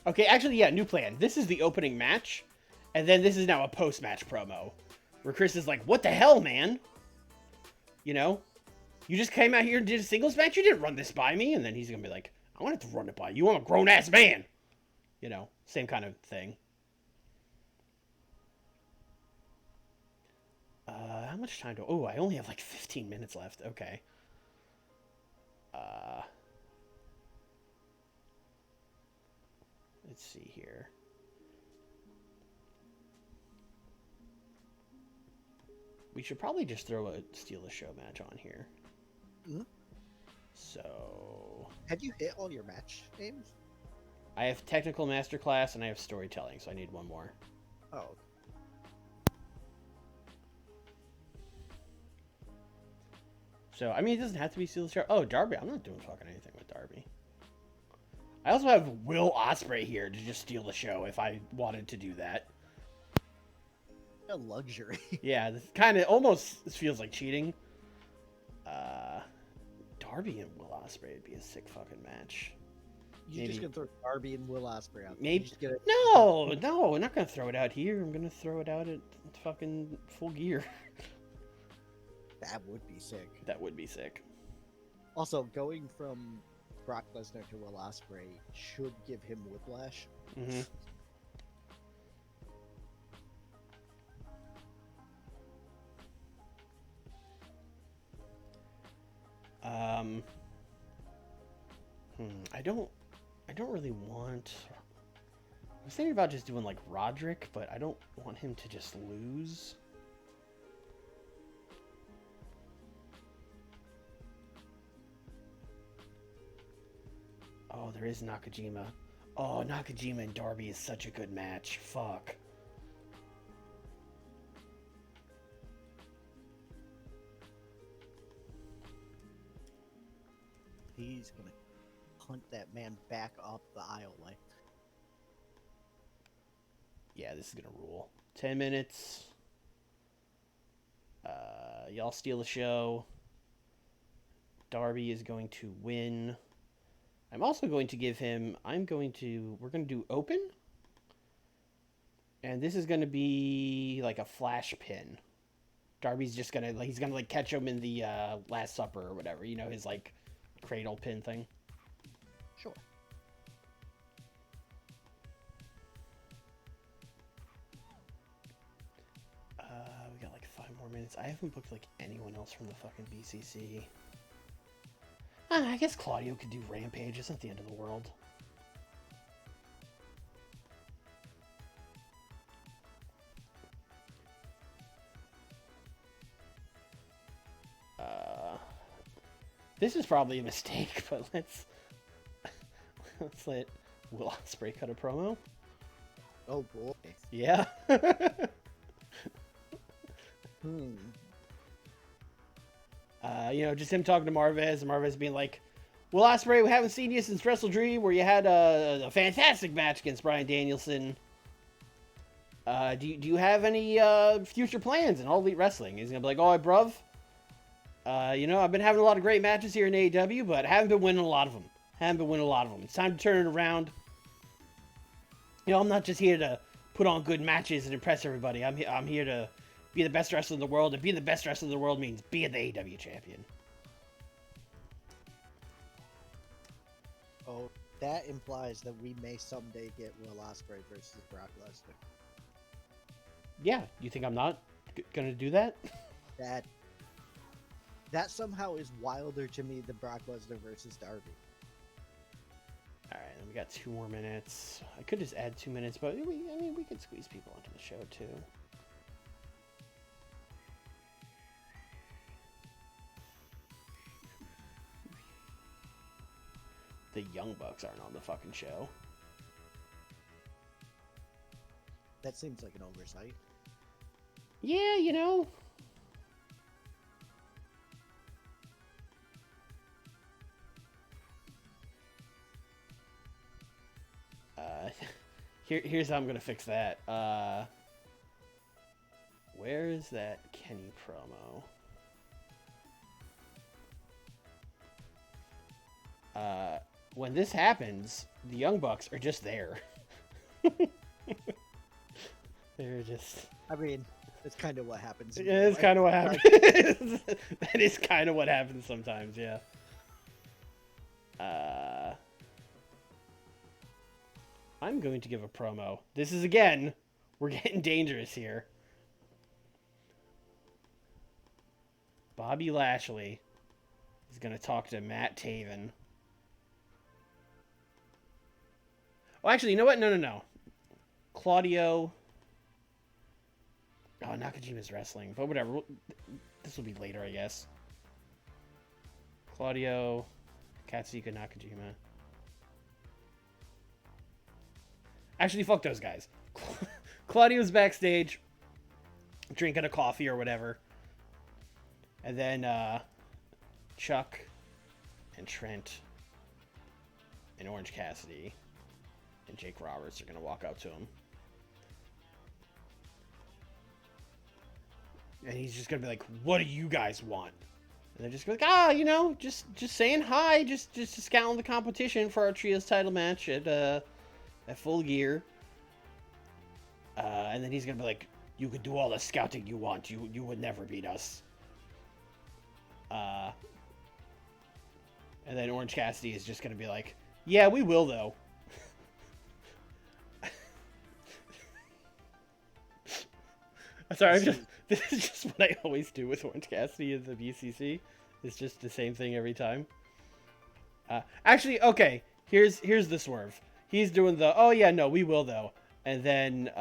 Okay, actually, yeah, new plan. This is the opening match, and then this is now a post-match promo, where Chris is like, what the hell, man? You know? You just came out here and did a singles match? You didn't run this by me? And then he's going to be like, I wanted to run it by you. I'm a grown-ass man. You know, same kind of thing. How much time do... Oh, I only have like 15 minutes left. Okay. Let's see here. We should probably just throw a Steal the Show match on here. Mhm. So... Have you hit all your match names? I have Technical Masterclass and I have Storytelling, so I need one more. Oh. So, I mean, it doesn't have to be Steal the Show. Oh, Darby. I'm not doing fucking anything with Darby. I also have Will Ospreay here to just steal the show if I wanted to do that. A luxury. Yeah, this kind of almost feels like cheating. Darby and Will Ospreay would be a sick fucking match. You're just gonna throw Darby and Will Ospreay out there. Maybe. Gonna... No, I'm not gonna throw it out here. I'm gonna throw it out at fucking Full Gear. That would be sick. That would be sick. Also, going from Brock Lesnar to Will Ospreay should give him whiplash. Mm-hmm. I don't really want... I was thinking about just doing like Roderick, but I don't want him to just lose. Oh, there is Nakajima. Oh, Nakajima and Darby is such a good match. Fuck. He's gonna hunt that man back up the aisle like. Yeah, this is gonna rule. 10 minutes. Y'all steal the show. Darby is going to win. I'm also going to give him... we're going to do open. And this is going to be like a flash pin. Darby's just going to... He's going to like catch him in the Last Supper or whatever. You know, his like cradle pin thing. Sure. We got like 5 more minutes. I haven't booked like anyone else from the fucking BCC. I guess Claudio could do Rampage. It's not the end of the world. This is probably a mistake, but let's let Will Ospreay cut a promo. Oh boy. Yeah. You know, just him talking to Marvez, and Marvez being like, Will Ospreay, we haven't seen you since Wrestle Dream, where you had a fantastic match against Bryan Danielson. Do you have any future plans in All Elite Wrestling? He's gonna be like, oh, bruv, you know, I've been having a lot of great matches here in AEW, but I haven't been winning a lot of them. It's time to turn it around. You know, I'm not just here to put on good matches and impress everybody. I'm here to be the best wrestler in the world, and being the best wrestler in the world means being the AEW champion. Oh, that implies that we may someday get Will Ospreay versus Brock Lesnar. Yeah, you think I'm not gonna do that? That somehow is wilder to me than Brock Lesnar versus Darby. All right, then we got 2 more minutes. I could just add 2 minutes, but we could squeeze people into the show too. The Young Bucks aren't on the fucking show. That seems like an oversight. Yeah, you know. Here's how I'm gonna fix that. Where is that Kenny promo? When this happens, the Young Bucks are just there. They're just... I mean, that's kind of what happens. Yeah, it's kind of what happens. That is kind of what happens sometimes, yeah. I'm going to give a promo. This is, again, we're getting dangerous here. Bobby Lashley is going to talk to Matt Taven. Oh, actually, you know what? No. Claudio. Oh, Nakajima's wrestling, but whatever. This will be later, I guess. Claudio, Katsuhiko Nakajima. Actually, fuck those guys. Claudio's backstage, drinking a coffee or whatever. And then Chuck and Trent and Orange Cassidy and Jake Roberts are going to walk up to him. And he's just going to be like, what do you guys want? And they're just going to be like, just saying hi, just scouting the competition for our trios title match at Full Gear. And then he's going to be like, you could do all the scouting you want. You would never beat us. And then Orange Cassidy is just going to be like, yeah, we will, though. Sorry, this is just what I always do with Orange Cassidy in the BCC. It's just the same thing every time. Actually, okay, here's the swerve. He's doing the, oh yeah, no, we will, though. And then,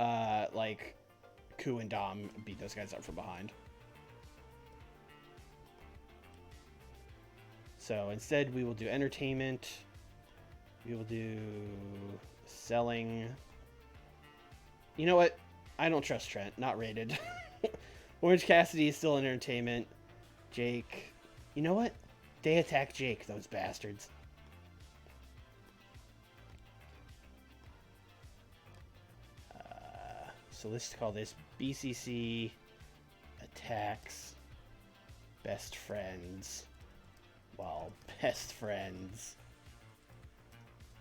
Ku and Dom beat those guys up from behind. So instead, we will do entertainment. We will do selling. You know what? I don't trust Trent. Not rated. Orange Cassidy is still in entertainment. Jake. You know what? They attack Jake, those bastards. So let's call this BCC attacks best friends while best friends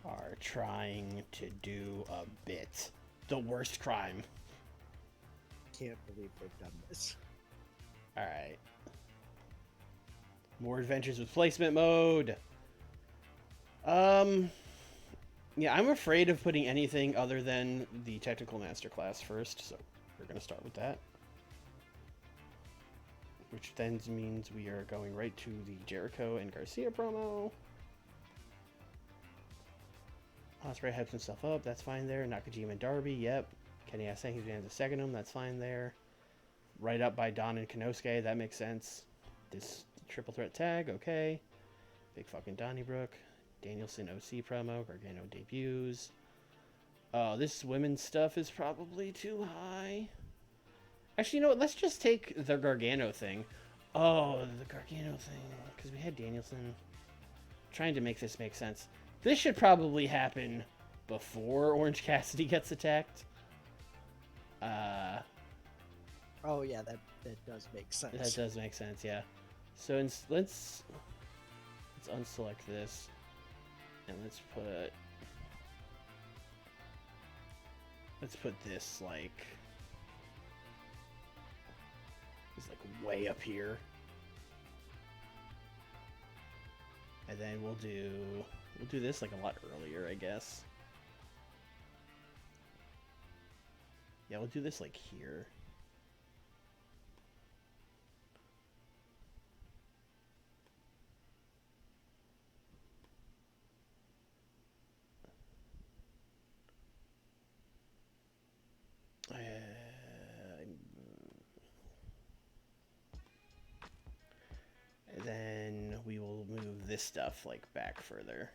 are trying to do a bit. The worst crime. Can't believe they've done this. Alright. More adventures with placement mode. Yeah, I'm afraid of putting anything other than the technical masterclass first, so we're going to start with that. Which then means we are going right to the Jericho and Garcia promo. Ospreay hypes himself up, that's fine there. Nakajima and Darby, yep. Kenny saying he's going to second him, that's fine there. Right up by Don and Konosuke, that makes sense. This triple threat tag, okay. Big fucking Donnybrook. Danielson OC promo, Gargano debuts. Oh, this women's stuff is probably too high. Actually, you know what? Let's just take the Gargano thing. Oh, the Gargano thing. Because we had Danielson. Trying to make this make sense. This should probably happen before Orange Cassidy gets attacked. Oh, yeah, that does make sense. That does make sense, yeah. So let's unselect this. And let's put this it's like way up here. And then we'll do this like a lot earlier, I guess. Yeah, we'll do this like here. And then we will move this stuff like back further.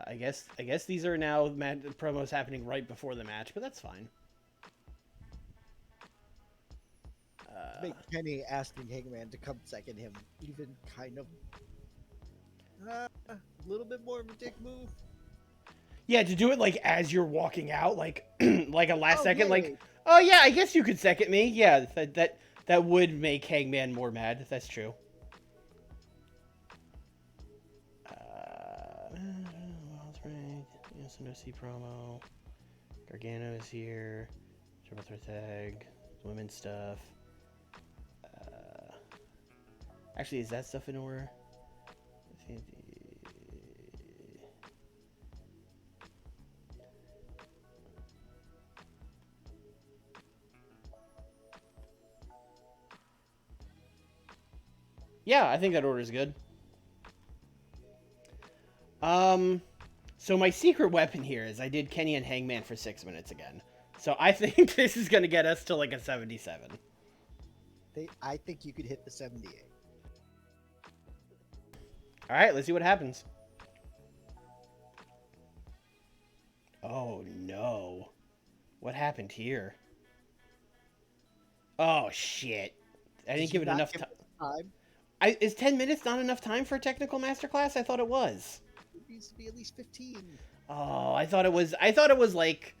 I guess these are now promos happening right before the match, but that's fine. Make Kenny asking Hangman to come second him even kind of a little bit more of a dick move. Yeah, to do it like as you're walking out, like like a last second, yay. like, oh yeah, I guess you could second me. Yeah, that would make Hangman more mad. That's true. Yes, no C promo. Gargano is here. Triple threat tag. Women's stuff. Actually, is that stuff in order? I think Yeah, I think that order is good. So my secret weapon here is I did Kenny and Hangman for 6 minutes again. So I think this is going to get us to like a 77. I think you could hit the 78. All right, let's see what happens. Oh, no. What happened here? Oh, shit. I didn't give it enough time. Is 10 minutes not enough time for a technical masterclass? I thought it was. It needs to be at least 15. Oh, I thought it was like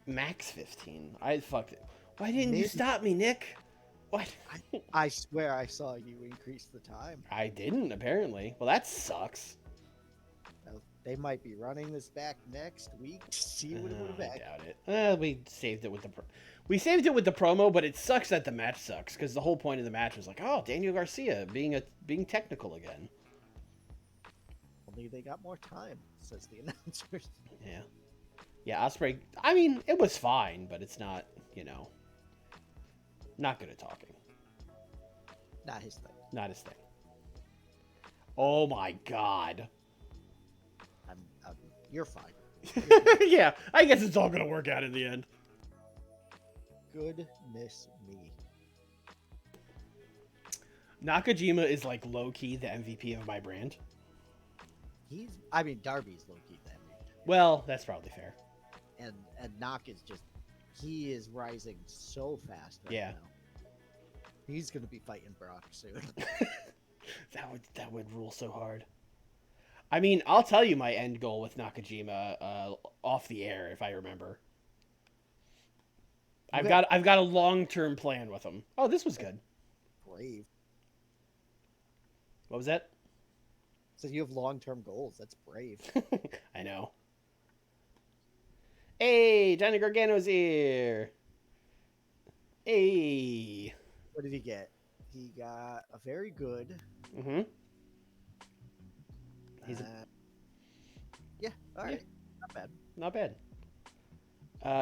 max 15. I fucked it. Why didn't you stop me, Nick? What? I swear I saw you increase the time. I didn't, apparently. Well, that sucks. They might be running this back next week to see what it would have been. I doubt it. We saved it with the promo, but it sucks that the match sucks because the whole point of the match was like, oh, Daniel Garcia being technical again. Only they got more time, says the announcers. Yeah, Ospreay. I mean, it was fine, but it's not, not good at talking. Not his thing. Not his thing. Oh my god. You're fine. Yeah, I guess it's all gonna work out in the end. Goodness me. Nakajima is like low-key the MVP of my brand. Darby's low-key the MVP. Well, that's probably fair. And Nak is he is rising so fast right now. He's gonna be fighting Brock soon. that would rule so hard. I mean, I'll tell you my end goal with Nakajima off the air if I remember. I've got a long-term plan with him. Oh, this was good. Brave. What was that? So you have long-term goals. That's brave. I know. Hey, Johnny Gargano's here. Hey. What did he get? He got a very good. Mm-hmm. Yeah, all right. Not bad. Not bad.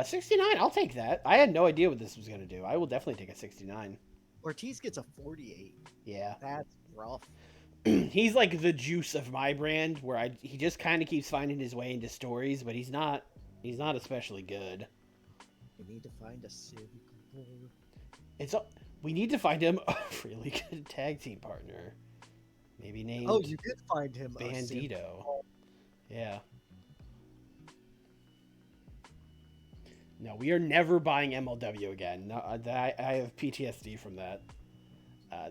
69, I'll take that. I had no idea what this was going to do. I will definitely take a 69. Ortiz gets a 48. Yeah. That's rough. He's like the juice of my brand, where he just kind of keeps finding his way into stories, but he's not especially good. We need to find a Civ. We need to find him a really good tag team partner. Maybe named. Oh, you did find him. Bandito. Yeah. No, we are never buying MLW again. No, I have PTSD from that.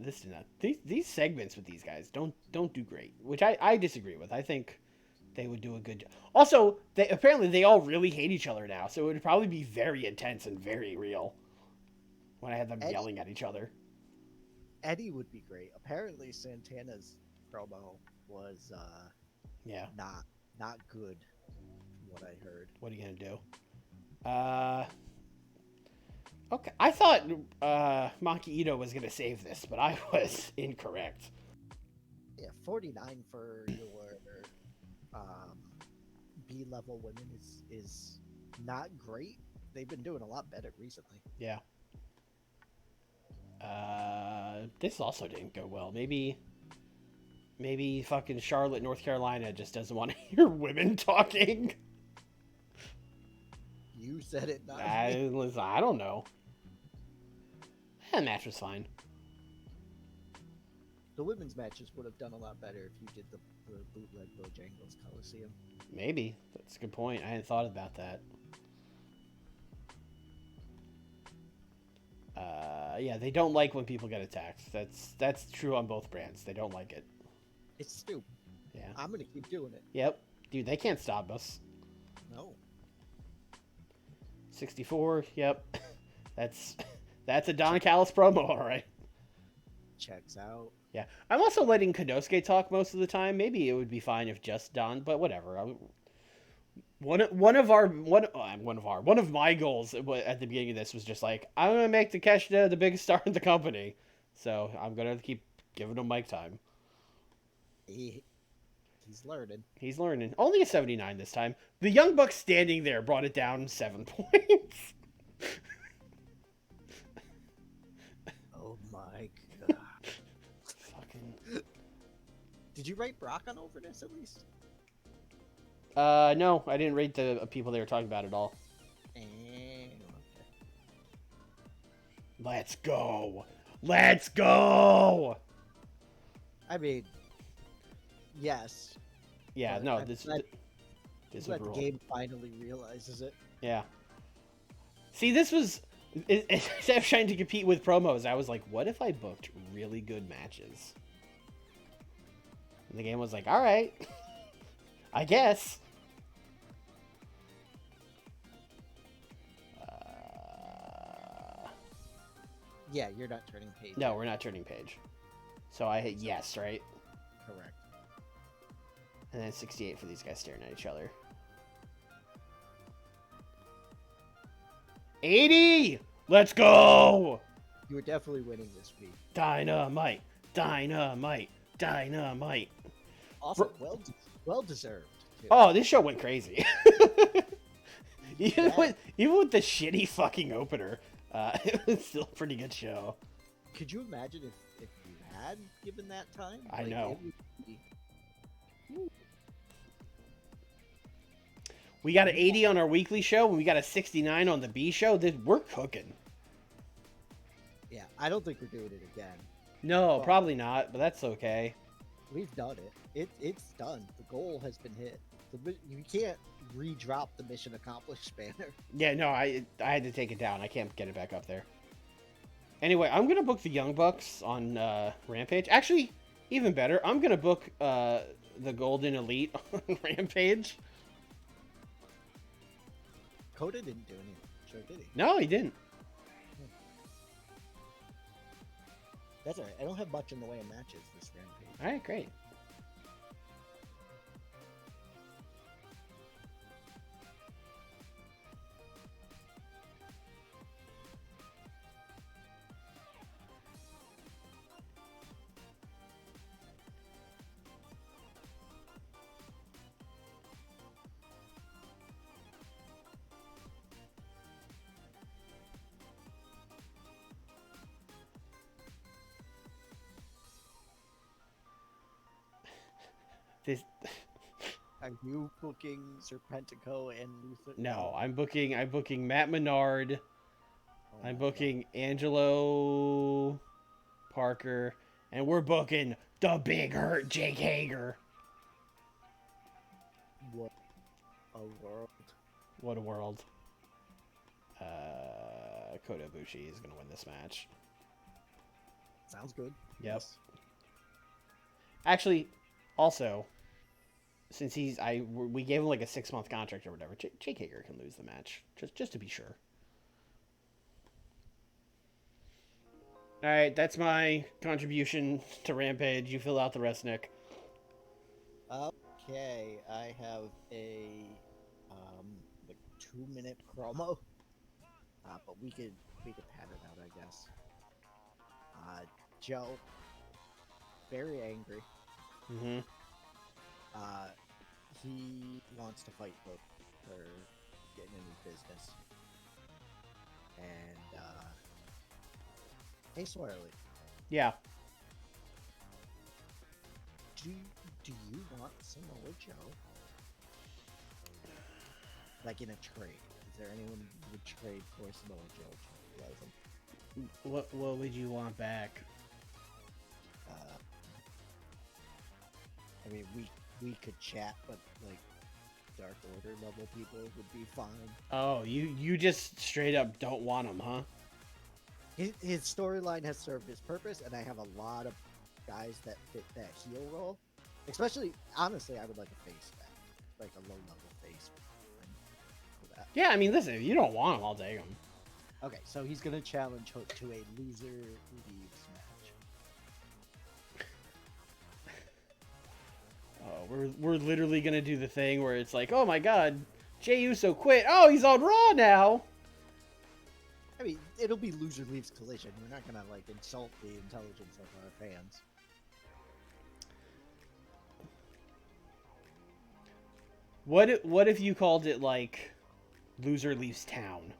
This did not. These segments with these guys don't do great, which I disagree with. I think they would do a good job. Also, apparently they all really hate each other now, so it would probably be very intense and very real when I had them yelling at each other. Eddie would be great. Apparently Santana's promo was not good from what I heard. What are you gonna do? Okay, I thought Maki Ito was gonna save this, but I was incorrect. Yeah, 49 for your B-level women is not great. They've been doing a lot better recently. Yeah. This also didn't go well. Maybe fucking Charlotte, North Carolina just doesn't want to hear women talking. You said it, not me. I don't know. That match was fine. The women's matches would have done a lot better if you did the bootleg Bojangles Coliseum. Maybe. That's a good point. I hadn't thought about that. Yeah, they don't like when people get attacked. That's true on both brands. They don't like it. It's stupid. Yeah. I'm gonna keep doing it. Yep. Dude, they can't stop us. No. 64, yep. That's a Don Callis promo, all right. Checks out. Yeah. I'm also letting Konosuke talk most of the time. Maybe it would be fine if just Don, but whatever. One of my goals at the beginning of this was just like, I'm gonna make Takeshita the biggest star in the company, so I'm gonna keep giving him mic time. He's learning. He's learning. Only a 79 this time. The Young Bucks standing there brought it down 7 points. Oh my god. Fucking. Did you write Brock on over this at least? No, I didn't rate the people they were talking about at all. Okay. Let's go. Let's go. I mean, yes. Yeah, but no, I'm this glad is the brutal. game finally realizes it. Yeah. See, this was instead of trying to compete with promos, I was like, what if I booked really good matches? And the game was like, all right, I guess. Yeah, you're not turning page. No, we're not turning page. So I hit yes, right? Correct. And then 68 for these guys staring at each other. 80! Let's go! You were definitely winning this week. Dynamite! Dynamite! Dynamite! Also, well deserved. Too. Oh, this show went crazy. even with the shitty fucking opener, it was still a pretty good show. Could you imagine if you had given that time? I know. It would be... We got an 80 on our weekly show, and we got a 69 on the B show. We're cooking. Yeah, I don't think we're doing it again. No, Well, probably not, but that's okay. We've done it. It's done. The goal has been hit. You can't re-drop the mission accomplished banner. Yeah, no, I had to take it down. I can't get it back up there. Anyway, I'm gonna book the Young Bucks on Rampage. Actually, even better, I'm gonna book the Golden Elite on Rampage. Coda didn't do anything. Sure did he? No, he didn't. That's alright. I don't have much in the way of matches this Rampage. All right, great. This... Are you booking Serpentico and Luther? No, I'm booking Matt Menard. Oh I'm my booking Angelo Parker, and we're booking the Big Hurt Jake Hager. God. What a world. What a world. Kota Ibushi is gonna win this match. Sounds good. Yep. Yes. Actually, also, since we gave him like a 6-month contract or whatever, Jake Hager can lose the match just to be sure. All right, that's my contribution to Rampage. You fill out the rest, Nick. Okay, I have a like 2-minute promo, but we could pad it out, I guess. Joe, very angry. Mm-hmm. He wants to fight Hook for getting in his business, and hey, Swirly, Yeah. do you want Samoa Joe? Like in a trade? Is there anyone who would trade for Samoa Joe? What would you want back? I mean, we could chat, but like Dark Order level people would be fine. Oh, you just straight up don't want him, huh? His storyline has served his purpose, and I have a lot of guys that fit that heel role. Especially, honestly, I would like a face back, like a low level face for that. Yeah, I mean, listen, if you don't want him, I'll take him. Okay, so he's gonna challenge Hook to a loser leaves match. Oh, we're literally gonna do the thing where it's like, oh my god, Jey Uso quit. Oh, he's on Raw now. I mean, it'll be loser leaves collision. We're not gonna like insult the intelligence of our fans. What if you called it like loser leaves town?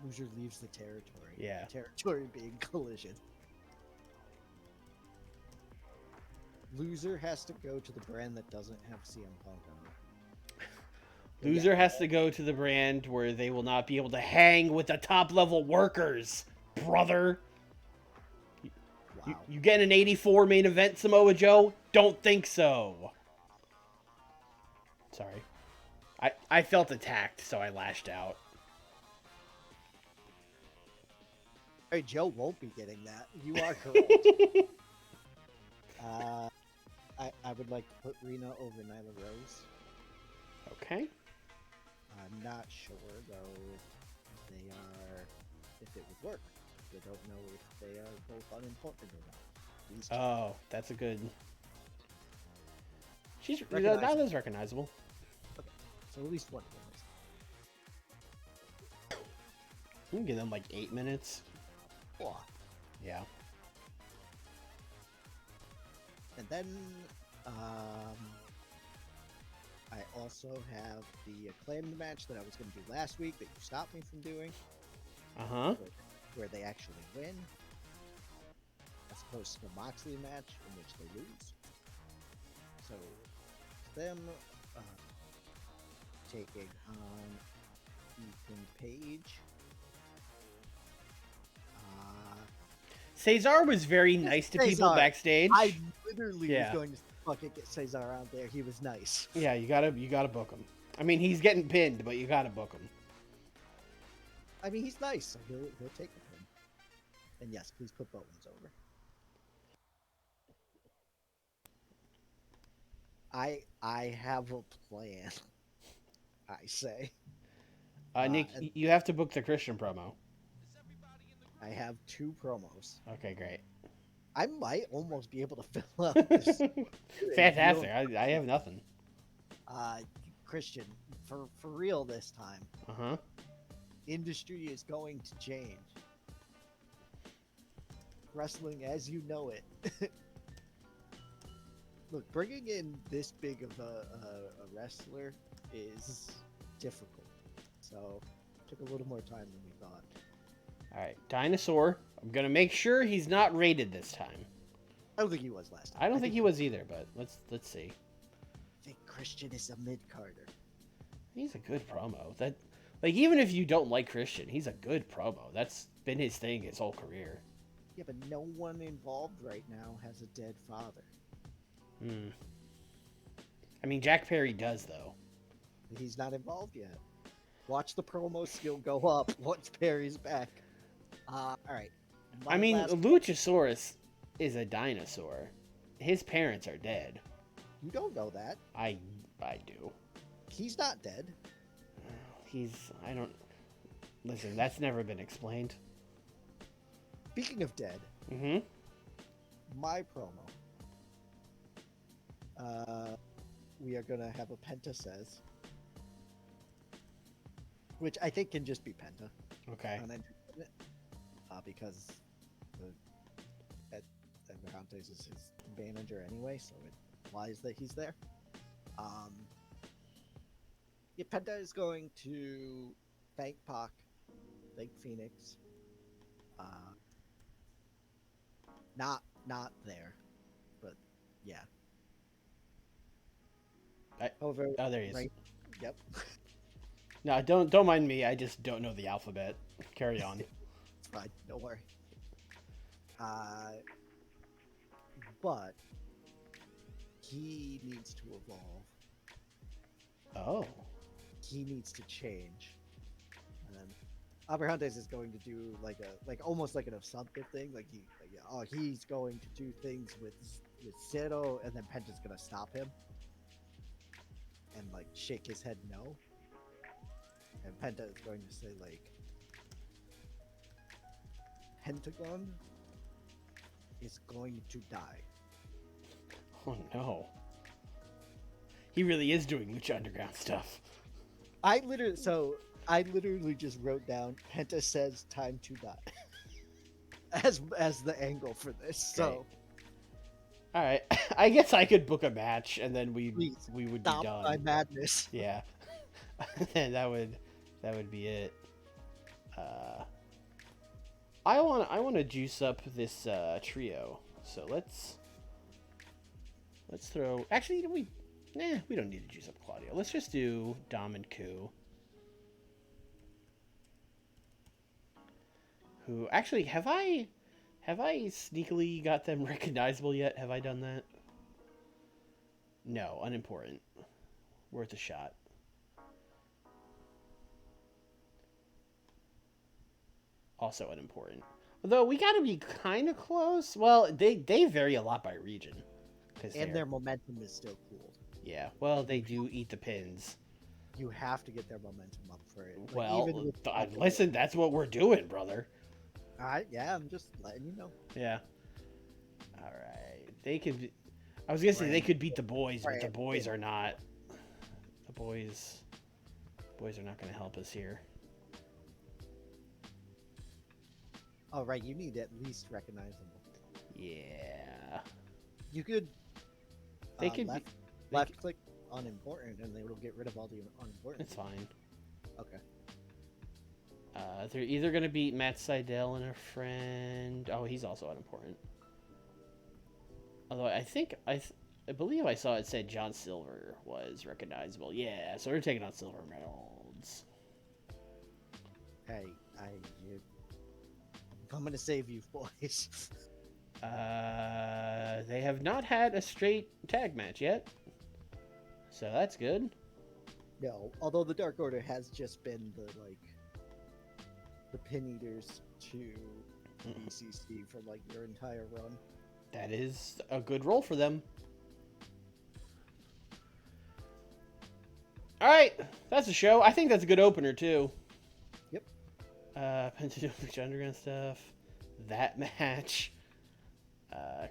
Loser leaves the territory. Yeah. The territory being collision. Loser has to go to the brand that doesn't have CM Punk on it. But Loser has to go to the brand where they will not be able to hang with the top level workers, brother. Wow. You get an 84 main event, Samoa Joe? Don't think so. Sorry. I felt attacked, so I lashed out. Hey, Joe won't be getting that. You are correct. I would like to put Rena over Nyla Rose. Okay. I'm not sure though if it would work. I don't know if they are both unimportant or not. These two. Oh, that's a good. She's Recognizable. Nyla's recognizable. Okay. So at least one of them is. You can give them like 8 minutes. Oh. Yeah. And then I also have the acclaimed match that I was going to do last week that you stopped me from doing. Uh-huh. Where they actually win, as opposed to the Moxley match in which they lose. So, them taking on Ethan Page. Cesar was very nice to people Cesar. backstage. I literally Yeah. was going to fucking get Cesar out there. He was nice. Yeah, you gotta book him. I mean, he's getting pinned, but you gotta book him. I mean, he's nice, so he'll take it from him. And yes, please put Bowens over. I have a plan. I say. Nick, you have to book the Christian promo. I have 2 promos. Okay, great. I might almost be able to fill up this. Fantastic. I have nothing. Christian, for real this time. Uh-huh. Industry is going to change. Wrestling as you know it. Look, bringing in this big of a wrestler is difficult. So, it took a little more time than we thought. All right, Dinosaur. I'm gonna make sure he's not rated this time. I don't think he was last time. I don't think he was either, but let's see. I think Christian is a mid-carder. He's a good promo. That, like, even if you don't like Christian, he's a good promo. That's been his thing his whole career. Yeah, but no one involved right now has a dead father. I mean, Jack Perry does, though. He's not involved yet. Watch the promo skill go up once Perry's back. All right. I mean, Luchasaurus is a dinosaur. His parents are dead. You don't know that. I do. He's not dead. I don't... Listen, that's never been explained. Speaking of dead, my promo. We are going to have a Penta Says. Which I think can just be Penta. Okay. Because Danhausen is his manager anyway, so it implies that he's there. Yeah, Penta is going to thank Pac, thank Phoenix. Not there, but yeah. There he is. Right, yep. No, don't mind me. I just don't know the alphabet. Carry on. It's fine. Don't worry. But he needs to evolve. Oh. He needs to change. And Abrahantes is going to do almost like an assumptive thing. He's going to do things with Zero, and then Penta's gonna stop him and shake his head no. And Penta is going to say Pentagon is going to die. Oh no. He really is doing Lucha Underground stuff. I literally just wrote down Penta says time to die as the angle for this. Great. So all right, I guess I could book a match and then we would be stop done. my madness. Yeah. And that would be it. I want to juice up this trio. So let's Let's throw... Actually, we don't need to juice up Claudio. Let's just do Dom and Ku. Who... Actually, have I sneakily got them recognizable yet? Have I done that? No, unimportant. Worth a shot. Also unimportant. Although, we gotta be kind of close. Well, they vary a lot by region. And their momentum is still cool. Yeah, well, they do eat the pins. You have to get their momentum up for it. Like, Well, even with listen, that's what we're doing, brother. Yeah, I'm just letting you know. Yeah. All right. They could... I was gonna say they could beat the boys, but the boys are not. The boys are not gonna help us here. Oh, right, you need at least recognizable. Yeah. You could... They could left click unimportant, and they will get rid of all the unimportant. It's fine. Okay. They're either gonna beat Matt Sydal and a friend. Oh, he's also unimportant. Although I believe I saw it said John Silver was recognizable. Yeah, so we're taking on Silver Reynolds. Hey, I'm gonna save you, boys. They have not had a straight tag match yet, so that's good. No, although the Dark Order has just been the pin eaters to BCC for like their entire run. That is a good role for them. All right, that's a show. I think that's a good opener too. Yep. Pentagon Underground stuff. That match.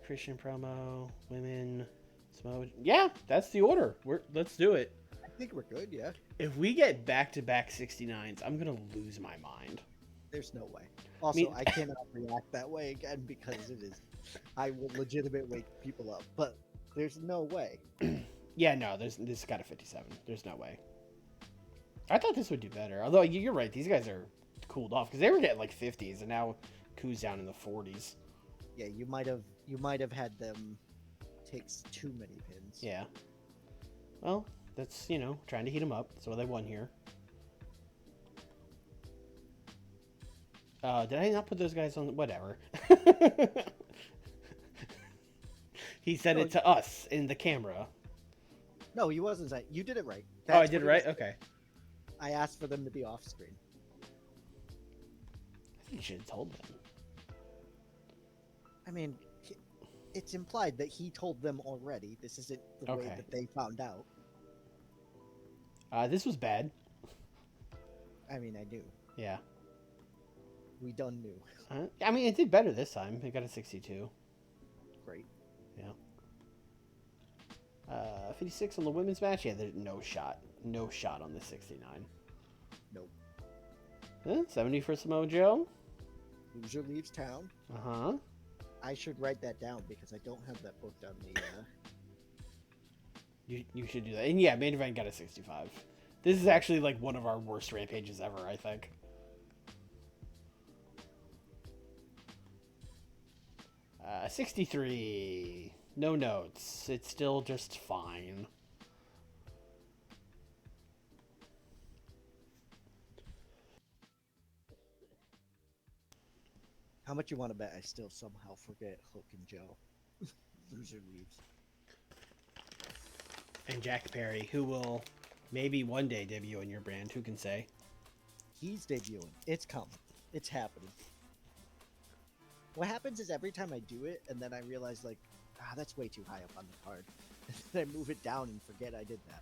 Christian promo. Women. Yeah, that's the order. Let's do it. I think we're good. Yeah. If we get back-to-back 69s, I'm gonna lose my mind. There's no way. Also, I cannot react that way again because it is. I will legitimately wake people up, but there's no way. Yeah, no, this got a 57. There's no way. I thought this would do better. Although you're right, these guys are cooled off because they were getting like 50s, and now Ku's down in the 40s. Yeah, you might have had them take too many pins. Yeah. Well, that's trying to heat them up. That's what they won here. Did I not put those guys on? Whatever. He said it to us in the camera. No, he wasn't saying. You did it right. I did it right? Okay. I asked for them to be off screen. I think you should have told them. I mean, it's implied that he told them already. This isn't the way that they found out. This was bad. I mean, I knew. Yeah. We done knew. I mean, it did better this time. It got a 62. Great. Yeah. 56 on the women's match. Yeah, there's no shot. No shot on the 69. Nope. 70 for Samoa Joe. Loser leaves town. Uh-huh. I should write that down because I don't have that booked on the... You should do that. And yeah, main event got a 65. This is actually like one of our worst rampages ever, I think. Uh, 63. No notes. It's still just fine. How much you want to bet I still somehow forget Hook and Joe? Loser leaves. And Jack Perry, who will maybe one day debut in your brand. Who can say? He's debuting. It's coming. It's happening. What happens is every time I do it, and then I realize, like, that's way too high up on the card. And then I move it down and forget I did that.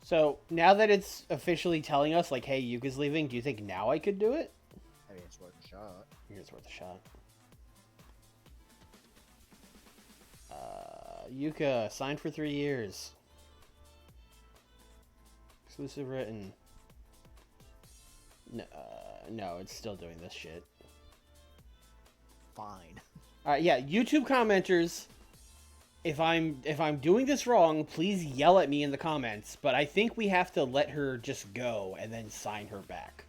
So, now that it's officially telling us, like, hey, Yuka's leaving, do you think now I could do it? I mean, it's worth a shot. I think it's worth a shot. Yuka, signed for 3 years. Exclusive written. No, it's still doing this shit. Fine. Alright, yeah, YouTube commenters, if I'm doing this wrong, please yell at me in the comments, but I think we have to let her just go and then sign her back.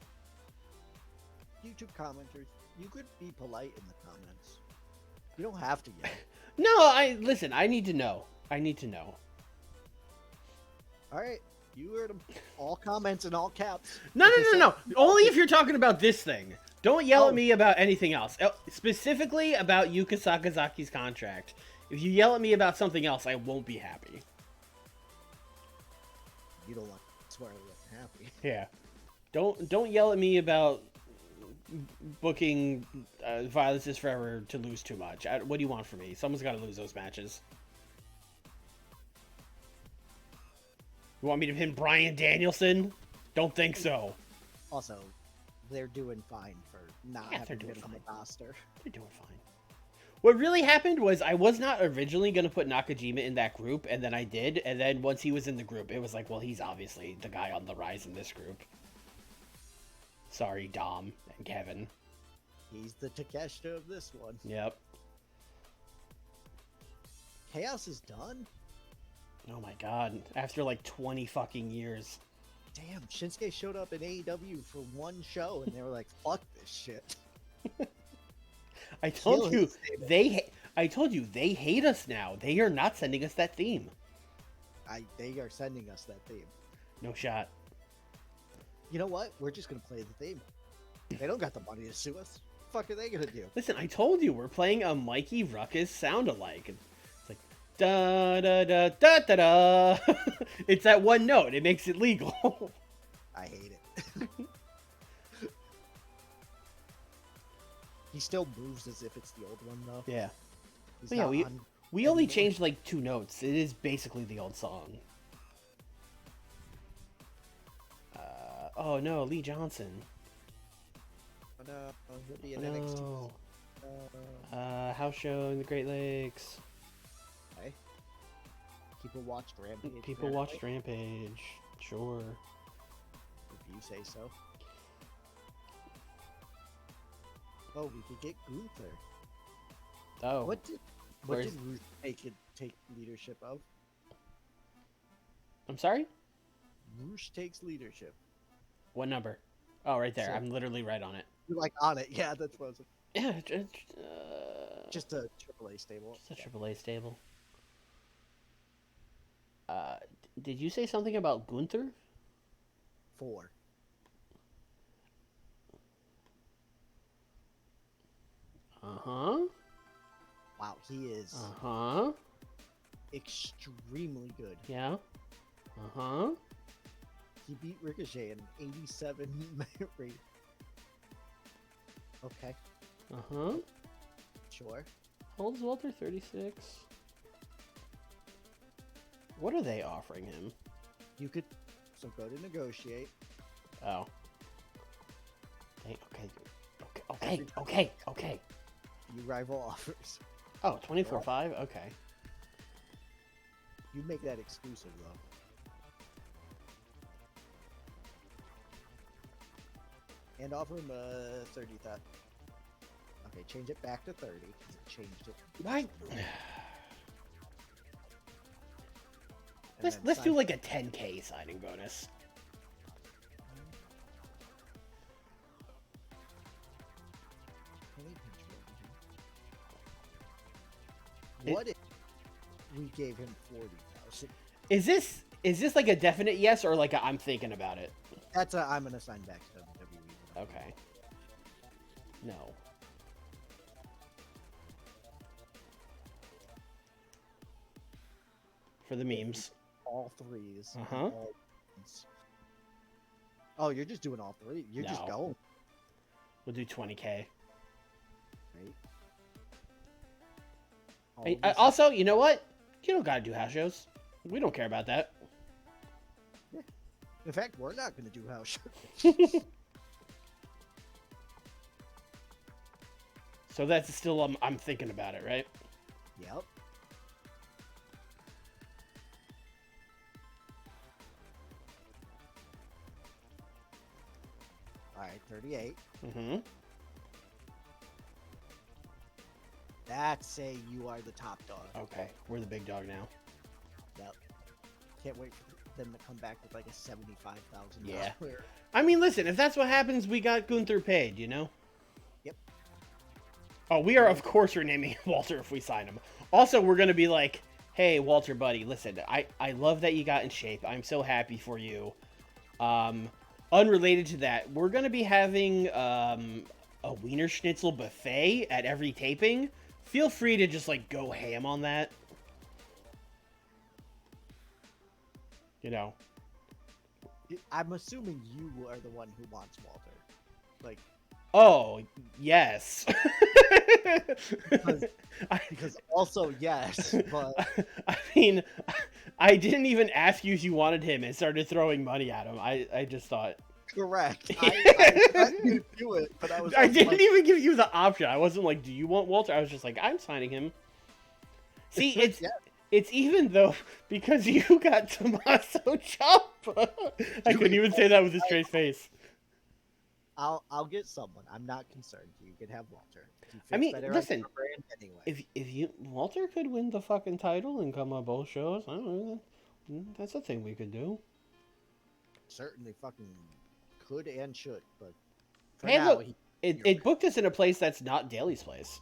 YouTube commenters, you could be polite in the comments. You don't have to yell. No, listen. I need to know. I need to know. All right, you heard them. All comments in all caps. No, If no, it no, no. says- Only if you're talking about this thing. Don't yell at Oh. me about anything else. Specifically about Yuka Sakazaki's contract. If you yell at me about something else, I won't be happy. You don't want to swear I'm happy. Yeah. Don't yell at me about booking Violence is Forever to lose too much. What do you want from me? Someone's got to lose those matches. You want me to pin Bryan Danielson? Don't think so. Also, they're doing fine for not Yeah, having they're him doing on the fine. roster. They're doing fine. What really happened was I was not originally going to put Nakajima in that group, and then I did, and then once he was in the group, it was like, well, he's obviously the guy on the rise in this group. Sorry, Dom and Kevin. He's the Takeshita of this one. Yep. Chaos is done? Oh my god. After like 20 fucking years. Damn, Shinsuke showed up in AEW for one show and they were like, fuck this shit. I told Kill you, his I told you, they hate us now. They are not sending us that theme. They are sending us that theme. No shot. You know what? We're just gonna play the theme. They don't got the money to sue us. What the fuck are they gonna do? Listen, I told you, we're playing a Mikey Ruckus sound-alike. It's like, da da da da da da. It's that one note. It makes it legal. I hate it. He still moves as if it's the old one though. Yeah. He's But yeah, not on we only anymore. changed like 2 notes. It is basically the old song. Oh no, Lee Johnson. Oh, no, he'll be in No. NXT. House show in the Great Lakes. Okay. People watched Rampage. People apparently, watched Rampage. Sure. If you say so. Oh, we could get Gunther. Oh. What did Where's- Ruth take leadership of? I'm sorry? Roosh takes leadership. What number? Oh, right there. So- I'm literally right on it. You're like on it. Yeah, that's what I was Yeah, just a AAA stable. just a AAA stable. Did you say something about Gunther? 4. Uh-huh. Wow, he is Uh-huh. extremely good. Yeah. Uh-huh. He beat Ricochet in 87 minute rate. Okay, Uh-huh. sure. How old is Walter? 36? What are they offering him? You could so go to negotiate. Oh. Okay. You rival offers. Oh, 24/5? Okay. You make that exclusive though. And offer him 30 that. Okay, change it back to 30 because it changed it. Why? And Let's then do sign- like a 10K signing bonus. What if we gave him 40,000? Is this like a definite yes or like a I'm thinking about it? That's a I'm gonna sign back to WWE. Okay. No. For the memes. All threes. and Uh-huh. all ones. Oh, you're just doing all 3. You're just No. going, We'll do 20K. right? All Hey, these- also, you know what? You don't gotta do house shows. We don't care about that. In fact, we're not gonna do house shows. So that's still I'm thinking about it, right? Yep. Alright, 38. Mm-hmm. That's a you are the top dog. Okay, we're the big dog now. Yep. Can't wait for them to come back with like a $75,000. Yeah. I mean, listen, if that's what happens, we got Gunther paid, you know? Yep. Oh, we are, of course, renaming Walter if we sign him. Also, we're going to be like, hey, Walter, buddy, listen, I love that you got in shape. I'm so happy for you. Unrelated to that, we're going to be having a Wiener Schnitzel buffet at every taping. Feel free to just, like, go ham on that. You know. I'm assuming you are the one who wants Walter. Like, oh, yes. because also yes, but I mean, I didn't even ask you if you wanted him and started throwing money at him. I just thought. correct. I let you do it, but I didn't even give you the option. I wasn't like, do you want Walter? I was just like, I'm signing him. See, it's yeah. it's even though because you got Tommaso Ciampa. I couldn't even say that with a straight face. I'll get someone. I'm not concerned. You can have Walter. He fits I mean, better listen, on your brand anyway. if you Walter could win the fucking title and come on both shows, I don't know. That's a thing we could do. Certainly fucking could and should, but for Hey, now, look, it booked us in a place that's not Daly's place.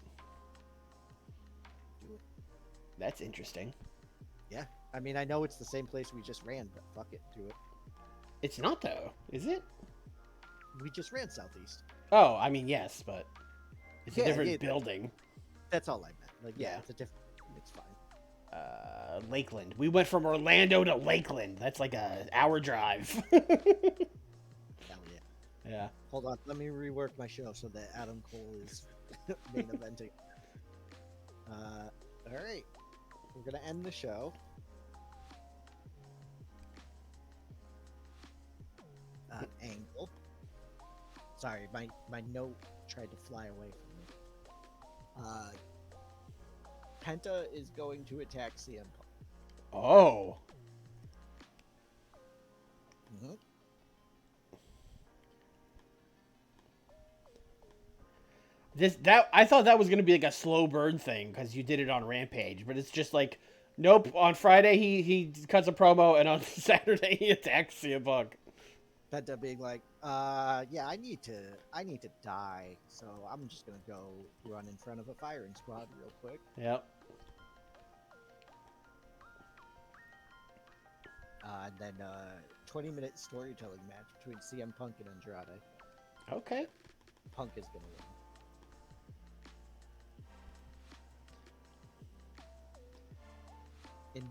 That's interesting. Yeah, I mean, I know it's the same place we just ran, but fuck it, do it. It's not though, is it? We just ran Southeast. Oh, I mean, yes, but it's Yeah, a different yeah, building. That's all I meant. Like, yeah, Yeah. it's a different. It's fine. Lakeland. We went from Orlando to Lakeland. That's like a hour drive. Hell yeah. Yeah. Hold on, let me rework my show so that Adam Cole is main eventing. All right, we're gonna end the show. Angle. Sorry, my note tried to fly away from me. Penta is going to attack CM Punk. Oh. Mm-hmm. I thought that was gonna be like a slow burn thing because you did it on Rampage, but it's just like, nope. On Friday he cuts a promo, and on Saturday he attacks CM Punk. Penta being like, yeah, I need to die, so I'm just gonna go run in front of a firing squad real quick. Yep. And then 20-minute storytelling match between CM Punk and Andrade. Okay. Punk is gonna win. And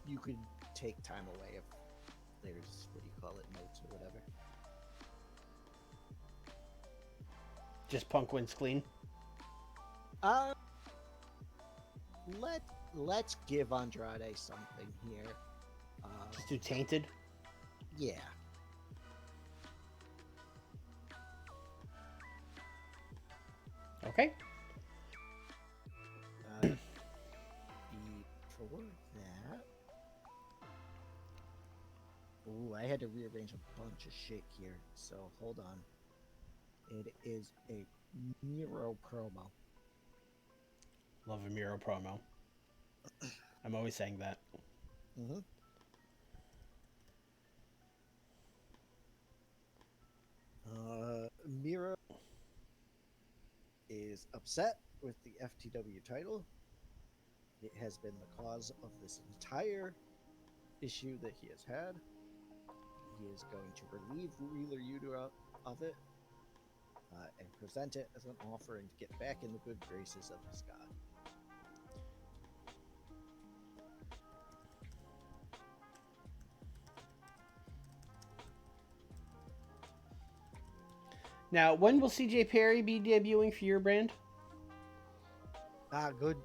you could take time away if there's, what do you call it, notes or whatever. Just Punk wins clean. Let's give Andrade something here. Just do tainted. Yeah. Okay. Before that, ooh, I had to rearrange a bunch of shit here. So hold on. It is a Miro promo. Love a Miro promo. I'm always saying that. Mm-hmm. Miro is upset with the FTW title. It has been the cause of this entire issue that he has had. He is going to relieve Wheeler Yuta of it and present it as an offering to get back in the good graces of his god. Now, when will CJ Perry be debuting for your brand? Good.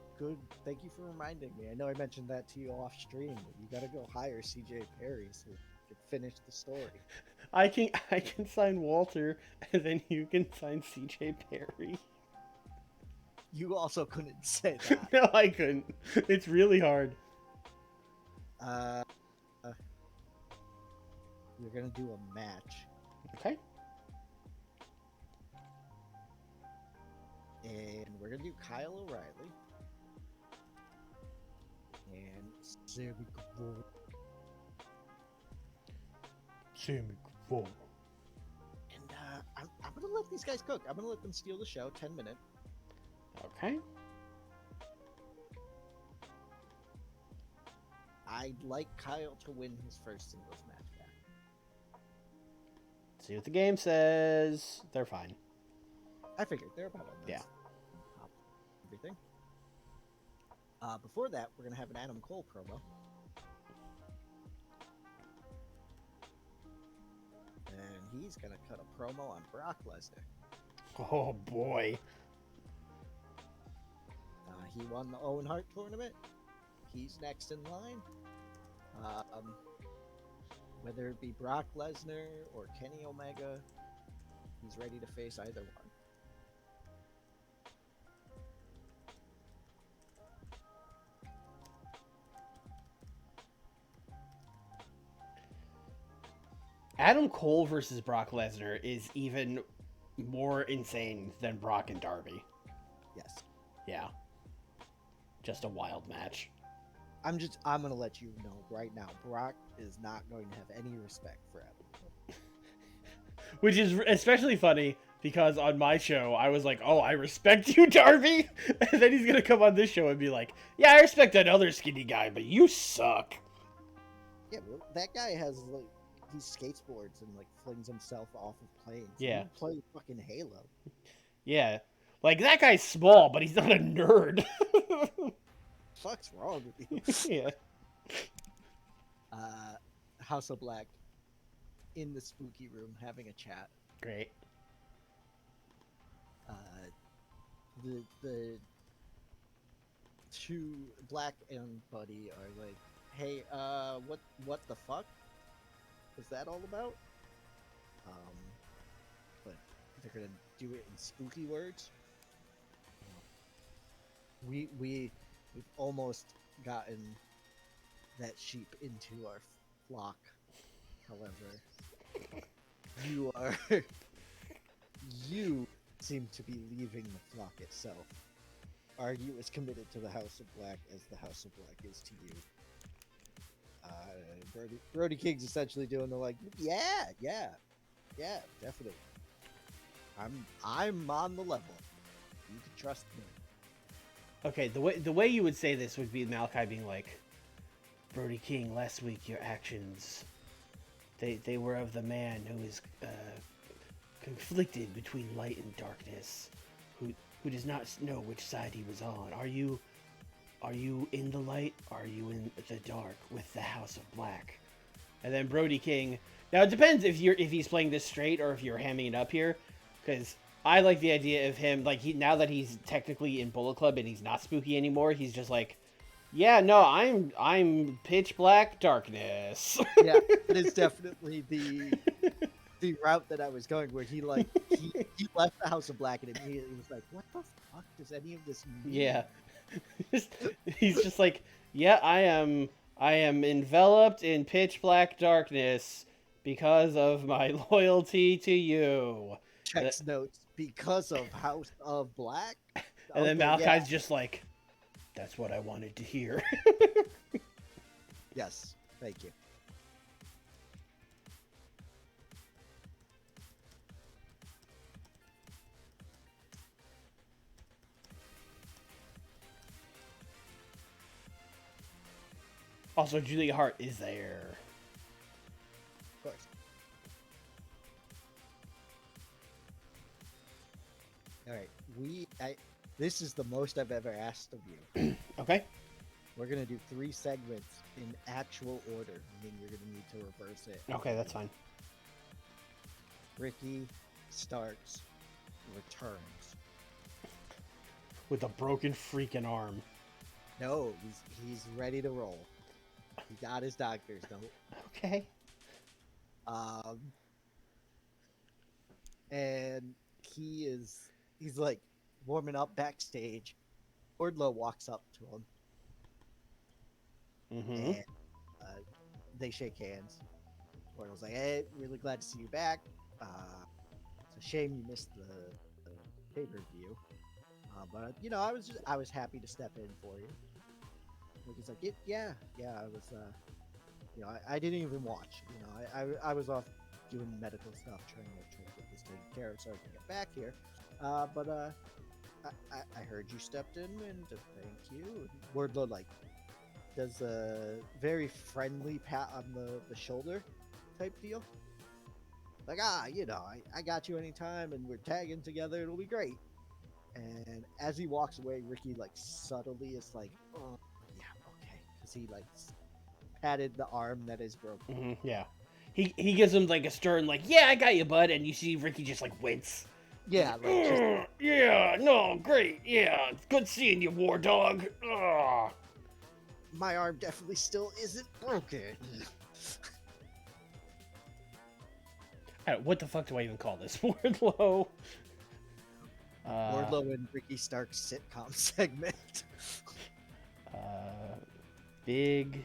Thank you for reminding me. I know I mentioned that to you off stream, but you got to go hire CJ Perry so you can finish the story. I can sign Walter, and then you can sign CJ Perry. You also couldn't say that. No, I couldn't. It's really hard. We're gonna do a match. Okay. And we're gonna do Kyle O'Reilly and Sammy Guevara. And I'm gonna let these guys cook. I'm gonna let them steal the show. 10 minutes. Okay. I'd like Kyle to win his first singles match back. See what the game says. They're fine. I figured they're about on this. Yeah. Everything. Before that, we're gonna have an Adam Cole promo. And he's gonna cut a promo on Brock Lesnar. Oh boy. He won the Owen Hart tournament. He's next in line. Whether it be Brock Lesnar or Kenny Omega, he's ready to face either one. Adam Cole versus Brock Lesnar is even more insane than Brock and Darby. Yes. Yeah. Just a wild match. I'm gonna let you know right now, Brock is not going to have any respect for Adam Cole. Which is especially funny because on my show, I was like, oh, I respect you, Darby. And then he's going to come on this show and be like, yeah, I respect that other skinny guy, but you suck. Yeah, but that guy has, like, he skateboards and, like, flings himself off of planes. Yeah. He plays fucking Halo. Yeah. Like, that guy's small, but he's not a nerd. Fuck's wrong with you? Yeah. House of Black in the spooky room having a chat. Great. The two, Black and Buddy, are like, hey, what the fuck is that all about? But they're gonna do it in spooky words. We've almost gotten that sheep into our flock. However, you seem to be leaving the flock itself. Are you as committed to the House of Black as the House of Black is to you? Brody King's essentially doing the like, yeah, definitely. I'm on the level. You can trust me. Okay, the way you would say this would be Malachi being like, Brody King, last week your actions, they were of the man who is conflicted between light and darkness, who does not know which side he was on. Are you in the light? Are you in the dark with the House of Black? And then Brody King. Now it depends if he's playing this straight or if you're hamming it up here, because I like the idea of him like now that he's technically in Bullet Club and he's not spooky anymore. He's just like, yeah, no, I'm pitch black darkness. Yeah, it is definitely the route that I was going, where he left the House of Black and immediately was like, what the fuck does any of this mean? Yeah. He's just like, yeah, I am enveloped in pitch black darkness because of my loyalty to you. Checks notes because of House of Black. And then Malachi's just like, that's what I wanted to hear. Yes, thank you. Also, Julia Hart is there. Of course. All right, this is the most I've ever asked of you. Okay. We're gonna do 3 segments in actual order, meaning you're gonna need to reverse it. Okay, that's fine. Ricky Starks returns. With a broken freaking arm. No, he's ready to roll. He got his doctor's note. Okay. And he's like warming up backstage. Wardlow walks up to him. Mm-hmm. And they shake hands. Wardlow's like, hey, really glad to see you back. It's a shame you missed the pay-per-view. But you know, I was happy to step in for you. He's like, yeah, I was, you know, I didn't even watch. You know, I was off doing medical stuff, trying to get this taken care of so I can get back here. But I heard you stepped in, and thank you. Wardlow like does a very friendly pat on the shoulder type deal. Like, I got you anytime, and we're tagging together. It'll be great. And as he walks away, Ricky like subtly is like, "Oh, yeah, okay," because he like patted the arm that is broken. Yeah. He gives him like a stern, like, yeah, I got you, bud. And you see Ricky just like wince. Yeah, like just Yeah, no, great. Yeah, it's good seeing you, War Dog. Ugh. my arm definitely still isn't broken. What the fuck do I even call this? Wardlow. Wardlow and Ricky Stark's sitcom segment. Big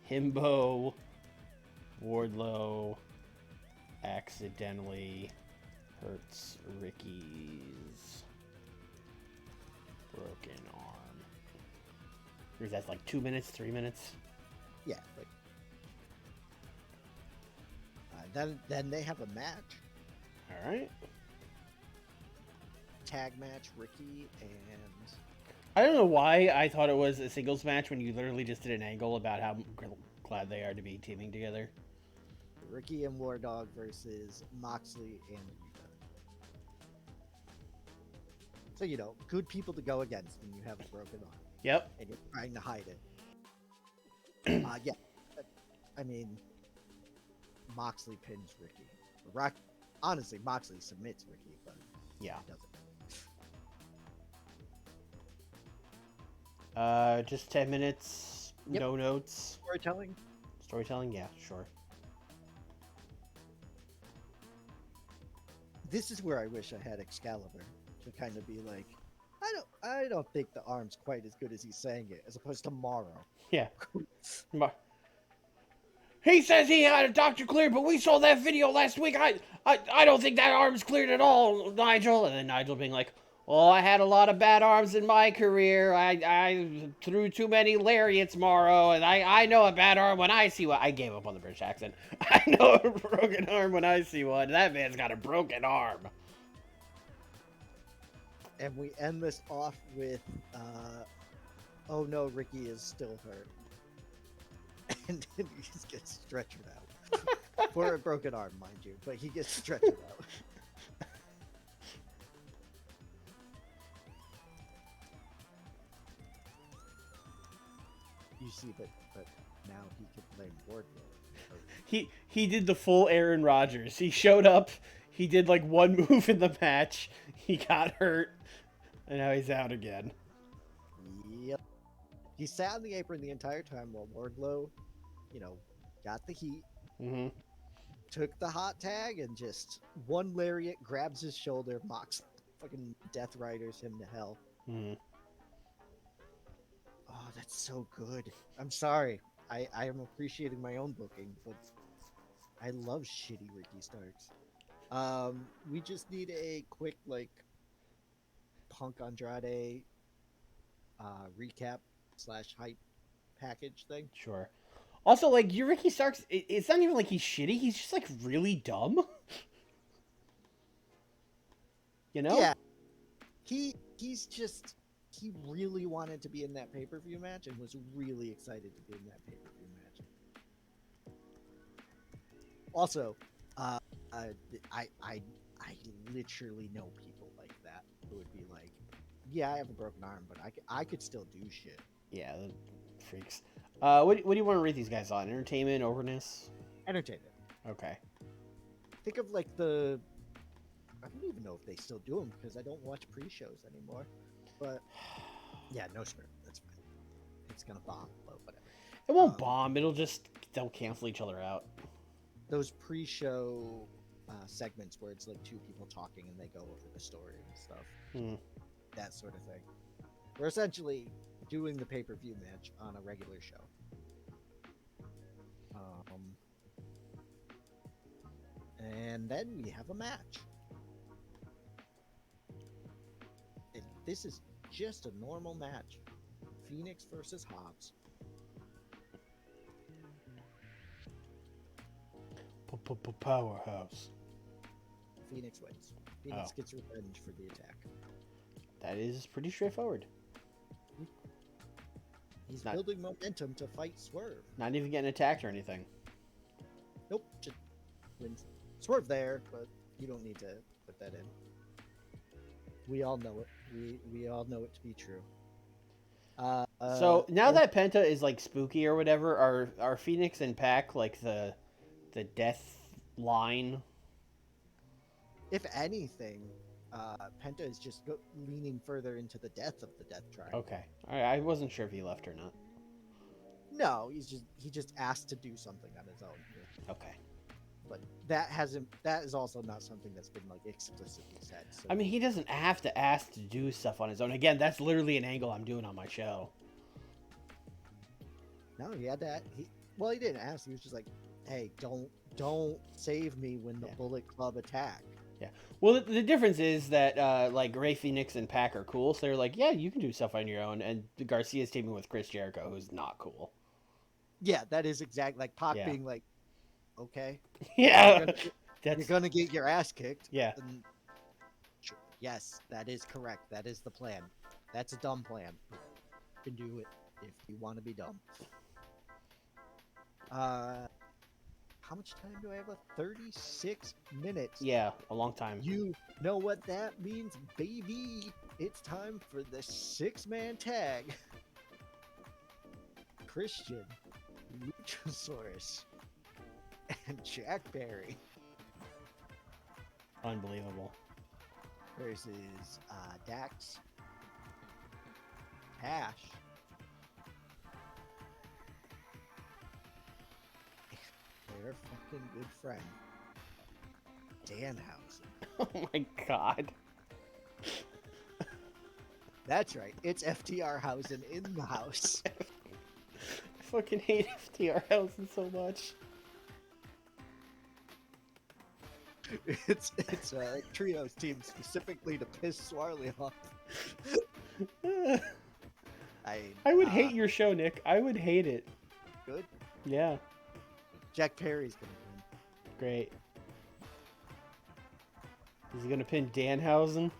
Himbo Wardlow accidentally hurts Ricky's broken arm. Or is that like 2 minutes, 3 minutes? Yeah, like then they have a match, All right. tag match, Ricky and I don't know why I thought it was a singles match when you literally just did an angle about how glad they are to be teaming together. War Dog versus Moxley and Rita. So good people to go against when you have a broken arm. Yep. And you're trying to hide it. Yeah, I mean, Moxley pins Ricky. Honestly, Moxley submits Ricky, but Yeah. he doesn't. Just 10 minutes, Yep. no notes. Storytelling. Yeah, sure. This is where I wish I had Excalibur to kind of be like, I don't think the arm's quite as good as he's saying it, as opposed to Morrow. Yeah. He says he had a doctor cleared, but we saw that video last week. I don't think that arm's cleared at all, Nigel. And then Nigel being like, well, I had a lot of bad arms in my career. I threw too many lariats, Morrow, and I know a bad arm when I see one. I gave up on the British accent. I know a broken arm when I see one. That man's got a broken arm. And we end this off with, oh no, Ricky is still hurt. And then he just gets stretchered out. For a broken arm, mind you, but he gets stretchered out. You see, but now he can blame Wardlow. He did the full Aaron Rodgers. He showed up, he did like one move in the match, he got hurt, and now he's out again. Yep. He sat on the apron the entire time while Wardlow, got the heat, took the hot tag, and just one lariat grabs his shoulder, mocks, fucking Death Riders him to hell. Oh, that's so good. I'm sorry. I am appreciating my own booking, but I love shitty Ricky Starks. We just need a quick, Punk Andrade recap / hype package thing. Sure. Also, like, your Ricky Starks, it's not even like he's shitty, he's just, like, really dumb. You know? Yeah. He's just... He really wanted to be in that pay-per-view match and was really excited to be in that pay-per-view match. Also, I literally know people like that who would be like, yeah, I have a broken arm, but I could still do shit. Yeah, the freaks. What do you want to rate these guys on? Entertainment, overness? Entertainment. Okay. Think of I don't even know if they still do them because I don't watch pre-shows anymore. But yeah, no script. That's fine. It's gonna bomb, but whatever. It won't bomb. They'll cancel each other out. Those pre-show segments where it's like two people talking and they go over the story and stuff. That sort of thing. We're essentially doing the pay-per-view match on a regular show. And then we have a match. And this is just a normal match. Phoenix versus Hobbs. Powerhouse. Phoenix wins. Phoenix gets revenge for the attack. That is pretty straightforward. He's Not- building momentum to fight Swerve. Not even getting attacked or anything. Nope, just wins. Swerve there, but you don't need to put that in. We all know it. We all know it to be true. So now that Penta is like spooky or whatever, are Phoenix and Pac like the death line? if anything, Penta is just leaning further into the death of the Death Triangle. Okay, I wasn't sure if he left or not. No, he just asked to do something on his own here. Okay. But that is also not something that's been like explicitly said. So. I mean, he doesn't have to ask to do stuff on his own. Again, that's literally an angle I'm doing on my show. No, he had that. He didn't ask. He was just like, "Hey, don't save me when the Bullet Club attack." Yeah. Well, the difference is that like Ray Phoenix and Pac are cool, so they're like, yeah, you can do stuff on your own. And Garcia's teaming with Chris Jericho, who's not cool. Yeah, that is exactly like Pac Yeah. being like, "Okay, Yeah. you're gonna get your ass kicked." Yeah. And, yes, that is correct. That is the plan. That's a dumb plan. You can do it if you want to be dumb. How much time do I have left? 36 minutes. Yeah, a long time. You know what that means, baby. It's time for the 6-man tag. Christian, Luchasaurus, and Jack Barry Unbelievable. versus Dax, Cash, their fucking good friend, Danhausen. Oh my god. That's right, it's FTR-hausen in the house. I fucking hate FTR Housen so much. It's a trios team specifically to piss Swarley off. I would hate your show, Nick. I would hate it. Good. Yeah. Jack Perry's gonna win. Great. Is he gonna pin Danhausen?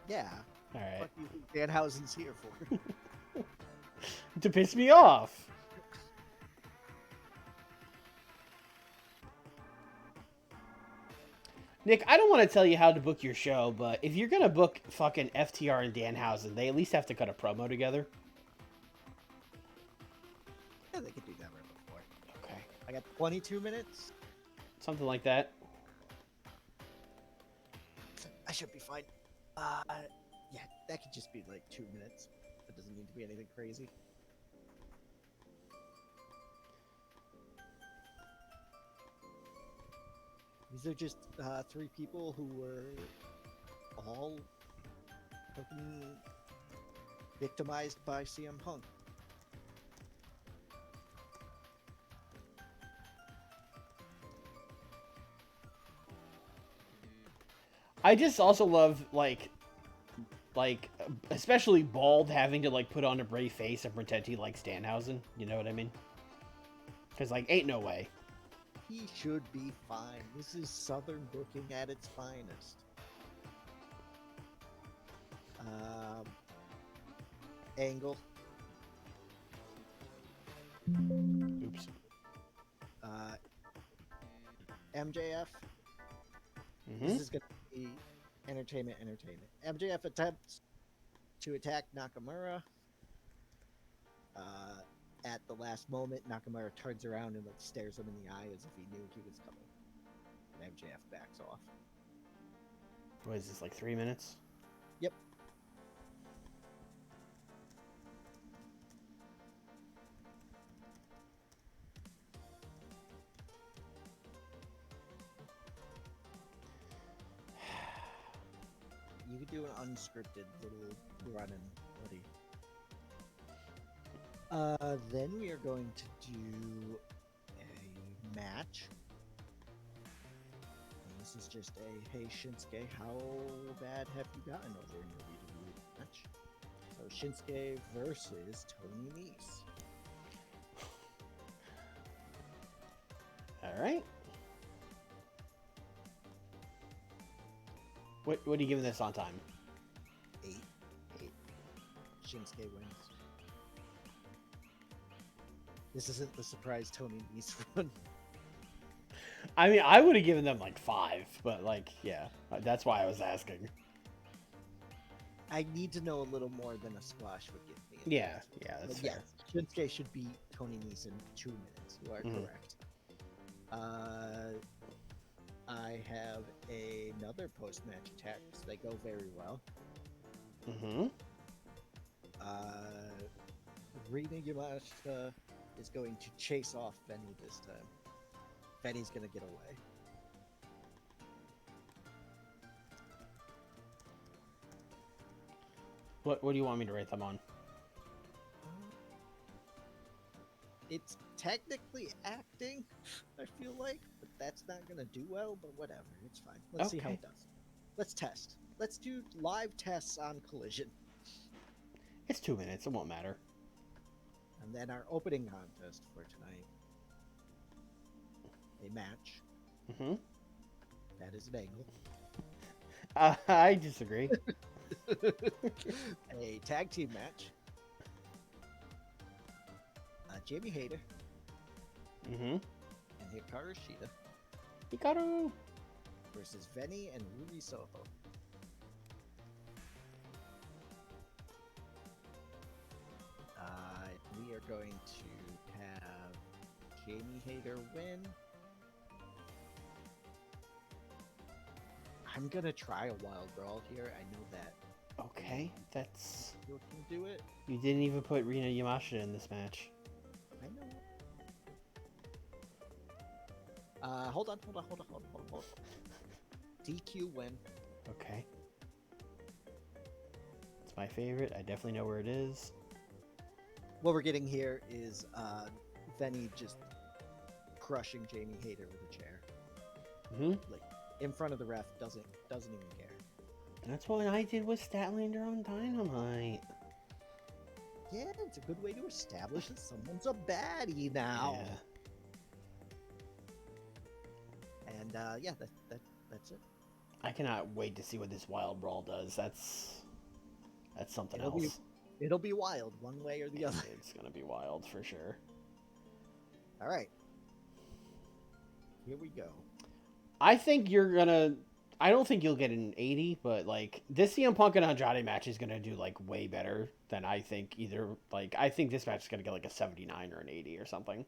Yeah. All right. What do you think Danhausen's here for? To piss me off. Nick, I don't want to tell you how to book your show, but if you're gonna book fucking FTR and Danhausen, they at least have to cut a promo together. Yeah, they could do that right before. Okay. I got 22 minutes. Something like that. I should be fine. Yeah, that could just be like 2 minutes. That doesn't need to be anything crazy. These are just 3 people who were all fucking victimized by CM Punk. I just also love like especially Bald having to like put on a brave face and pretend he likes Danhausen. You know what I mean? Because like, ain't no way. He should be fine. This is Southern booking at its finest. Angle. Oops. MJF. Mm-hmm. This is going to be entertainment. MJF attempts to attack Nakamura. At the last moment, Nakamura turns around and like stares him in the eye as if he knew he was coming. And MJF backs off. What is this, like 3 minutes? Yep. You could do an unscripted little run-in, buddy. Then we are going to do a match. And this is just a, hey Shinsuke, how bad have you gotten over in your WWE match? So Shinsuke versus Tony Nese. All right. What are you giving this on time? 8. Shinsuke wins. This isn't the surprise Tony Nese one. I mean, I would have given them like 5, but like, yeah, that's why I was asking. I need to know a little more than a squash would give me. Yeah, that's But fair. yes, Shinsuke should beat Tony Nese in 2 minutes. You are correct. I have another post-match attack because they go very well. Rina Yamashita is going to chase off Benny this time. Benny's going to get away. What do you want me to rate them on? It's technically acting, I feel like, but that's not going to do well, but whatever. It's fine. Let's see how it does. Let's test. Let's do live tests on Collision. It's 2 minutes. It won't matter. And then our opening contest for tonight. A match. That is an angle. I disagree. A tag team match. Jamie Hayter. And Hikaru Shida. Hikaru! Versus Venny and Ruby Soho. We are going to have Jamie Hayter win. I'm gonna try a wild brawl here. I know that. Okay, that's... You can do it. You didn't even put Rina Yamashita in this match. I know. Hold on. DQ win. Okay. It's my favorite. I definitely know where it is. What we're getting here is Venny just crushing Jamie Hayter with a chair. Like in front of the ref, doesn't even care. That's what I did with Statlander on Dynamite. Yeah, it's a good way to establish that someone's a baddie now. Yeah. And yeah, that's it. I cannot wait to see what this wild brawl does. That's something else. It'll be wild, one way or the other. It's gonna be wild for sure. All right, here we go. I think you're gonna. I don't think you'll get an 80, but like this CM Punk and Andrade match is gonna do like way better than I think either. Like I think this match is gonna get like a 79 or an 80 or something.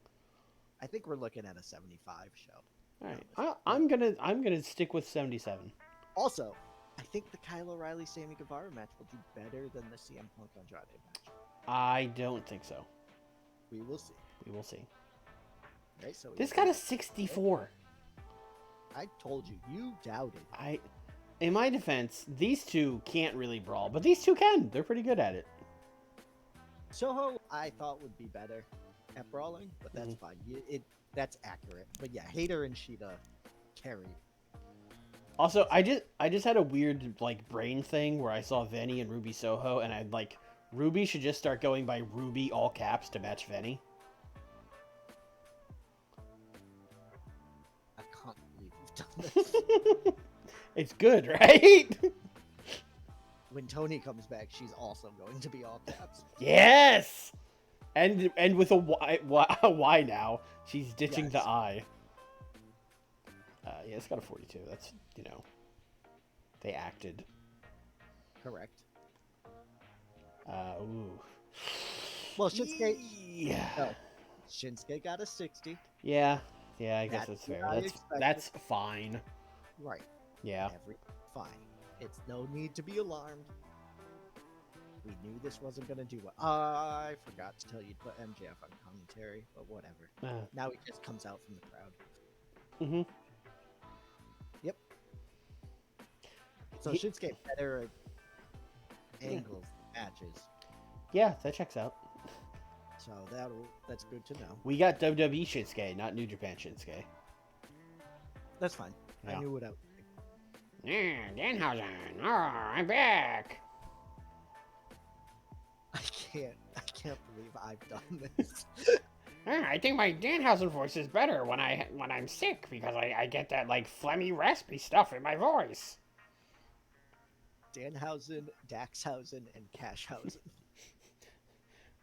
I think we're looking at a 75 show. All right, I'm gonna stick with 77. Also, I think the Kyle O'Reilly Sammy Guevara match will do better than the CM Punk Andrade match. I don't think so. We will see. We will see. Okay, so this got a 64. I told you, you doubted. In my defense, these two can't really brawl, but these two can. They're pretty good at it. Soho, I thought would be better at brawling, but that's fine. That's accurate. But yeah, Hayter and Shida carried. Also, I just had a weird like brain thing where I saw Venny and Ruby Soho, and I'd like Ruby should just start going by Ruby all caps to match Venny. I can't believe you've done this. It's good, right? When Tony comes back, she's also going to be all caps. Yes, and with a Y now. She's ditching the I. Yeah, it's got a 42. That's, they acted. Correct. Ooh. Well, Shinsuke. Yeah. No, Shinsuke got a 60. Yeah, I guess that's fair. what I expected. That's fine. Right. Yeah. Fine. It's no need to be alarmed. We knew this wasn't going to do well. I forgot to tell you to put MJF on commentary, but whatever. Now he just comes out from the crowd. Yep. So Shinsuke better at angles, matches. Yeah, that checks out. So that's good to know. We got WWE Shinsuke, not New Japan Shinsuke. That's fine. Yeah. I knew what I would Yeah, Danhausen. I'm back. I can't believe I've done this. I think my Danhausen voice is better when I'm sick because I get that like phlegmy, raspy stuff in my voice. Danhausen, Daxhausen, and Cashhausen.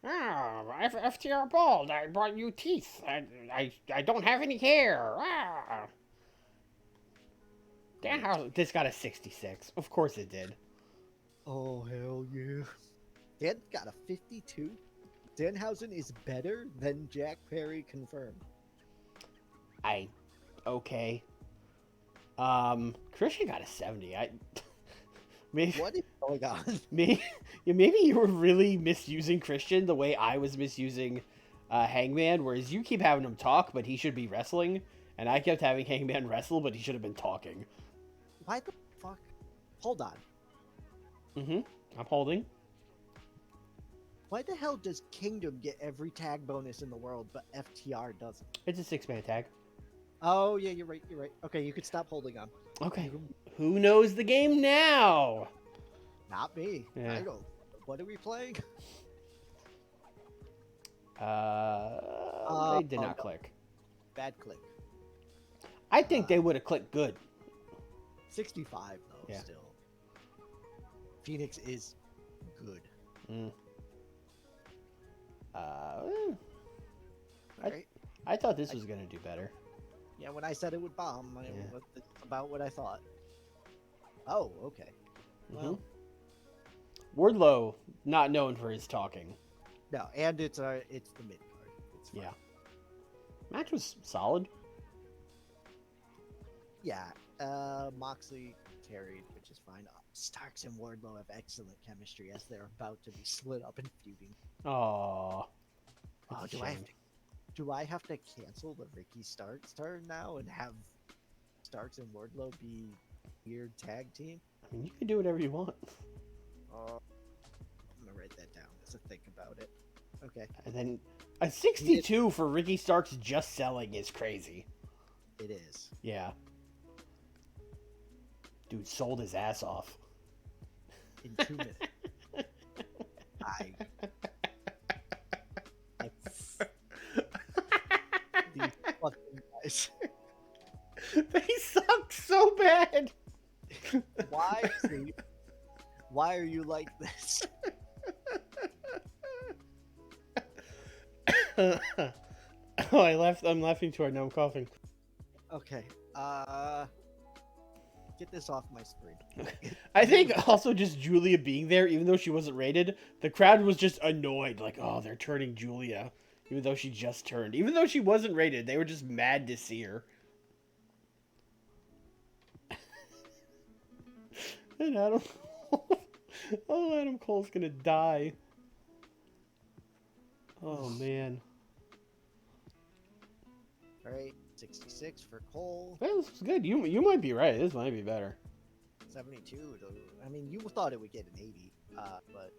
Ah, FTR bald. I brought you teeth. I don't have any hair. Ah. Danhausen. This got a 66. Of course it did. Oh, hell yeah. Dan got a 52. Danhausen is better than Jack Perry confirmed. Okay. Christian got a 70. Maybe, What is going on? maybe you were really misusing Christian the way I was misusing Hangman, whereas you keep having him talk, but he should be wrestling, and I kept having Hangman wrestle, but he should have been talking. Why the fuck? Hold on. I'm holding. Why the hell does Kingdom get every tag bonus in the world, but FTR doesn't? It's a 6-man tag. Oh, yeah, you're right. Okay, you could stop holding on. Okay. Who knows the game now? Not me. Yeah. I don't. What are we playing? They did not click. Bad click. I think they would have clicked good. 65 though, Yeah. still. Phoenix is good. Right? I thought this was gonna do better. Yeah, when I said it would bomb, Yeah. that's about what I thought. Oh, okay. Well, Wardlow, not known for his talking. no, and it's the mid card. It's fine. Yeah. Match was solid. Yeah. Moxley carried, which is fine. Starks and Wardlow have excellent chemistry as they're about to be split up and feuding. Aww. Oh, do I have to cancel the Ricky Starks turn now and have Starks and Wardlow be weird tag team? I mean, you can do whatever you want. I'm gonna write that down as a think about it. Okay. And then a 62 for Ricky Starks just selling is crazy. It is. Yeah. Dude sold his ass off. In 2 minutes. These fucking guys. They suck so bad. Why are you like this? Oh, I'm laughing too hard now. I'm coughing. Okay. Get this off my screen. I think also just Julia being there, even though she wasn't rated, the crowd was just annoyed. Like, oh, they're turning Julia, even though she just turned. Even though she wasn't rated, they were just mad to see her. And Adam Cole. Oh, Adam Cole's gonna die. Oh, man. All right. 66 for Cole. Well, this was good. You might be right. This might be better. 72. I mean, you thought it would get an 80, but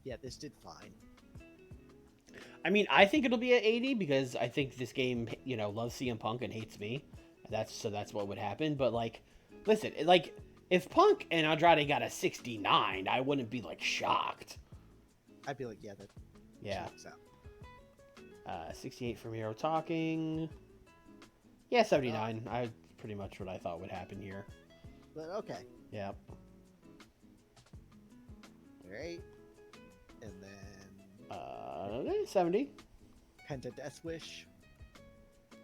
yeah, this did fine. I mean, I think it'll be at 80 because I think this game, loves CM Punk and hates me. That's what would happen. But like, listen, like if Punk and Andrade got a 69, I wouldn't be like shocked. I'd be like, yeah, that checks out. 68 from Hero Talking. Yeah, 79. Pretty much what I thought would happen here. But okay. Yep. All right. And then 70. Penta Death Wish.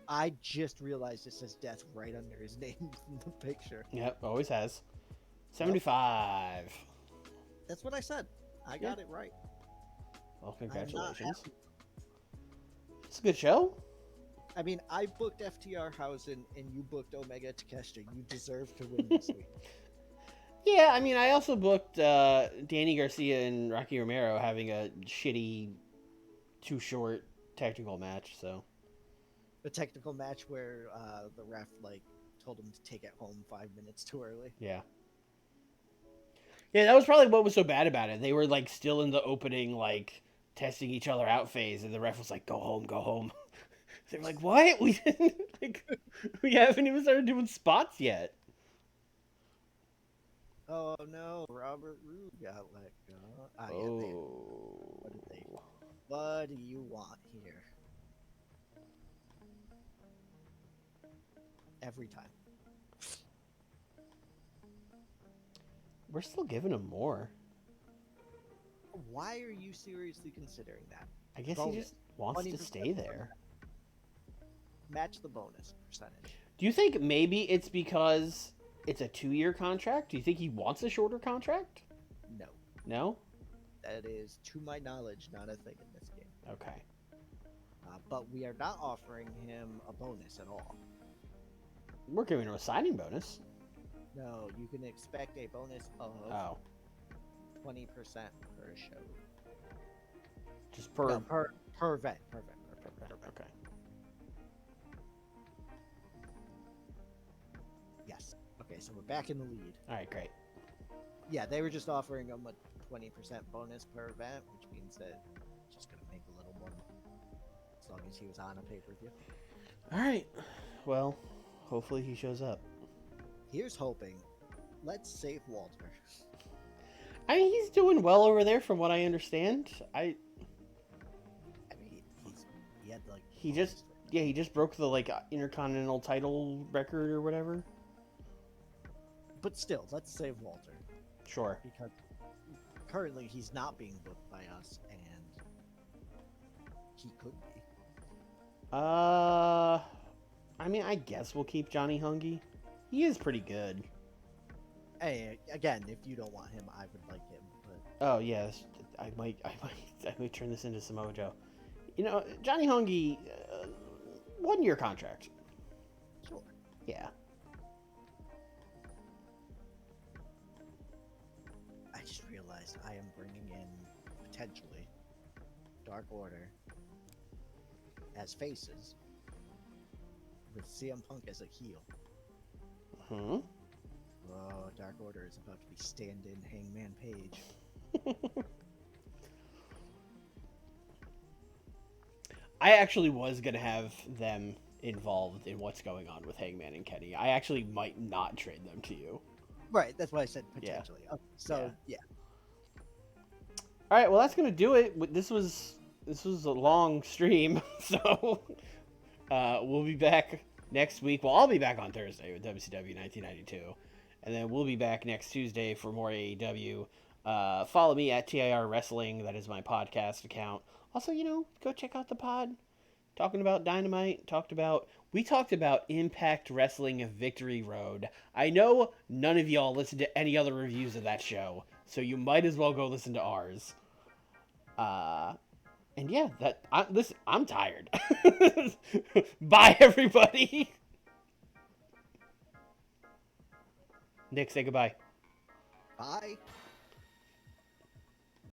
I just realized it says death right under his name in the picture. Yep, always has. 75. That's what I said. I got it right. Well, congratulations. It's a good show. I mean, I booked FTR Hausen and you booked Omega Takeshita. You deserve to win this week. Yeah, I mean, I also booked Danny Garcia and Rocky Romero having a shitty, too short technical match. So The technical match where the ref told him to take it home 5 minutes too early. Yeah, that was probably what was so bad about it. They were still in the opening testing each other out phase, and the ref was like, "Go home, go home." They're like, "What? We didn't we haven't even started doing spots yet." Oh no, Robert Roode got let go. What do you want here? Every time. We're still giving him more. Why are you seriously considering that? I guess Bonus. he just wants to 20% stay there. Match the bonus percentage. Do you think maybe it's because it's a 2-year contract? Do you think he wants a shorter contract? No. No? That is, to my knowledge, not a thing in this game. Okay. But we are not offering him a bonus at all. We're giving him a signing bonus. No, you can expect a bonus of Oh. 20% per show. Just per... No, per event. Per event. Okay. Yes. Okay, so we're back in the lead. All right, great. Yeah, they were just offering him a 20% bonus per event, which means that he's just going to make a little more as long as he was on a pay-per-view. All right. Well, hopefully he shows up. Here's hoping. Let's save Walter. I mean, he's doing well over there from what I understand. I mean, he had like... He just broke the, like, Intercontinental title record or whatever. But still, let's save Walter. Sure. Because currently he's not being booked by us, and he could be. I mean, I guess we'll keep Johnny Hungy. He is pretty good. Hey, again, if you don't want him, I would like him. But Oh yes, I might turn this into Samoa Joe. You know, Johnny Hungy, 1-year contract. sure. Yeah. I just realized I am bringing in potentially Dark Order as faces with CM Punk as a heel. Hmm. Oh, Dark Order is about to be stand-in Hangman Page. I actually was gonna have them involved in what's going on with Hangman and Kenny. I actually might not trade them to you. Right, that's why I said potentially. Okay, so yeah. All right, well that's gonna do it. This was a long stream, so we'll be back next week. Well, I'll be back on Thursday with WCW 1992, and then we'll be back next Tuesday for more AEW. Follow me at TIR Wrestling. That is my podcast account. Also, go check out the pod. Talking about Dynamite. We talked about Impact Wrestling Victory Road. I know none of y'all listen to any other reviews of that show, so you might as well go listen to ours. And yeah, I'm tired. Bye, everybody. Nick, say goodbye. Bye.